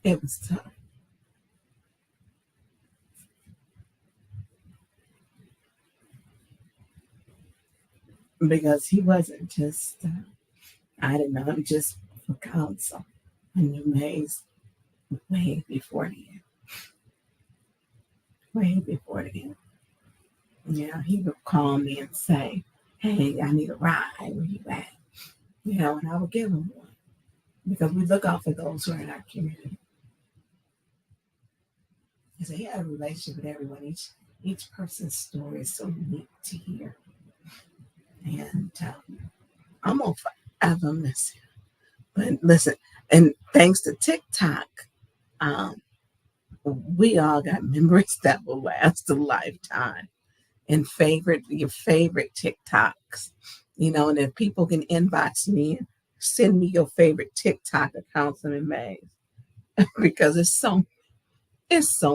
it was tough. Because he wasn't just, I didn't know him just for counsel. I knew Mays way before the end. Way before the end. Yeah, he would call me and say, hey, I need a ride. Where you at? You know, and I would give him one. Because we look out for those who are in our community. Because he had a relationship with everyone. Each person's story is so unique to hear. And I'm going to forever miss him. But listen, and thanks to TikTok, we all got memories that will last a lifetime. And your favorite TikToks, you know, and if people can inbox me and send me your favorite TikTok of Councilman Mays, because it's so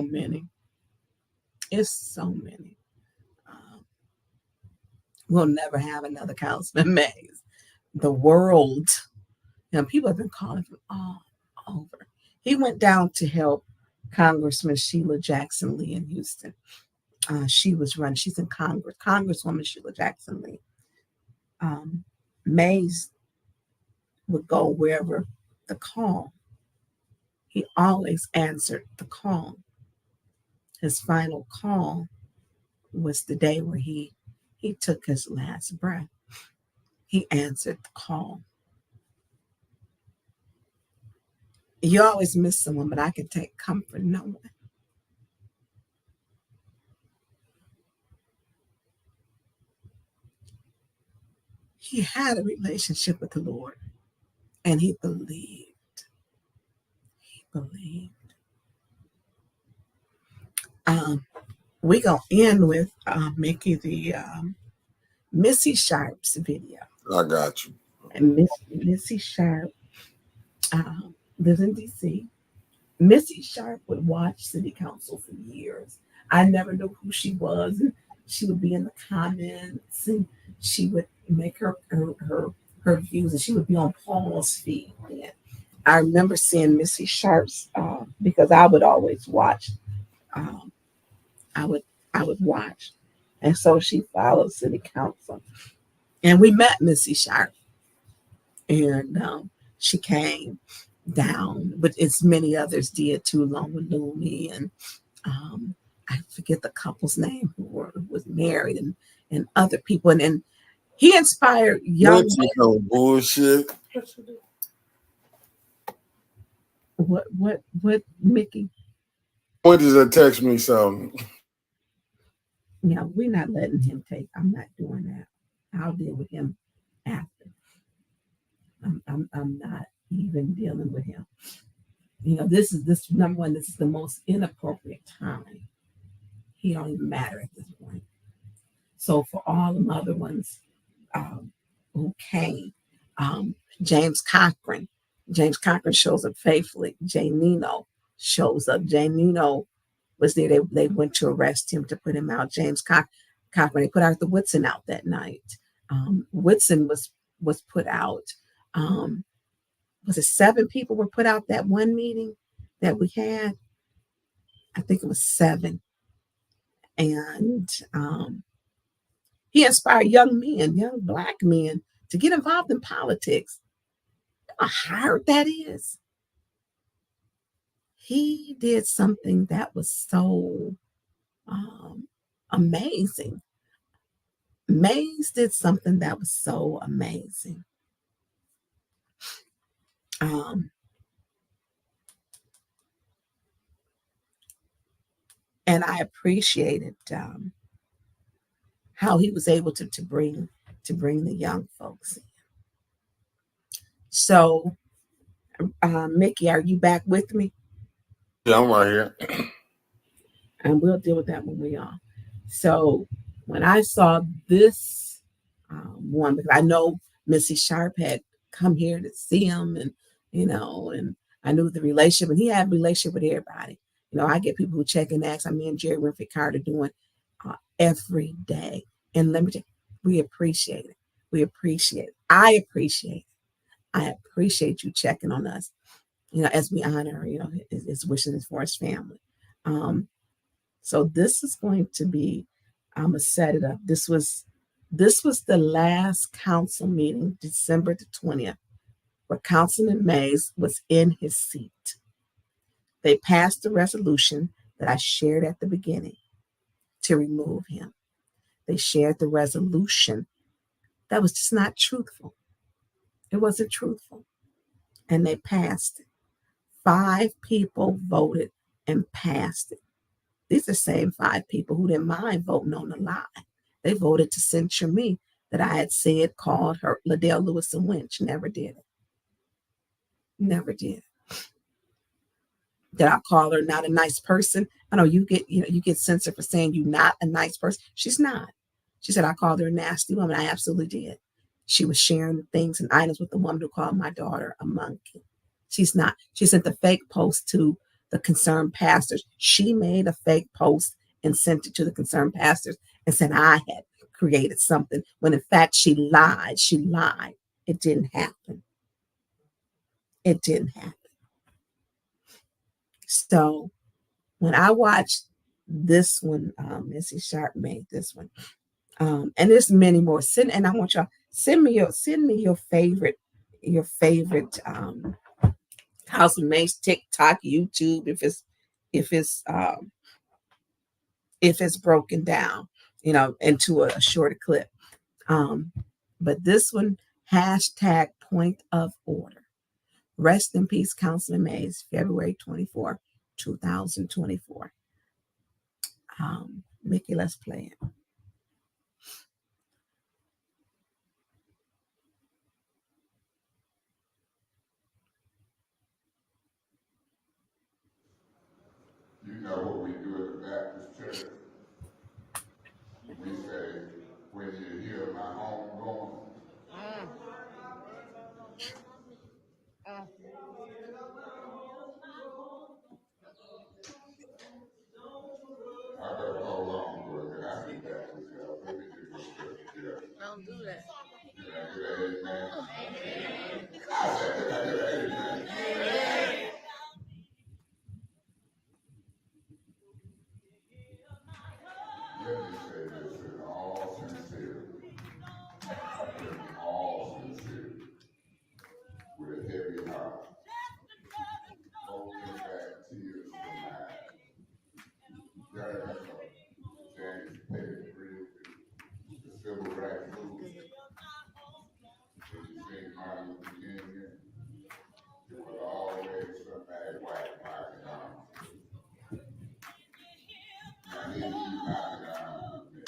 many. It's so many. We'll never have another Councilman Mays. The world, you know, people have been calling from all over. He went down to help Congressman Sheila Jackson Lee in Houston. She was running, she's in Congress, Congresswoman Sheila Jackson Lee. Mays would go wherever the call. He always answered the call. His final call was the day where he took his last breath. He answered the call. You always miss someone, but I can take comfort knowing he had a relationship with the Lord, and he believed. He believed. We're going to end with Mickey, the Missy Sharp's video. I got you. And Missy Sharp lives in D.C. Missy Sharp would watch city council for years. I never knew who she was. And she would be in the comments and she would make her views and she would be on Paul's feed. And I remember seeing Missy Sharp's because I would always watch. I would watch. And so she followed city council. And we met Missy Sharp. And she came down, but as many others did too, along with Lumi and I forget the couple's name who was married and other people. And he inspired young no bullshit. What Mickey? What does that text me something? Yeah, we're not letting him take. I'm not doing that. I'll deal with him after. I'm not even dealing with him. You know, this number one, this is the most inappropriate time. He don't even matter at this point. So for all the other ones who came, James Cochran shows up faithfully. Jay Nino shows up. Jay Nino was there. They went to arrest him to put him out. James Cochran, they put Arthur Whitson out that night. Whitson was put out. Was it 7 people were put out that one meeting that we had? I think it was 7. And he inspired young Black men to get involved in politics. You know how hard that is? He did something that was so amazing. Mays did something that was so amazing. And I appreciated how he was able to bring the young folks in. So, Mickey, are you back with me? Yeah, I'm right here. And we'll deal with that when we are. So, when I saw this one, because I know Missy Sharp had come here to see him, and and I knew the relationship, and he had a relationship with everybody. I get people who check and ask. Me and Jerry Winfrey Carter doing every day, and let me tell you, we appreciate it. We appreciate it. I appreciate you checking on us. As we honor, his wishes for his family. So this is going to be, I'm gonna set it up. This was the last council meeting, December the 20th, where Councilman Mays was in his seat. They passed the resolution that I shared at the beginning to remove him. They shared the resolution that was just not truthful. It wasn't truthful. And they passed it. 5 people voted and passed it. These are the same 5 people who didn't mind voting on the lie. They voted to censure me that I had said, called her Liddell Lewis a wench. Never did it. Never did. Did I call her not a nice person? I know you get censored for saying you're not a nice person. She's not. She said I called her a nasty woman. I absolutely did. She was sharing things and items with the woman who called my daughter a monkey. She's not. She sent the fake post to the concerned pastors. She made a fake post and sent it to the concerned pastors and said I had created something when in fact she lied. She lied. It didn't happen. It didn't happen. So when I watched this one, Missy Sharp made this one, and there's many more. And I want y'all send me your favorite Councilman Mays TikTok, YouTube, if it's broken down, into a shorter clip. But this one, hashtag point of order. Rest in peace, Councilman Mays, February 24, 2024. Mickey, let's play it. You know what we do at the Baptist church? We say, when you hear my home going. let me say this in all sincerity, in all sincerity, with a heavy heart, holding back tears from my eyes. Y'all got some James Pettigrew, the civil rights movement. When you sing Martin Luther King, it was always somebody white knocking on. Now here you knocking on with me.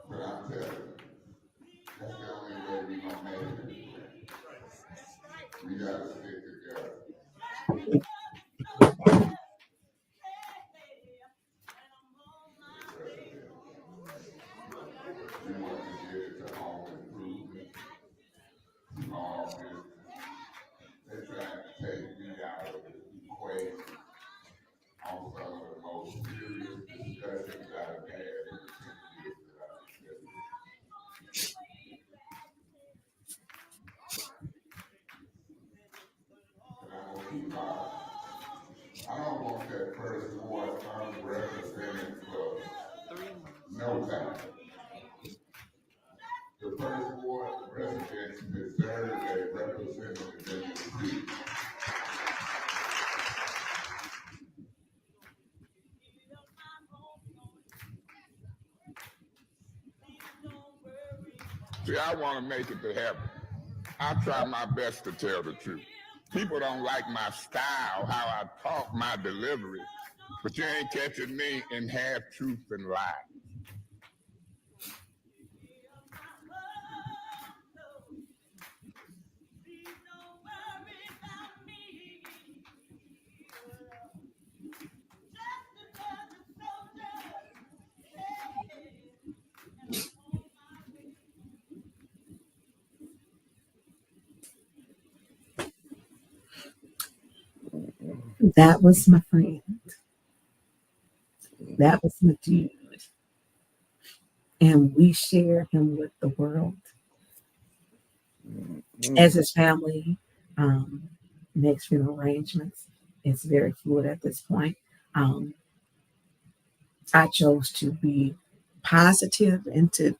But I'm telling you, that's the only way we're gonna make it anyway. We gotta stick together. We want to get it to home improvement, small business. They're trying to take me out of the equation on some of the most serious discussions I've had in the 10 years that I've been living. And I'm gonna keep on. I don't want that first ward unrepresented for no time. The first ward residents deserve a representative in the city. See, I want to make it to heaven. I try my best to tell the truth. People don't like my style, how I talk, my delivery, but you ain't catching me in half truth and lies. That was my friend. That was my dude. And we share him with the world. As his family makes funeral arrangements, it's very fluid at this point. I chose to be positive and to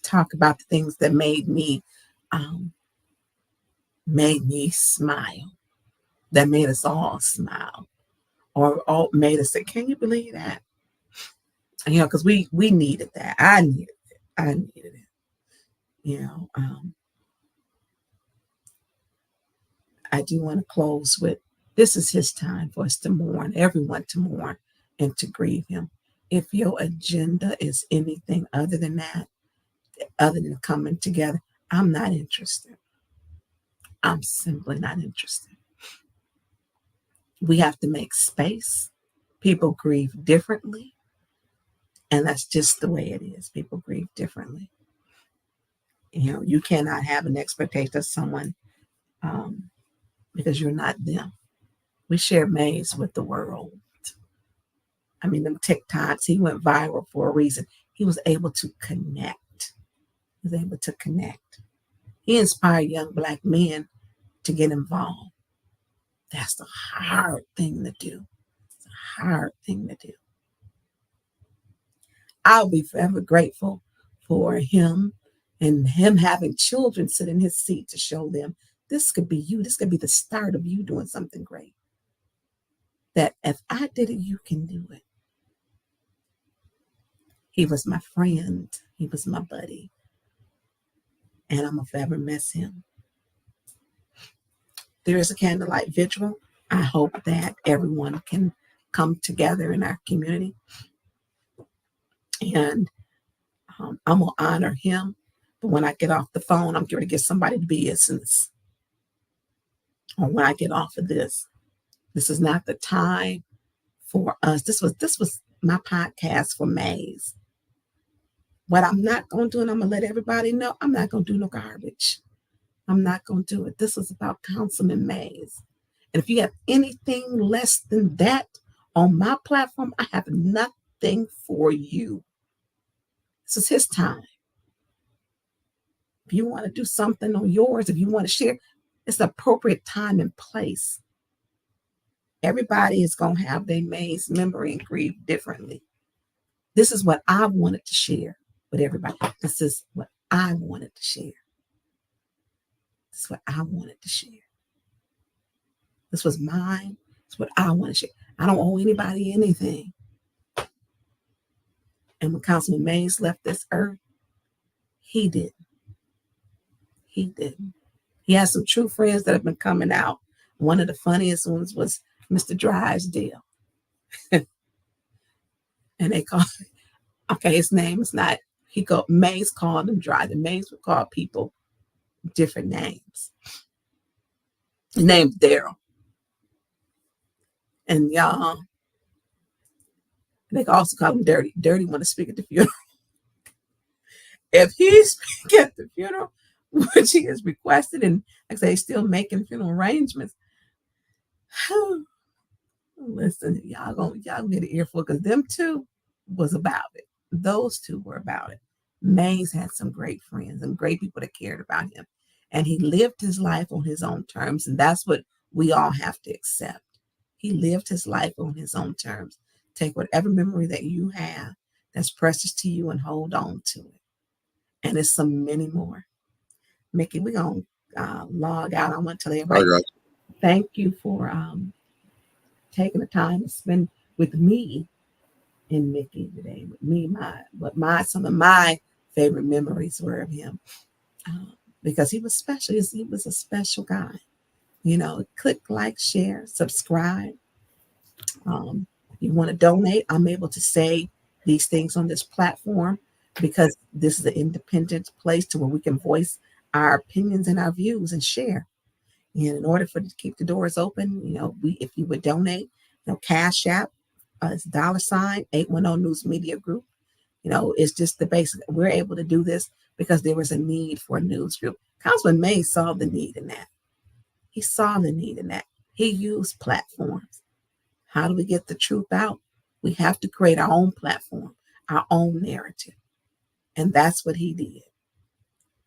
talk about the things that made me smile, that made us all smile, or made us say, "Can you believe that?" You know, because we needed that. I needed it. You know, I do want to close with, this is his time for us to mourn, everyone to mourn and to grieve him. If your agenda is anything other than that, other than coming together, I'm not interested. I'm simply not interested. We have to make space. People grieve differently. And that's just the way it is. People grieve differently. You know, you cannot have an expectation of someone because you're not them. We share Maze with the world. I mean, them TikToks, he went viral for a reason. He was able to connect. He inspired young Black men to get involved. That's the hard thing to do. I'll be forever grateful for him and him having children sit in his seat to show them this could be you. This could be the start of you doing something great. That if I did it, you can do it. He was my friend. He was my buddy. And I'm going to forever miss him. There is a candlelight vigil. I hope that everyone can come together in our community. And I'm going to honor him. But when I get off the phone, I'm going to get somebody to business. Or when I get off of this is not the time for us. This was my podcast for Maze. What I'm not going to do, and I'm going to let everybody know, I'm not going to do no garbage. I'm not going to do it. This is about Councilman Maze. And if you have anything less than that on my platform, I have nothing for you. This is his time. If you want to do something on yours, if you want to share, It's the appropriate time and place. Everybody is going to have their May's memory and grieve differently. This is what I wanted to share with everybody. This is what I wanted to share. This is what I wanted to share. This was mine. It's what I want to share. I don't owe anybody anything. And when Councilman Mays left this earth, he didn't. He didn't. He has some true friends that have been coming out. One of the funniest ones was Mr. Drysdale. And they call, okay, his name is not, Mays called him Drysdale. Mays would call people different names. His name's Daryl. And y'all, they can also call him Dirty. Dirty want to speak at the funeral. If he speaks at the funeral, which he has requested, and like I say, he's still making funeral arrangements. Listen, y'all gonna get an earful because them two was about it. Those two were about it. Mays had some great friends and great people that cared about him. And he lived his life on his own terms. And that's what we all have to accept. He lived his life on his own terms. Take whatever memory that you have that's precious to you and hold on to it. And there's so many more. Mickey, we're going to log out. I want to tell everybody thank you for taking the time to spend with me and Mickey today. With me, some of my favorite memories were of him because he was special. He was a special guy. You know, click, like, share, subscribe. You want to donate, I'm able to say these things on this platform because this is an independent place to where we can voice our opinions and our views and share. And in order for to keep the doors open, you know, if you would donate, you know, Cash App, it's $810 News Media Group. You know, it's just the basic. We're able to do this because there was a need for a news group. Councilman May saw the need in that. He saw the need in that. He used platforms. How do we get the truth out? We have to create our own platform, our own narrative. And that's what he did.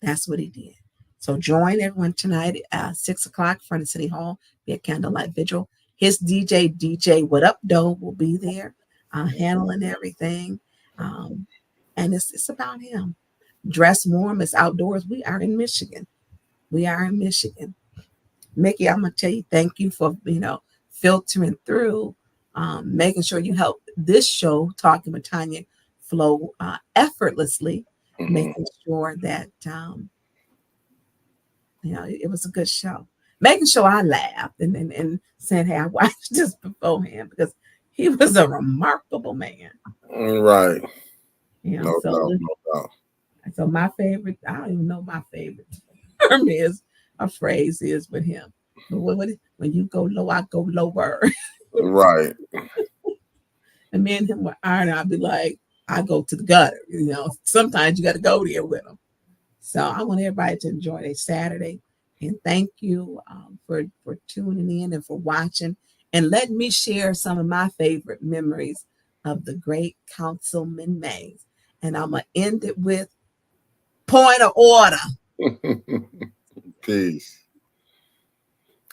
That's what he did. So join everyone tonight at 6 o'clock in front of City Hall, be a candlelight vigil. His DJ What Up Doe will be there, handling everything. And it's about him. Dress warm, it's outdoors. We are in Michigan. Mickey, I'm going to tell you, thank you for, filtering through, making sure you help this show, Talking with Tonya, flow effortlessly, making sure that, it was a good show. Making sure I laughed and saying, hey, I watched this beforehand because he was a remarkable man. Right. No doubt. So my favorite, I don't even know my favorite term is, a phrase is with him. But when you go low, I go lower. Right. And me and him were iron. I'd be like, I go to the gutter. Sometimes you got to go there with him. So I want everybody to enjoy their Saturday. And thank you for tuning in and for watching. And let me share some of my favorite memories of the great Councilman Mays. And I'm going to end it with point of order. Peace.